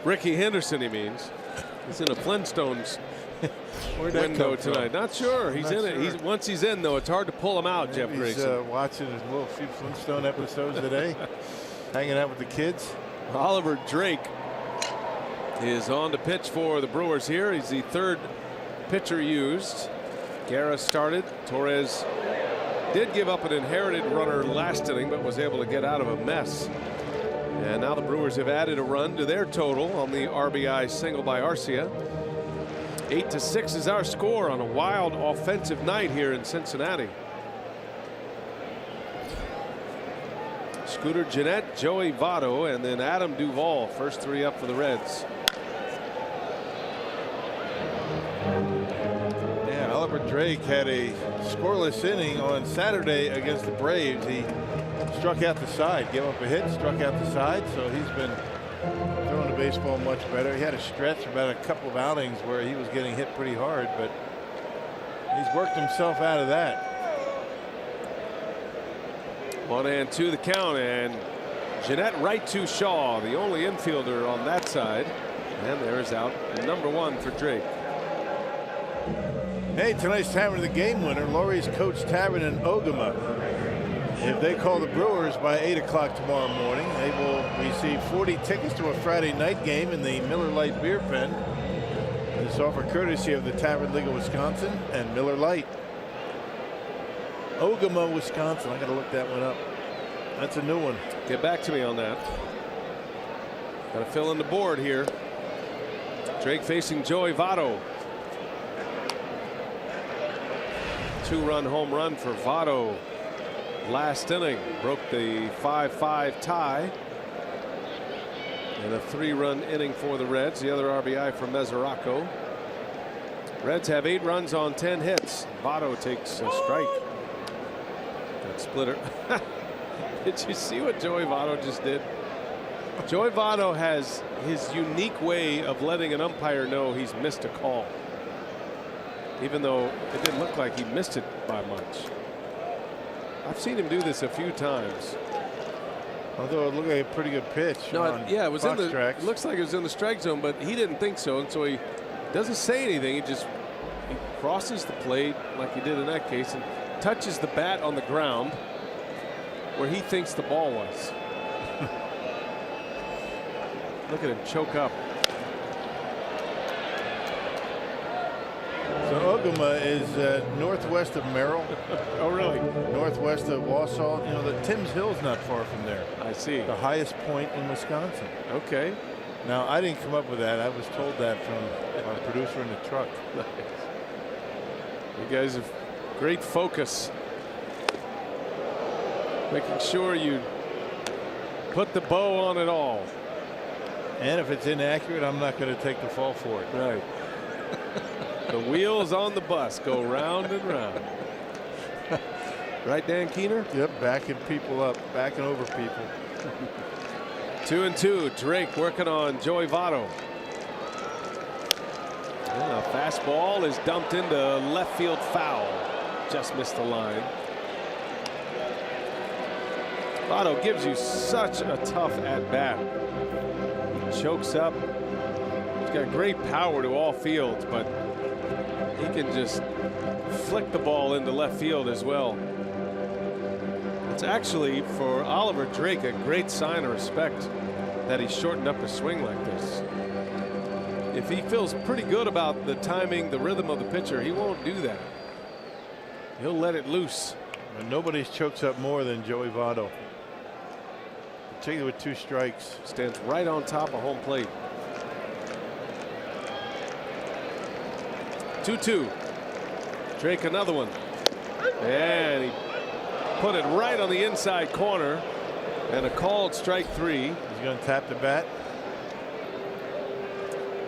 [SPEAKER 2] Ricky Henderson, he means. He's in a Flintstones window tonight. Not sure. He's in it. Once he's in, though, it's hard to pull him out, Jeff Grayson.
[SPEAKER 3] He's watching his little few Flintstone episodes today, hanging out with the kids.
[SPEAKER 2] Oliver Drake is on to pitch for the Brewers here. He's the third pitcher used. Guerra started. Torres did give up an inherited runner last inning, but was able to get out of a mess. And now the Brewers have added a run to their total on the RBI single by Arcia. 8-6 is our score on a wild offensive night here in Cincinnati. Scooter Gennett, Joey Votto, and then Adam Duvall. First three up for the Reds.
[SPEAKER 3] Yeah, Oliver Drake had a scoreless inning on Saturday against the Braves. He struck out the side, gave up a hit, struck out the side, so he's been throwing the baseball much better. He had a stretch about a couple of outings where he was getting hit pretty hard, but he's worked himself out of that.
[SPEAKER 2] 1-2 the count, and Gennett right to Shaw, the only infielder on that side. And there's out number one for Drake.
[SPEAKER 3] Hey, tonight's Tavern of the Game winner, Laurie's Coach Tavern in Ogama. If they call the Brewers by 8 o'clock tomorrow morning, they will receive 40 tickets to a Friday night game in the Miller Lite Beer Pen. This offer courtesy of the Tavern League of Wisconsin and Miller Lite. Ogama, Wisconsin. I got to look that one up. That's a new one.
[SPEAKER 2] Get back to me on that. Got to fill in the board here. Drake facing Joey Votto. Two-run home run for Votto last inning. Broke the 5-5 tie. And a 3-run inning for the Reds. The other RBI for Mesoraco. Reds have 8 runs on 10 hits. Votto takes a strike. That splitter. Did you see what Joey Votto just did? Joey Votto has his unique way of letting an umpire know he's missed a call, even though it didn't look like he missed it by much. I've seen him do this a few times.
[SPEAKER 3] Although it looked like a pretty good pitch.
[SPEAKER 2] No, yeah, it was in the.
[SPEAKER 3] tracks.
[SPEAKER 2] It looks like it was in the strike zone, but he didn't think so, and so he doesn't say anything. He crosses the plate like he did in that case and touches the bat on the ground where he thinks the ball was. Look at him choke up.
[SPEAKER 3] So Ogama is northwest of Merrill.
[SPEAKER 2] Oh, really?
[SPEAKER 3] Northwest of Wausau. You know, the Timms Hill's not far from there.
[SPEAKER 2] I see.
[SPEAKER 3] The highest point in Wisconsin.
[SPEAKER 2] Okay.
[SPEAKER 3] Now, I didn't come up with that. I was told that from our producer in the truck.
[SPEAKER 2] You guys have great focus. Making sure you put the bow on it all.
[SPEAKER 3] And if it's inaccurate, I'm not going to take the fall for it.
[SPEAKER 2] Right. The wheels on the bus go round and round. Right, Dan Keener?
[SPEAKER 3] Yep, backing people up, backing over people.
[SPEAKER 2] 2-2. Drake working on Joey Votto. And a fastball is dumped into left field foul. Just missed the line. Votto gives you such a tough at bat. He chokes up. He's got great power to all fields, but he can just flick the ball into left field as well. It's actually, for Oliver Drake, a great sign of respect that he shortened up his swing like this. If he feels pretty good about the timing, the rhythm of the pitcher, he won't do that. He'll let it loose.
[SPEAKER 3] And nobody chokes up more than Joey Votto. Particularly with 2 strikes.
[SPEAKER 2] Stands right on top of home plate. 2-2. Drake another one. And he put it right on the inside corner. And a called strike 3.
[SPEAKER 3] He's going to tap the bat.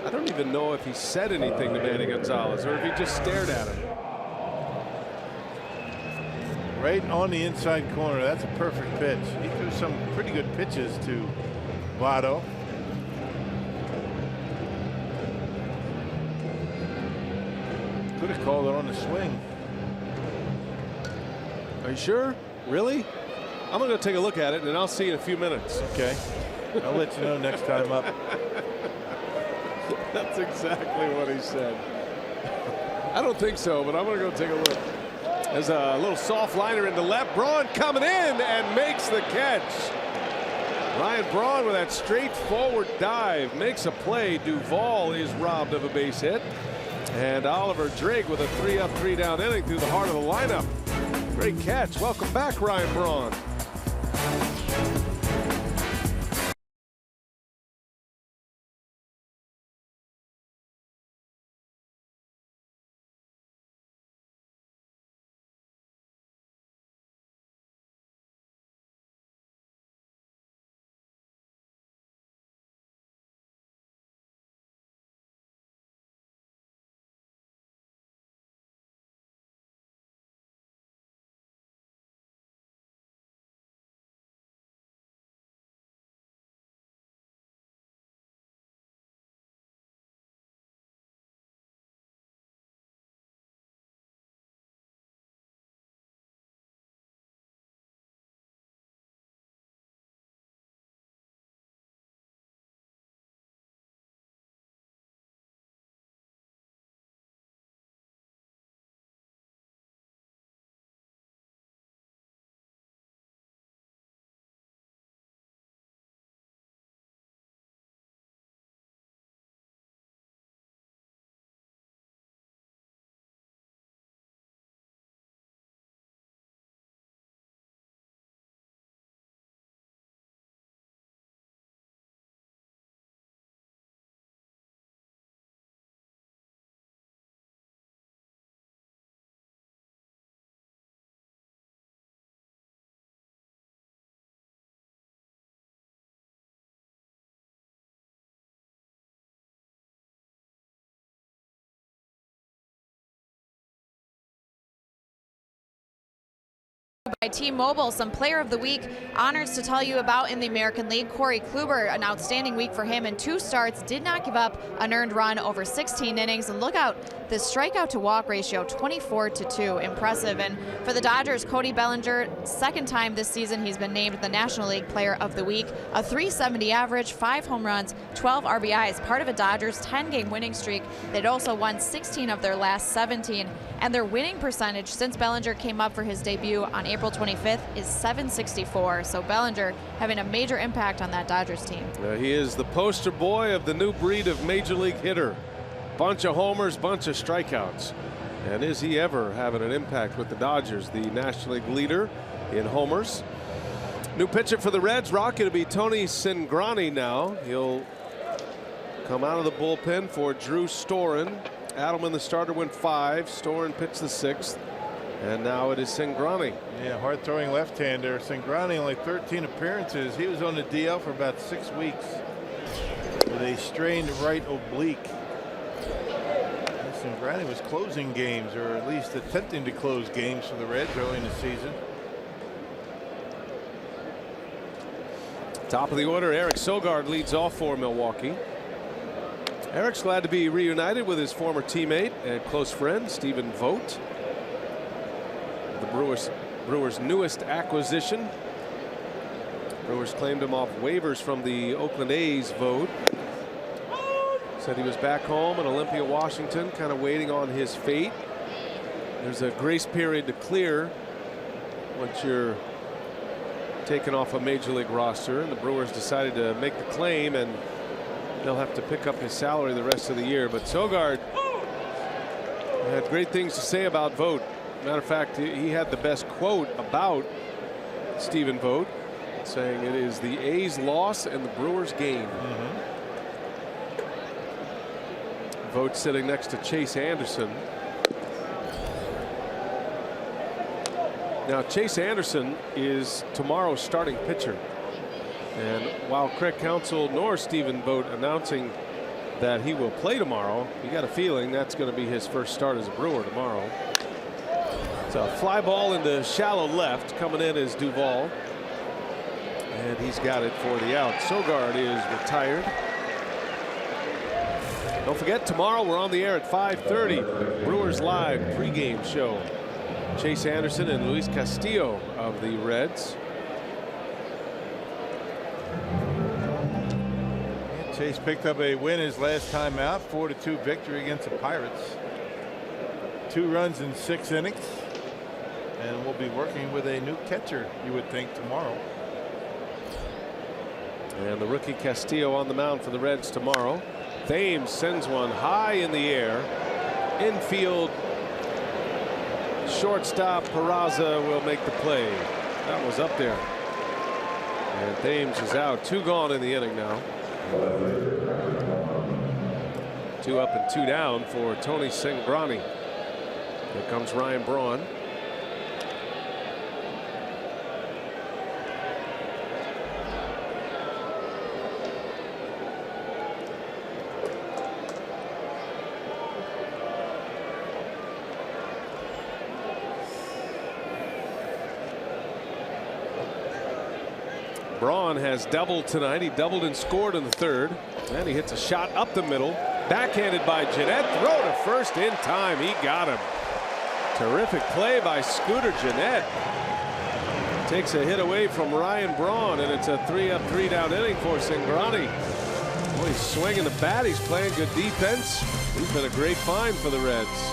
[SPEAKER 2] I don't even know if he said anything to Manny Gonzalez or if he just stared at him.
[SPEAKER 3] Right on the inside corner. That's a perfect pitch. He threw some pretty good pitches to Votto. Could have called it on the swing.
[SPEAKER 2] Are you sure? Really? I'm going to take a look at it and I'll see you in a few minutes.
[SPEAKER 3] Okay. I'll let you know next time up.
[SPEAKER 2] That's exactly what he said. I don't think so, but I'm going to go take a look. There's a little soft liner into left. Braun coming in and makes the catch. Ryan Braun with that straightforward dive makes a play. Duvall is robbed of a base hit. And Oliver Drake with a 3-up, 3-down inning through the heart of the lineup. Great catch. Welcome back, Ryan Braun.
[SPEAKER 4] By T-Mobile, some Player of the Week honors to tell you about in the American League. Corey Kluber, an outstanding week for him in 2 starts, did not give up an earned run over 16 innings. And look out, the strikeout to walk ratio, 24-2, impressive. And for the Dodgers, Cody Bellinger, second time this season he's been named the National League Player of the Week. A .370 average, 5 home runs, 12 RBIs, part of a Dodgers 10-game winning streak. They'd also won 16 of their last 17. And their winning percentage since Bellinger came up for his debut on April 25th is .764. So Bellinger having a major impact on that Dodgers team.
[SPEAKER 2] He is the poster boy of the new breed of major league hitter. Bunch of homers, bunch of strikeouts. And is he ever having an impact with the Dodgers, the National League leader in homers? New pitcher for the Reds, Rocky, to be Tony Cingrani now. He'll come out of the bullpen for Drew Storen. Adelman, the starter, went 5. Storen pitched the 6th. And now it is Cingrani.
[SPEAKER 3] Yeah, hard-throwing left-hander. Cingrani only 13 appearances. He was on the DL for about 6 weeks with a strained right oblique. Cingrani was closing games, or at least attempting to close games for the Reds early in the season.
[SPEAKER 2] Top of the order, Eric Sogard leads off for Milwaukee. Eric's glad to be reunited with his former teammate and close friend Stephen Vogt, the Brewers' newest acquisition. Brewers claimed him off waivers from the Oakland A's. Vogt said he was back home in Olympia, Washington, kind of waiting on his fate. There's a grace period to clear once you're taken off a major league roster, and the Brewers decided to make the claim, and they'll have to pick up his salary the rest of the year. But Sogard had great things to say about Vogt. Matter of fact, he had the best quote about Stephen Vogt, saying it is the A's loss and the Brewers gain. Vogt sitting next to Chase Anderson. Now Chase Anderson is tomorrow's starting pitcher. And while Craig Counsell nor Stephen Vogt announcing that he will play tomorrow, you got a feeling that's going to be his first start as a Brewer tomorrow. It's a fly ball into shallow left. Coming in is Duvall. And he's got it for the out. Sogard is retired. Don't forget, tomorrow we're on the air at 5:30. Brewers Live pregame show. Chase Anderson and Luis Castillo of the Reds.
[SPEAKER 3] Chase picked up a win his last time out, 4-2 victory against the Pirates. 2 runs in 6 innings. And we'll be working with a new catcher, you would think, tomorrow.
[SPEAKER 2] And the rookie Castillo on the mound for the Reds tomorrow. Thames sends one high in the air. Infield shortstop Peraza will make the play. That was up there. And Thames is out. 2 gone in the inning now. 2 up and 2 down for Tony Cingrani. Here comes Ryan Braun. Braun has doubled tonight. He doubled and scored in the 3rd. And he hits a shot up the middle. Backhanded by Jeanette. Throw to first in time. He got him. Terrific play by Scooter Jeanette. Takes a hit away from Ryan Braun, and it's a 3-up, 3-down inning for Cingrani. Boy, he's swinging the bat. He's playing good defense. He's been a great find for the Reds.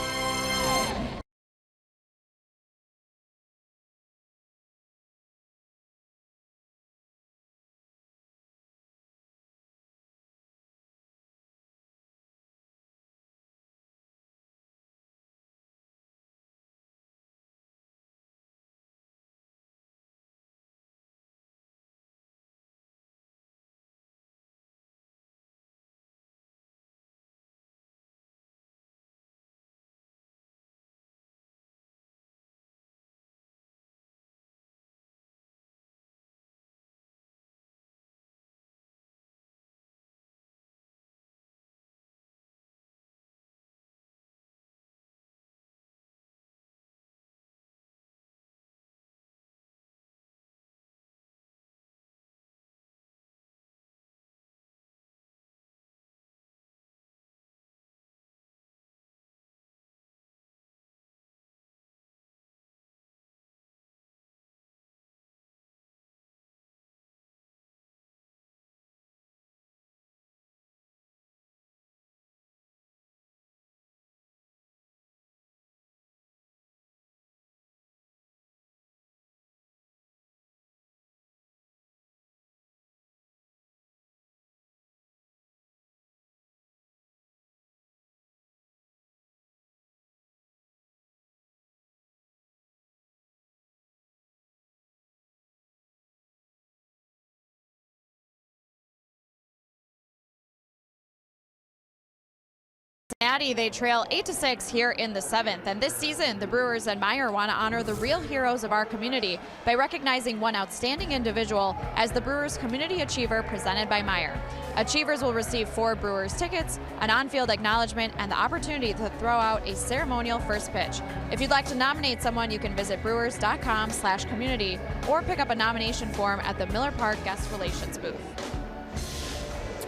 [SPEAKER 4] Cincinnati, they trail 8-6 here in the 7th. And this season, the Brewers and Meyer want to honor the real heroes of our community by recognizing one outstanding individual as the Brewers Community Achiever presented by Meyer. Achievers will receive 4 Brewers tickets, an on-field acknowledgement, and the opportunity to throw out a ceremonial first pitch. If you'd like to nominate someone, you can visit brewers.com/community or pick up a nomination form at the Miller Park Guest Relations booth.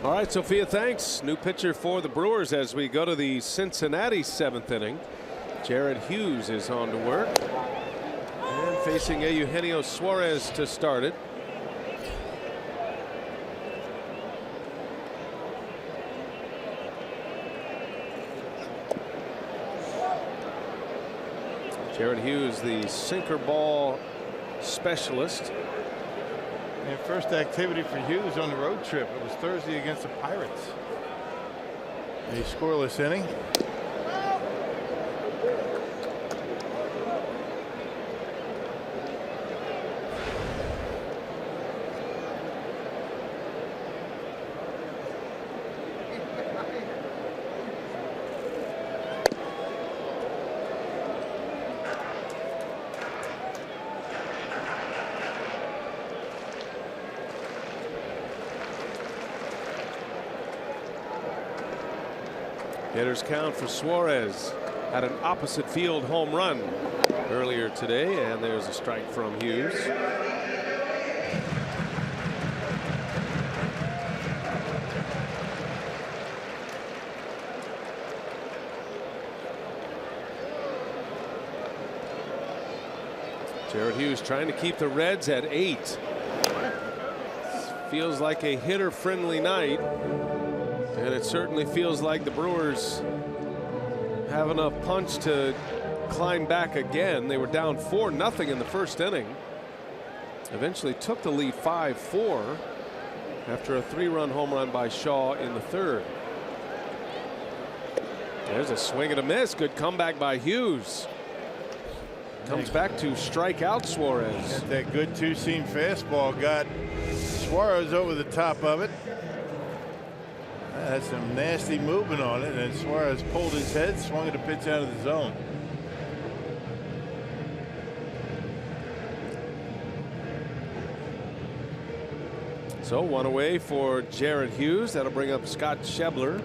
[SPEAKER 2] All right, Sophia, thanks. New pitcher for the Brewers as we go to the Cincinnati 7th inning. Jared Hughes is on to work. And facing Eugenio Suarez to start it. Jared Hughes, the sinker ball specialist.
[SPEAKER 3] And first activity for Hughes on the road trip. It was Thursday against the Pirates. A scoreless inning.
[SPEAKER 2] Hitter's count for Suarez. Had an opposite field home run earlier today, and there's a strike from Hughes. Jared Hughes trying to keep the Reds at 8. Feels like a hitter-friendly night. And it certainly feels like the Brewers have enough punch to climb back again. They were down 4-0 in the first inning. Eventually took the lead 5-4 after a 3-run home run by Shaw in the 3rd. There's a swing and a miss. Good comeback by Hughes. Comes back to strike out Suarez.
[SPEAKER 3] That good two-seam fastball got Suarez over the top of it. Had some nasty movement on it, and Suarez pulled his head, swung at a pitch out of the zone.
[SPEAKER 2] So 1 away for Jared Hughes. That'll bring up Scott Schebler.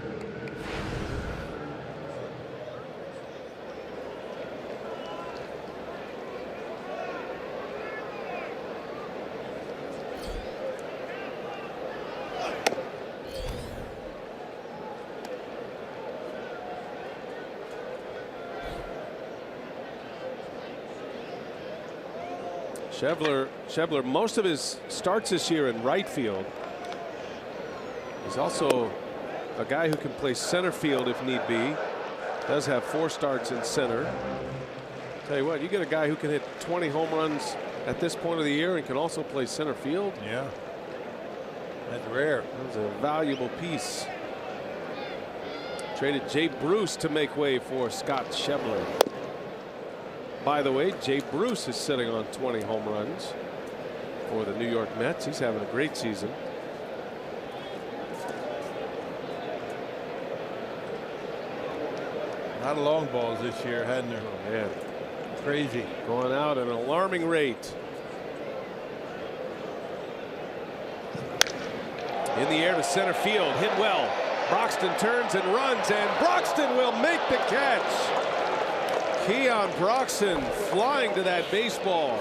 [SPEAKER 2] Schebler, most of his starts this year in right field. He's also a guy who can play center field if need be. Does have 4 starts in center. Tell you what, you get a guy who can hit 20 home runs at this point of the year and can also play center field.
[SPEAKER 3] Yeah, that's rare.
[SPEAKER 2] That's a valuable piece. Traded Jay Bruce to make way for Scott Schebler. By the way, Jay Bruce is sitting on 20 home runs for the New York Mets. He's having a great season.
[SPEAKER 3] A lot of long balls this year, hadn't there?
[SPEAKER 2] Oh, man.
[SPEAKER 3] Crazy.
[SPEAKER 2] Going out at an alarming rate. In the air to center field. Hit well. Broxton turns and runs, and Broxton will make the catch. Keon Broxton flying to that baseball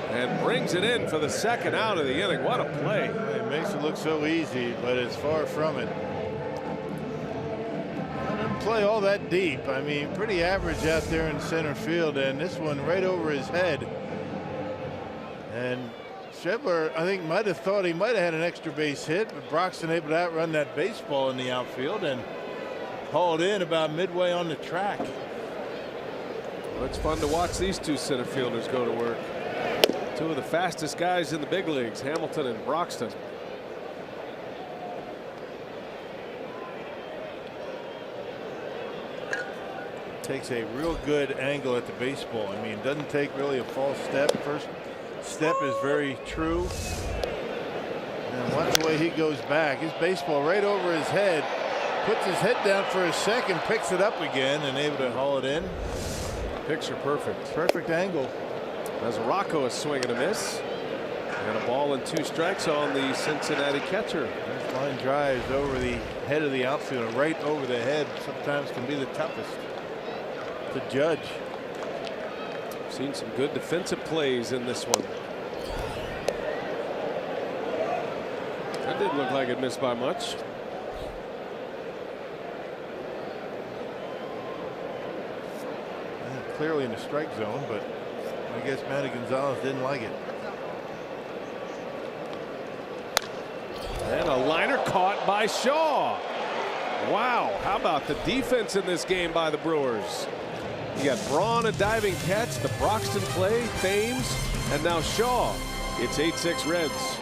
[SPEAKER 2] and brings it in for the 2nd out of the inning. What a play.
[SPEAKER 3] It makes it look so easy, but it's far from it. I didn't play all that deep. I mean, pretty average out there in center field, and this one right over his head. And Schebler, I think, might have thought he might have had an extra base hit, but Broxton able to outrun that baseball in the outfield and hauled in about midway on the track.
[SPEAKER 2] Well, it's fun to watch these 2 center fielders go to work. 2 of the fastest guys in the big leagues, Hamilton and Broxton.
[SPEAKER 3] Takes a real good angle at the baseball. I mean, doesn't take really a false step. First step is very true. And watch the way he goes back. His baseball right over his head. Puts his head down for a second, picks it up again, and able to haul it in.
[SPEAKER 2] Picture perfect.
[SPEAKER 3] Perfect angle.
[SPEAKER 2] As Rocco is swinging a miss. And a ball and 2 strikes on the Cincinnati catcher.
[SPEAKER 3] This line drives over the head of the outfielder, right over the head. Sometimes can be the toughest to judge.
[SPEAKER 2] Seen some good defensive plays in this one. That didn't look like it missed by much.
[SPEAKER 3] Clearly in the strike zone, but I guess Matty Gonzalez didn't like it.
[SPEAKER 2] And a liner caught by Shaw. Wow, how about the defense in this game by the Brewers? You got Braun, a diving catch, the Broxton play, Thames, and now Shaw. It's 8-6 Reds.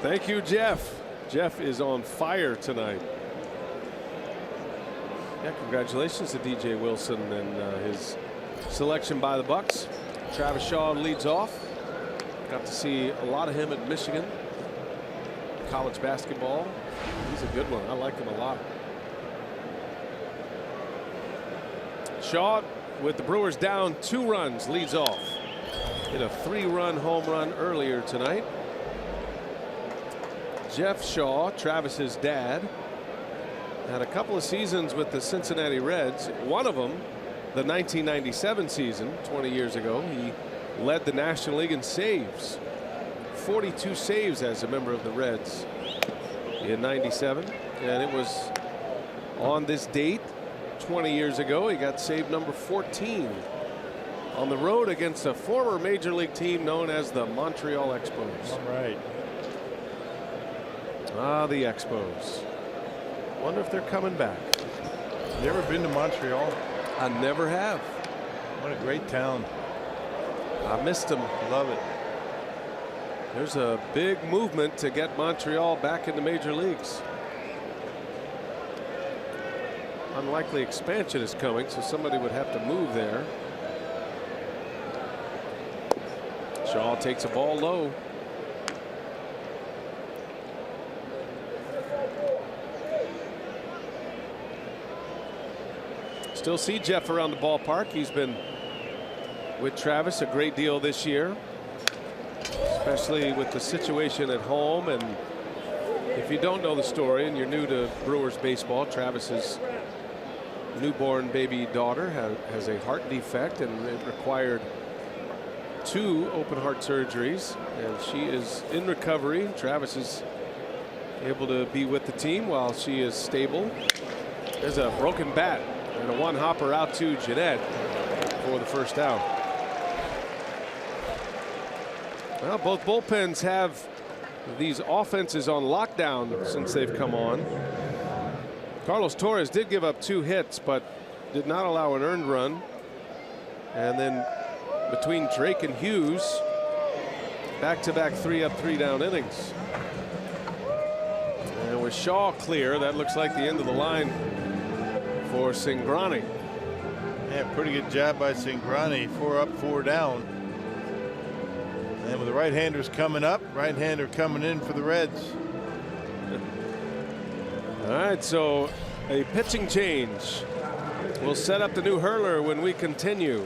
[SPEAKER 2] Thank you, Jeff. Jeff is on fire tonight. Yeah, congratulations to DJ Wilson and his selection by the Bucks. Travis Shaw leads off. Got to see a lot of him at Michigan. College basketball. He's a good one. I like him a lot. Shaw, with the Brewers down 2 runs, leads off. Hit a 3-run home run earlier tonight. Jeff Shaw, Travis's dad, had a couple of seasons with the Cincinnati Reds. One of them, the 1997 season, 20 years ago, he led the National League in saves. 42 saves as a member of the Reds in '97, and it was on this date 20 years ago he got save number 14 on the road against a former major league team known as the Montreal Expos.
[SPEAKER 3] All right.
[SPEAKER 2] Ah, the Expos. Wonder if they're coming back.
[SPEAKER 3] You ever been to Montreal?
[SPEAKER 2] I never have.
[SPEAKER 3] What a great town.
[SPEAKER 2] I missed them.
[SPEAKER 3] Love it.
[SPEAKER 2] There's a big movement to get Montreal back in the major leagues. Unlikely expansion is coming, so somebody would have to move there. Shaw takes a ball low. Still see Jeff around the ballpark. He's been with Travis a great deal this year, especially with the situation at home and If you don't know the story and you're new to Brewers baseball, Travis's newborn baby daughter has a heart defect, and it required 2 open heart surgeries, and she is in recovery. Travis is able to be with the team while she is stable. There's a broken bat and a 1-hopper out to Jeanette for the first out. Well, both bullpens have these offenses on lockdown since they've come on. Carlos Torres did give up 2 hits, but did not allow an earned run. And then between Drake and Hughes, back-to-back 3-up, 3-down innings. And with Shaw clear, that looks like the end of the line for Cingrani.
[SPEAKER 3] Yeah, pretty good job by Cingrani. 4 up, 4 down. And with the right-handers coming up, right-hander coming in for the Reds.
[SPEAKER 2] All right, so a pitching change. We'll set up the new hurler when we continue.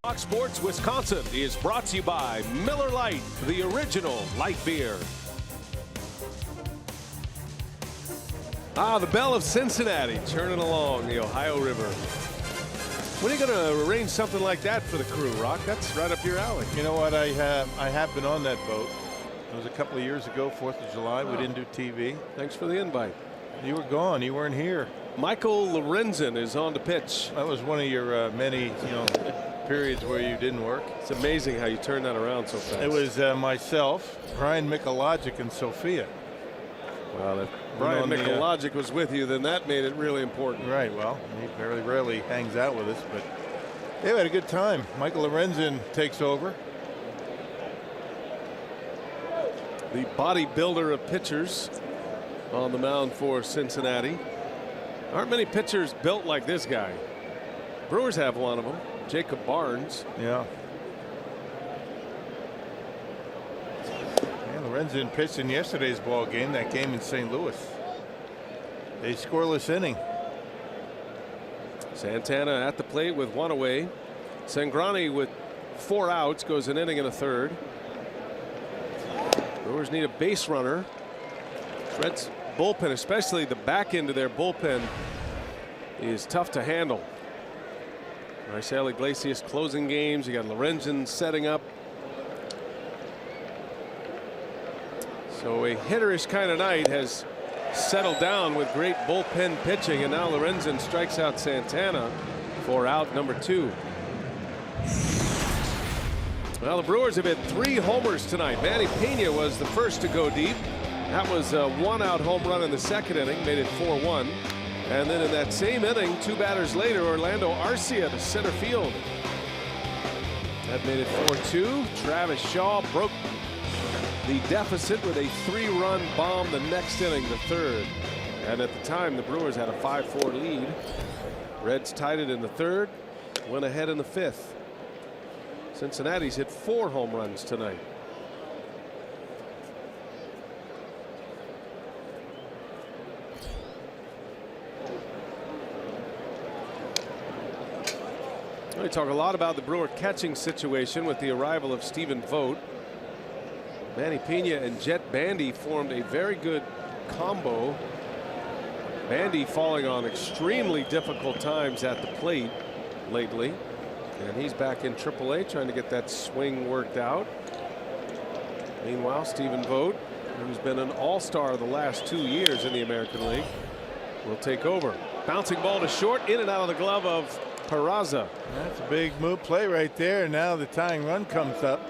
[SPEAKER 2] Fox Sports Wisconsin is brought to you by Miller Lite, the original light beer. The Belle of Cincinnati churning along the Ohio River. When are you going to arrange something like that for the crew, Rock? That's right up your alley.
[SPEAKER 3] You know what? I have been on that boat. It was a couple of years ago, 4th of July. We didn't do TV.
[SPEAKER 2] Thanks for the invite.
[SPEAKER 3] You were gone. You weren't here.
[SPEAKER 2] Michael Lorenzen is on the pitch.
[SPEAKER 3] That was one of your many, periods where you didn't work.
[SPEAKER 2] It's amazing how you turn that around so fast.
[SPEAKER 3] It was myself, Brian Michalogic, and Sophia.
[SPEAKER 2] Well, if Brian Michalogic was with you, then that made it really important.
[SPEAKER 3] Right. Well, he very rarely hangs out with us, but they had a good time. Michael Lorenzen takes over.
[SPEAKER 2] The bodybuilder of pitchers on the mound for Cincinnati. Aren't many pitchers built like this guy. Brewers have one of them, Jacob Barnes.
[SPEAKER 3] Yeah. And Lorenzen pitched in yesterday's ball game, that game in St. Louis. A scoreless inning.
[SPEAKER 2] Santana at the plate with 1 away. Cingrani with 4 outs goes an inning and a third. Brewers need a base runner. Reds bullpen, especially the back end of their bullpen, is tough to handle. Marcell Iglesias closing games. You got Lorenzen setting up. So a hitterish kind of night has settled down with great bullpen pitching, and now Lorenzen strikes out Santana for out number 2. Well, the Brewers have hit 3 homers tonight. Manny Pena was the first to go deep. That was a 1-out home run in the second inning, made it 4-1. And then in that same inning, 2 batters later, Orlando Arcia to center field. That made it 4-2. Travis Shaw broke the deficit with a 3-run bomb the next inning, the third. And at the time, the Brewers had a 5-4 lead. Reds tied it in the third, went ahead in the fifth. Cincinnati's hit 4 home runs tonight. We talk a lot about the Brewer catching situation with the arrival of Stephen Vogt. Manny Pena and Jet Bandy formed a very good combo. Bandy falling on extremely difficult times at the plate lately, and he's back in AAA trying to get that swing worked out. Meanwhile, Stephen Vogt, who's been an all-star the last 2 years in the American League, will take over. Bouncing ball to short, in and out of the glove of Peraza.
[SPEAKER 3] That's a big move play right there. Now the tying run comes up.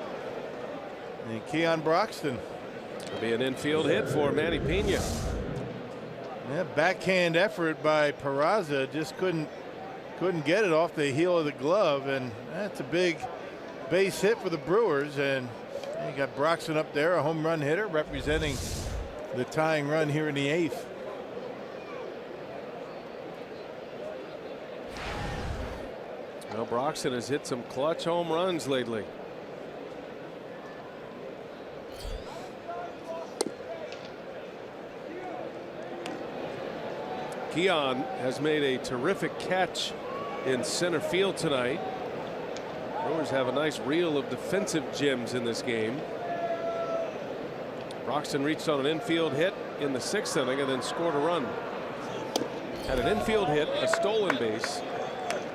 [SPEAKER 3] And Keon Broxton.
[SPEAKER 2] It'll be an infield hit for Manny Pena.
[SPEAKER 3] Yeah, backhand effort by Peraza, just couldn't get it off the heel of the glove, and that's a big base hit for the Brewers. And you got Broxton up there, a home run hitter representing the tying run here in the 8th.
[SPEAKER 2] Well, Broxton has hit some clutch home runs lately. Keon has made a terrific catch in center field tonight. Brewers have a nice reel of defensive gems in this game. Broxton reached on an infield hit in the 6th inning and then scored a run. Had an infield hit, a stolen base,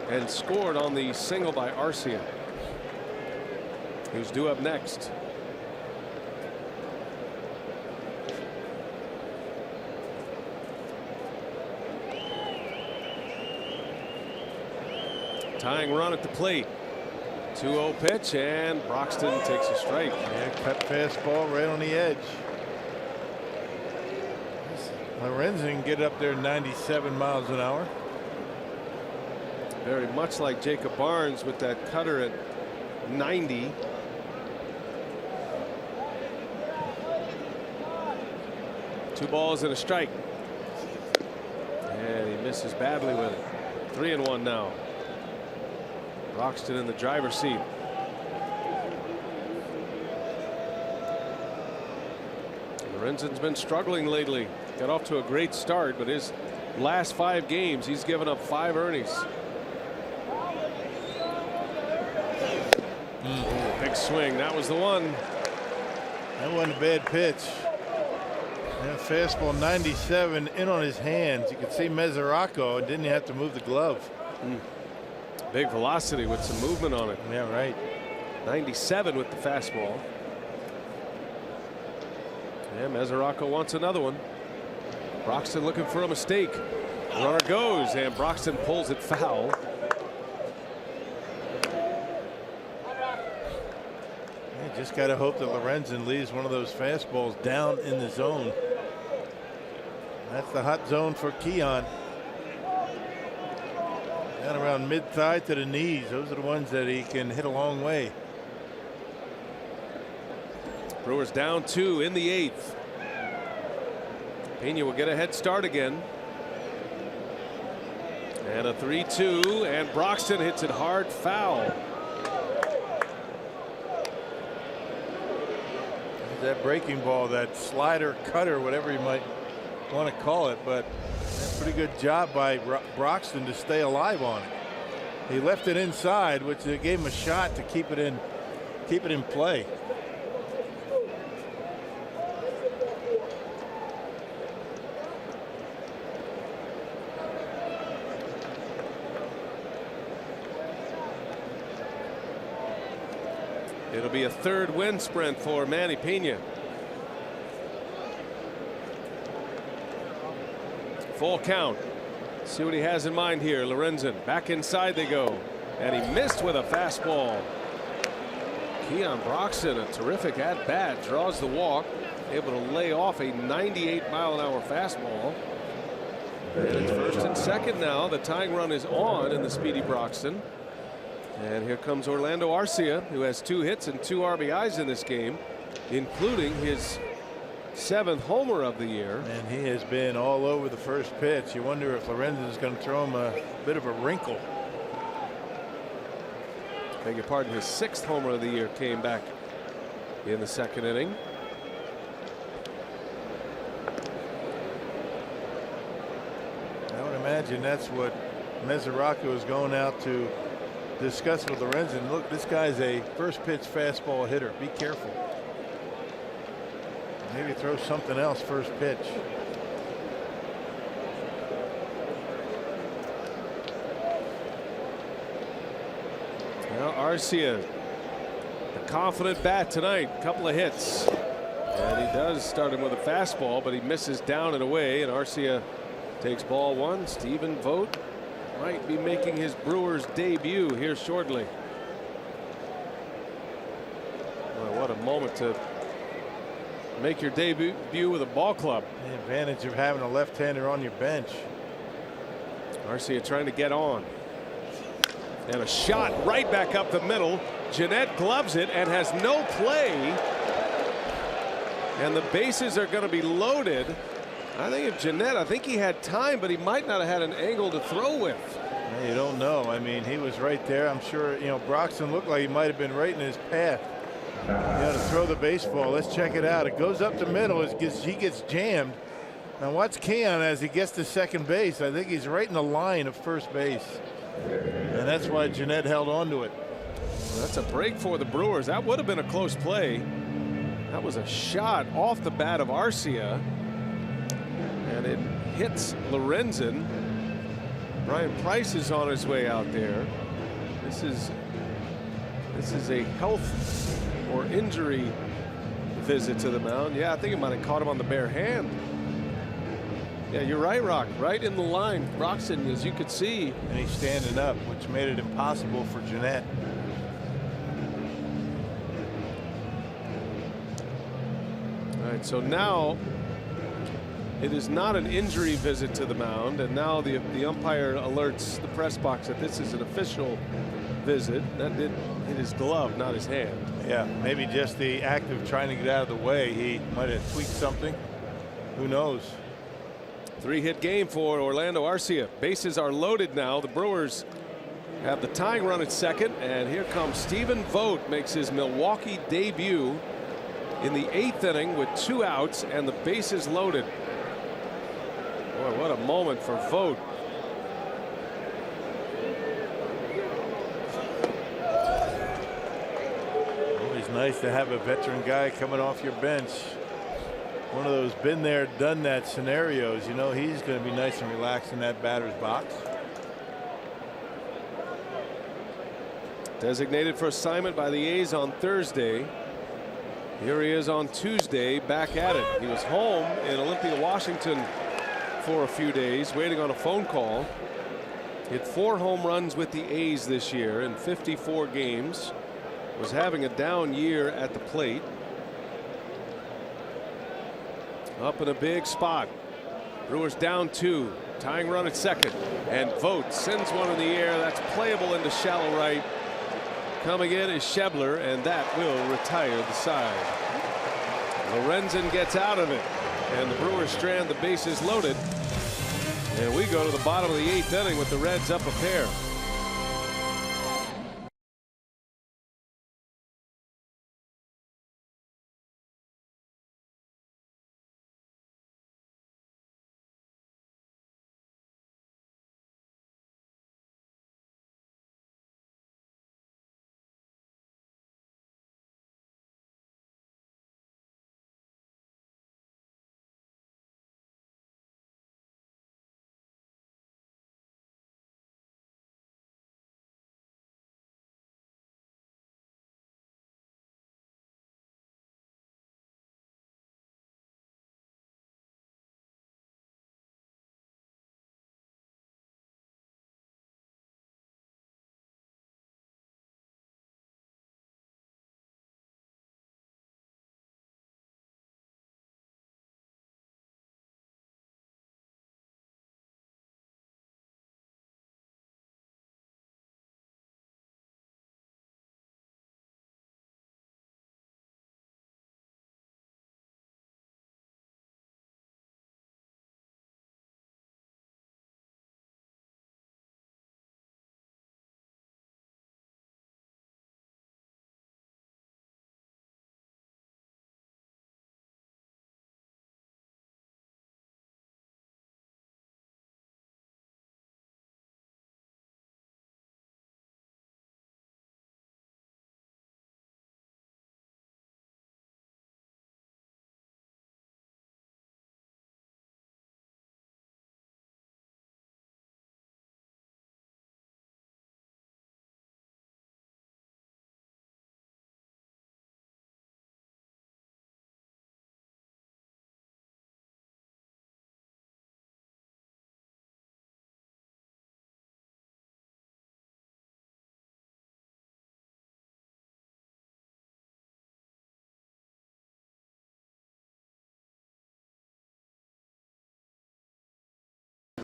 [SPEAKER 2] and scored on the single by Arcia, who's due up next. Tying run at the plate. 2-0 pitch, and Broxton takes a strike.
[SPEAKER 3] Yeah, cut fastball right on the edge. Lorenzen can get up there 97 miles an hour.
[SPEAKER 2] Very much like Jacob Barnes with that cutter at 90. Two balls and a strike. And he misses badly with it. 3-1 now. Broxton in the driver's seat. Lorenzen's been struggling lately. Got off to a great start, but his last 5 games, he's given up 5 earnings. Big swing. That was the one.
[SPEAKER 3] That wasn't a bad pitch. And fastball 97 in on his hands. You could see Mesoraco and didn't have to move the glove.
[SPEAKER 2] Big velocity with some movement on it.
[SPEAKER 3] Yeah, right.
[SPEAKER 2] 97 with the fastball. Yeah, Mesoraco wants another one. Broxton looking for a mistake. Runner goes, and Broxton pulls it foul.
[SPEAKER 3] Just got to hope that Lorenzen leaves one of those fastballs down in the zone. That's the hot zone for Keon. Down around mid-thigh to the knees. Those are the ones that he can hit a long way.
[SPEAKER 2] Brewers down 2 in the 8th. Pena will get a head start again. And a 3-2, and Broxton hits it hard foul.
[SPEAKER 3] That breaking ball, that slider, cutter, whatever you might want to call it, but a pretty good job by Broxton to stay alive on it. He left it inside, which gave him a shot to keep it in play.
[SPEAKER 2] It'll be a 3rd win sprint for Manny Pena. Full count. See what he has in mind here. Lorenzen back inside they go, and he missed with a fastball. Keon Broxton, a terrific at bat, draws the walk, able to lay off a 98-mile-an-hour fastball. And it's 1st and 2nd now. The tying run is on in the speedy Broxton. And here comes Orlando Arcia, who has 2 hits and 2 RBIs in this game. including his 7th homer of the year.
[SPEAKER 3] And he has been all over the first pitch. You wonder if Lorenzen is going to throw him a bit of a wrinkle.
[SPEAKER 2] Beg your pardon, his 6th homer of the year came back in the 2nd inning.
[SPEAKER 3] I would imagine that's what Mesoraco is going out to discuss with Lorenzen. Look, this guy's a first pitch fastball hitter. Be careful. Maybe throw something else first pitch.
[SPEAKER 2] Well, Arcia, a confident bat tonight. Couple of hits. And he does start him with a fastball, but he misses down and away. And Arcia takes ball 1. Stephen Vogt might be making his Brewers debut here shortly. Well, what a moment to make your debut with a ball club.
[SPEAKER 3] The advantage of having a left-hander on your bench.
[SPEAKER 2] Arcia trying to get on. And a shot right back up the middle. Jeanette gloves it and has no play. And the bases are going to be loaded. I think if Jeanette, I think he had time, but he might not have had an angle to throw with.
[SPEAKER 3] You don't know. I mean, he was right there. I'm sure, you know, Broxton looked like he might have been right in his path. You know, to throw the baseball. Let's check it out. It goes up the middle. He gets jammed. Now watch Keon as he gets to second base. I think he's right in the line of first base. And that's why Jeanette held on to it.
[SPEAKER 2] Well, that's a break for the Brewers. That would have been a close play. That was a shot off the bat of Arcia. And it hits Lorenzen. Brian Price is on his way out there. This is a health or injury visit to the mound. Yeah, I think it might have caught him on the bare hand. Yeah, you're right, Rock. Right in the line. Broxton, as you could see.
[SPEAKER 3] And he's standing up, which made it impossible for Jeanette.
[SPEAKER 2] All right, so now it is not an injury visit to the mound, and now the umpire alerts the press box that this is an official visit. That did hit his glove, not his hand.
[SPEAKER 3] Yeah, maybe just the act of trying to get out of the way. He might have tweaked something. Who knows?
[SPEAKER 2] 3-hit game for Orlando Arcia. Bases are loaded now. The Brewers have the tying run at second, and here comes Stephen Vogt, makes his Milwaukee debut in the 8th inning with 2 outs and the bases loaded. Boy, what a moment for Vogt.
[SPEAKER 3] Always nice to have a veteran guy coming off your bench. One of those been there, done that scenarios. You know, he's going to be nice and relaxed in that batter's box.
[SPEAKER 2] Designated for assignment by the A's on Thursday. Here he is on Tuesday, back at it. He was home in Olympia, Washington for a few days, waiting on a phone call. Hit 4 home runs with the A's this year in 54 games. Was having a down year at the plate. Up in a big spot. Brewers down 2. Tying run at second. And Vogt sends one in the air. That's playable into shallow right. Coming in is Schebler, and that will retire the side. Lorenzen gets out of it. And the Brewers strand the bases loaded. And we go to the bottom of the 8th inning with the Reds up a pair.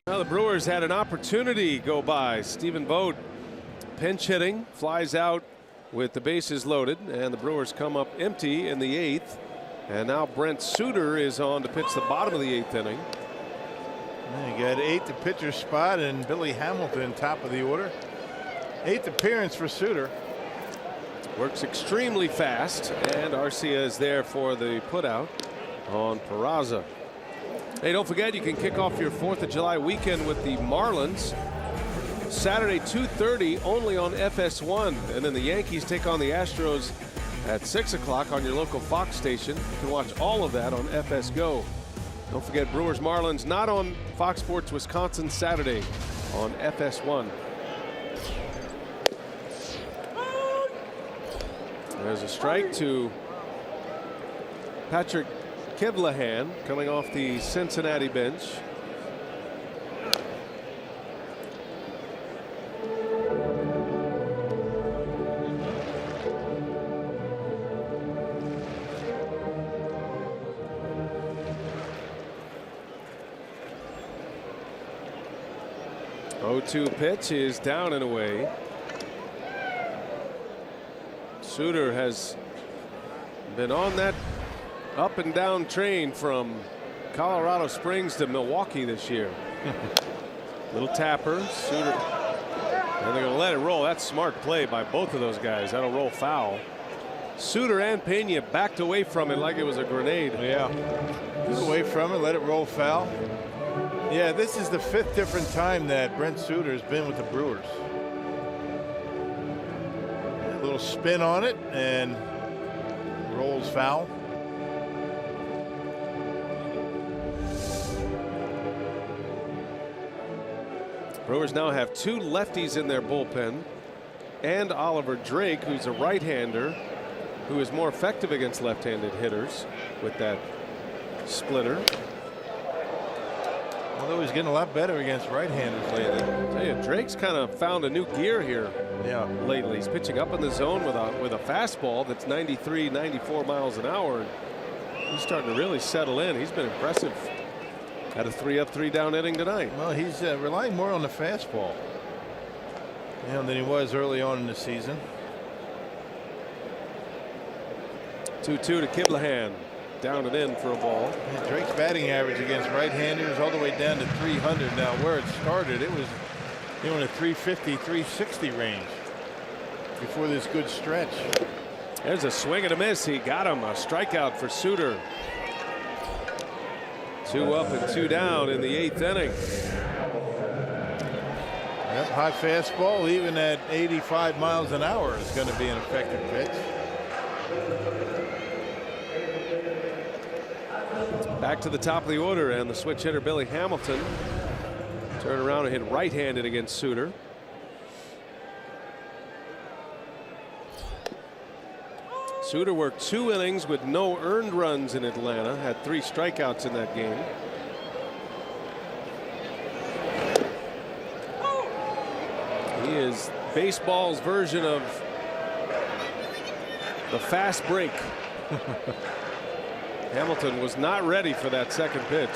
[SPEAKER 2] Well, the Brewers had an opportunity go by. Stephen Vogt pinch hitting, flies out with the bases loaded, and the Brewers come up empty in the 8th. And now Brent Suter is on to pitch the bottom of the 8th inning.
[SPEAKER 3] And you got 8th the pitcher spot, and Billy Hamilton top of the order. 8th appearance for Suter.
[SPEAKER 2] Works extremely fast, and Arcia is there for the putout on Peraza. Hey, don't forget you can kick off your 4th of July weekend with the Marlins Saturday 2:30 only on FS1, and then the Yankees take on the Astros at 6 o'clock on your local Fox station. You can watch all of that on FS Go. Don't forget Brewers Marlins not on Fox Sports Wisconsin Saturday on FS1. There's a strike to Patrick Kivlahan coming off the Cincinnati bench. The 0-2 pitch is down and away. Suter has been on that up and down train from Colorado Springs to Milwaukee this year. Little tapper, Suter, and they're going to let it roll. That's smart play by both of those guys. That'll roll foul. Suter and Pena backed away from it like it was a grenade.
[SPEAKER 3] Yeah, away from it, let it roll foul. Yeah, this is the 5th different time that Brent Suter has been with the Brewers. A little spin on it and rolls foul.
[SPEAKER 2] Brewers now have 2 lefties in their bullpen, and Oliver Drake, who's a right-hander, who is more effective against left-handed hitters with that splitter.
[SPEAKER 3] Although he's getting a lot better against right-handers lately.
[SPEAKER 2] I tell you, Drake's kind of found a new gear here.
[SPEAKER 3] Yeah.
[SPEAKER 2] Lately, he's pitching up in the zone with a fastball that's 93, 94 miles an hour. He's starting to really settle in. He's been impressive. Had a 3-up, 3-down inning tonight.
[SPEAKER 3] Well, he's relying more on the fastball, than he was early on in the season.
[SPEAKER 2] 2-2 to Kiblahan. Down and in for a ball.
[SPEAKER 3] Yeah, Drake's batting average against right-handers all the way down to 300 now. Where it started, it was in the 350, 360 range before this good stretch.
[SPEAKER 2] There's a swing and a miss. He got him. A strikeout for Suter. 2 up and 2 down in the 8th inning.
[SPEAKER 3] Yep, high fastball, even at 85 miles an hour, is going to be an effective pitch.
[SPEAKER 2] Back to the top of the order, and the switch hitter Billy Hamilton turn around and hit right-handed against Suter. Suter worked 2 innings with no earned runs in Atlanta, had 3 strikeouts in that game. He is baseball's version of the fast break. Hamilton was not ready for that second pitch,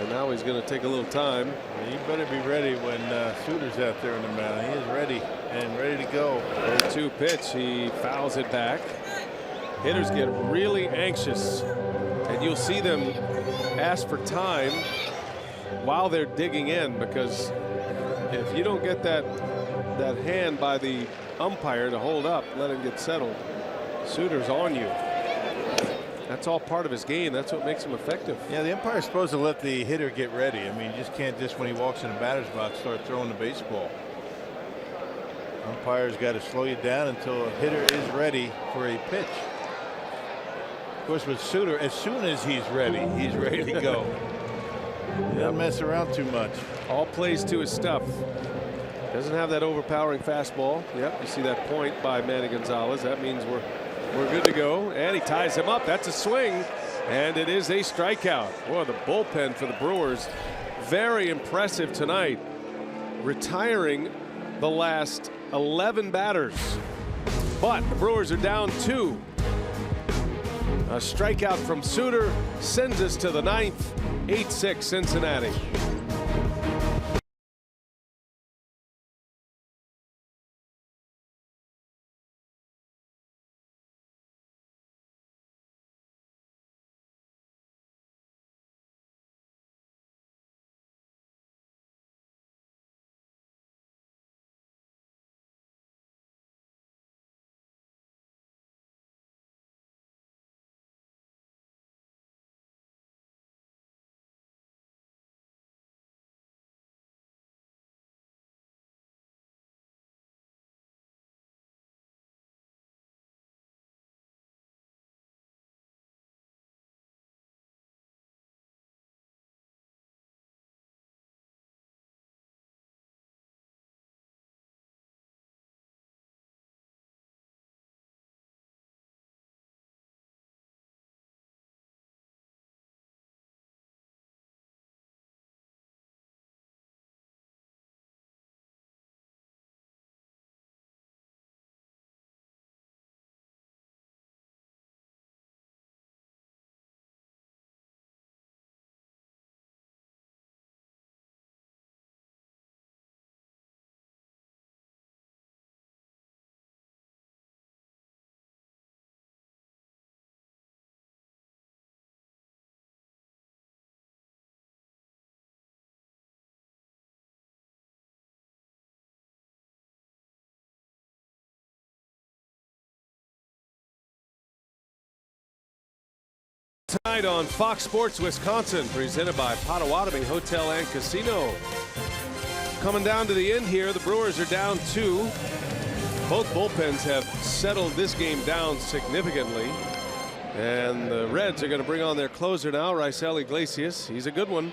[SPEAKER 2] and now he's going to take a little time.
[SPEAKER 3] Yeah, you better be ready when Suter's out there in the mound. He is ready and ready to go.
[SPEAKER 2] 0-2 pitch, he fouls it back. Hitters get really anxious, and you'll see them ask for time while they're digging in, because if you don't get that hand by the umpire to hold up, let him get settled, Suter's on you. That's all part of his game. That's what makes him effective.
[SPEAKER 3] Yeah, the umpire's supposed to let the hitter get ready. I mean, you just can't when he walks in the batter's box start throwing the baseball. Umpire's got to slow you down until a hitter is ready for a pitch. Of course, with Suter, as soon as he's ready to go. He doesn't mess around too much.
[SPEAKER 2] All plays to his stuff. Doesn't have that overpowering fastball. Yep, you see that point by Manny Gonzalez. That means we're good to go, and he ties him up. That's a swing, and it is a strikeout. Boy, the bullpen for the Brewers, very impressive tonight, retiring the last 11 batters. But the Brewers are down 2. A strikeout from Suter sends us to the 9th. 8-6 Cincinnati. Tonight on Fox Sports Wisconsin, presented by Potawatomi Hotel and Casino. Coming down to the end here, the Brewers are down 2. Both bullpens have settled this game down significantly. And the Reds are going to bring on their closer now, Raisel Iglesias. He's a good one.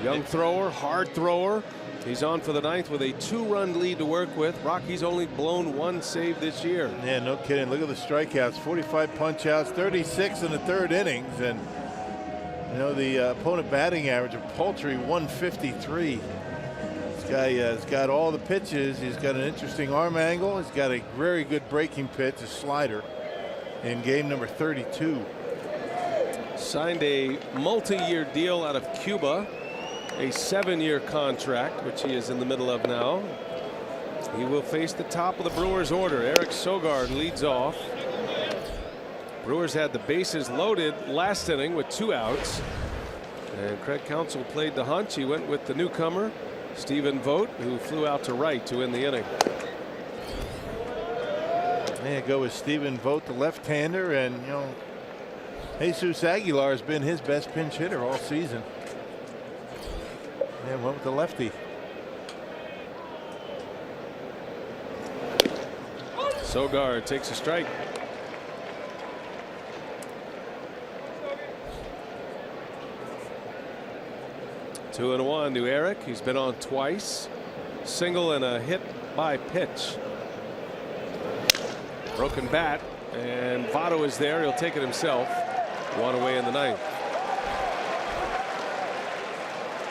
[SPEAKER 2] Young thrower, hard thrower. He's on for the 9th with a 2-run lead to work with. Rockies only blown 1 save this year.
[SPEAKER 3] Yeah, no kidding. Look at the strikeouts. 45 punch-outs, 36 in the 3rd innings. And, you know, the opponent batting average, a paltry 153. This guy has got all the pitches. He's got an interesting arm angle. He's got a very good breaking pitch, a slider, in game number 32.
[SPEAKER 2] Signed a multi-year deal out of Cuba. A 7-year contract, which he is in the middle of now. He will face the top of the Brewers order. Eric Sogard leads off. Brewers had the bases loaded last inning with 2 outs. And Craig Counsell played the hunch. He went with the newcomer, Stephen Vogt, who flew out to right to end the inning.
[SPEAKER 3] Yeah, go with Stephen Vogt, the left-hander, and, you know, Jesus Aguilar has been his best pinch hitter all season. And went with the lefty.
[SPEAKER 2] Sogard takes a strike. Two and one to Eric. He's been on twice. Single and a hit by pitch. Broken bat, and Votto is there. He'll take it himself. 1 away in the 9th.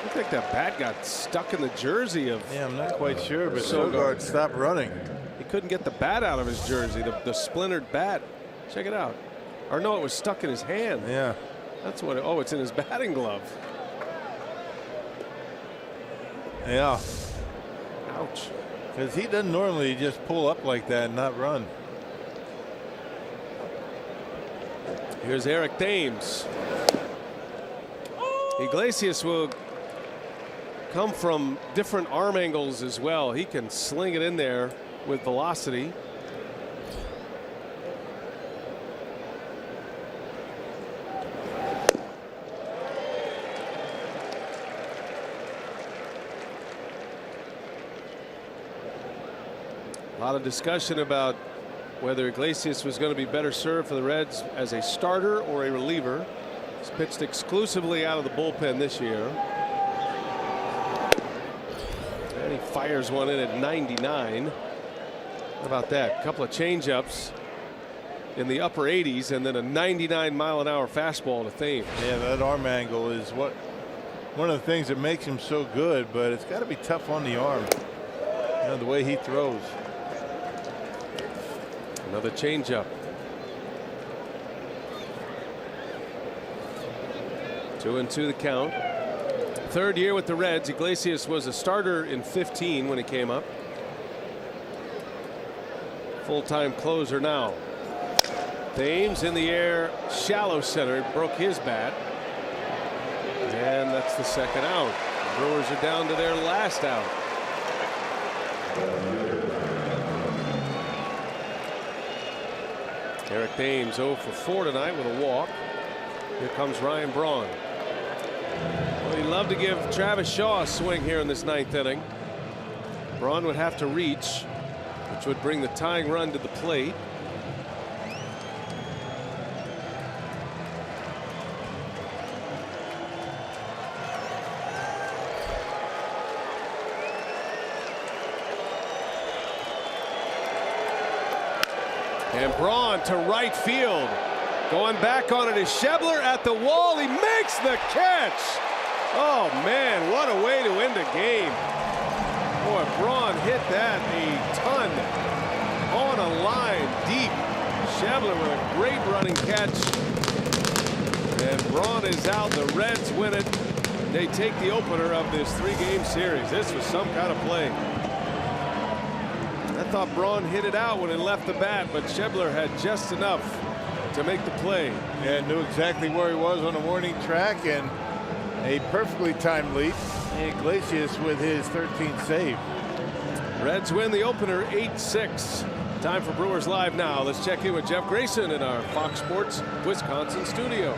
[SPEAKER 2] I think that bat got stuck in the jersey of.
[SPEAKER 3] Yeah, I'm not quite sure, but Sogard stopped running.
[SPEAKER 2] He couldn't get the bat out of his jersey, the splintered bat. Check it out. Or no, it was stuck in his hand.
[SPEAKER 3] Yeah.
[SPEAKER 2] That's what. Oh, it's in his batting glove.
[SPEAKER 3] Yeah.
[SPEAKER 2] Ouch.
[SPEAKER 3] Because he doesn't normally just pull up like that and not run.
[SPEAKER 2] Here's Eric Thames. Iglesias will come from different arm angles as well. He can sling it in there with velocity. A lot of discussion about whether Iglesias was going to be better served for the Reds as a starter or a reliever. He's pitched exclusively out of the bullpen this year. And he fires one in at 99. How about that? A couple of changeups in the upper 80s and then a 99-mile-an-hour fastball to Thames.
[SPEAKER 3] Yeah, that arm angle is one of the things that makes him so good, but it's got to be tough on the arm. You know, the way he throws.
[SPEAKER 2] Another changeup. 2-2 the count. 3rd year with the Reds. Iglesias was a starter in 15 when he came up. Full-time closer now. Thames in the air, shallow center, broke his bat. And that's the 2nd out. The Brewers are down to their last out. Eric Thames 0 for 4 tonight with a walk. Here comes Ryan Braun. Well, he'd love to give Travis Shaw a swing here in this 9th inning. Braun would have to reach, which would bring the tying run to the plate. And Braun to right field. Going back on it is Schebler at the wall. He makes the catch. Oh, man, what a way to end a game. Boy, Braun hit that a ton on a line deep. Schebler with a great running catch. And Braun is out. The Reds win it. They take the opener of this 3-game series. This was some kind of play. I thought Braun hit it out when it left the bat, but Schebler had just enough to make the play.
[SPEAKER 3] Yeah, knew exactly where he was on the warning track, and a perfectly timed leap. Iglesias with his 13th save.
[SPEAKER 2] Reds win the opener 8-6. Time for Brewers Live now. Let's check in with Jeff Grayson in our Fox Sports Wisconsin studio.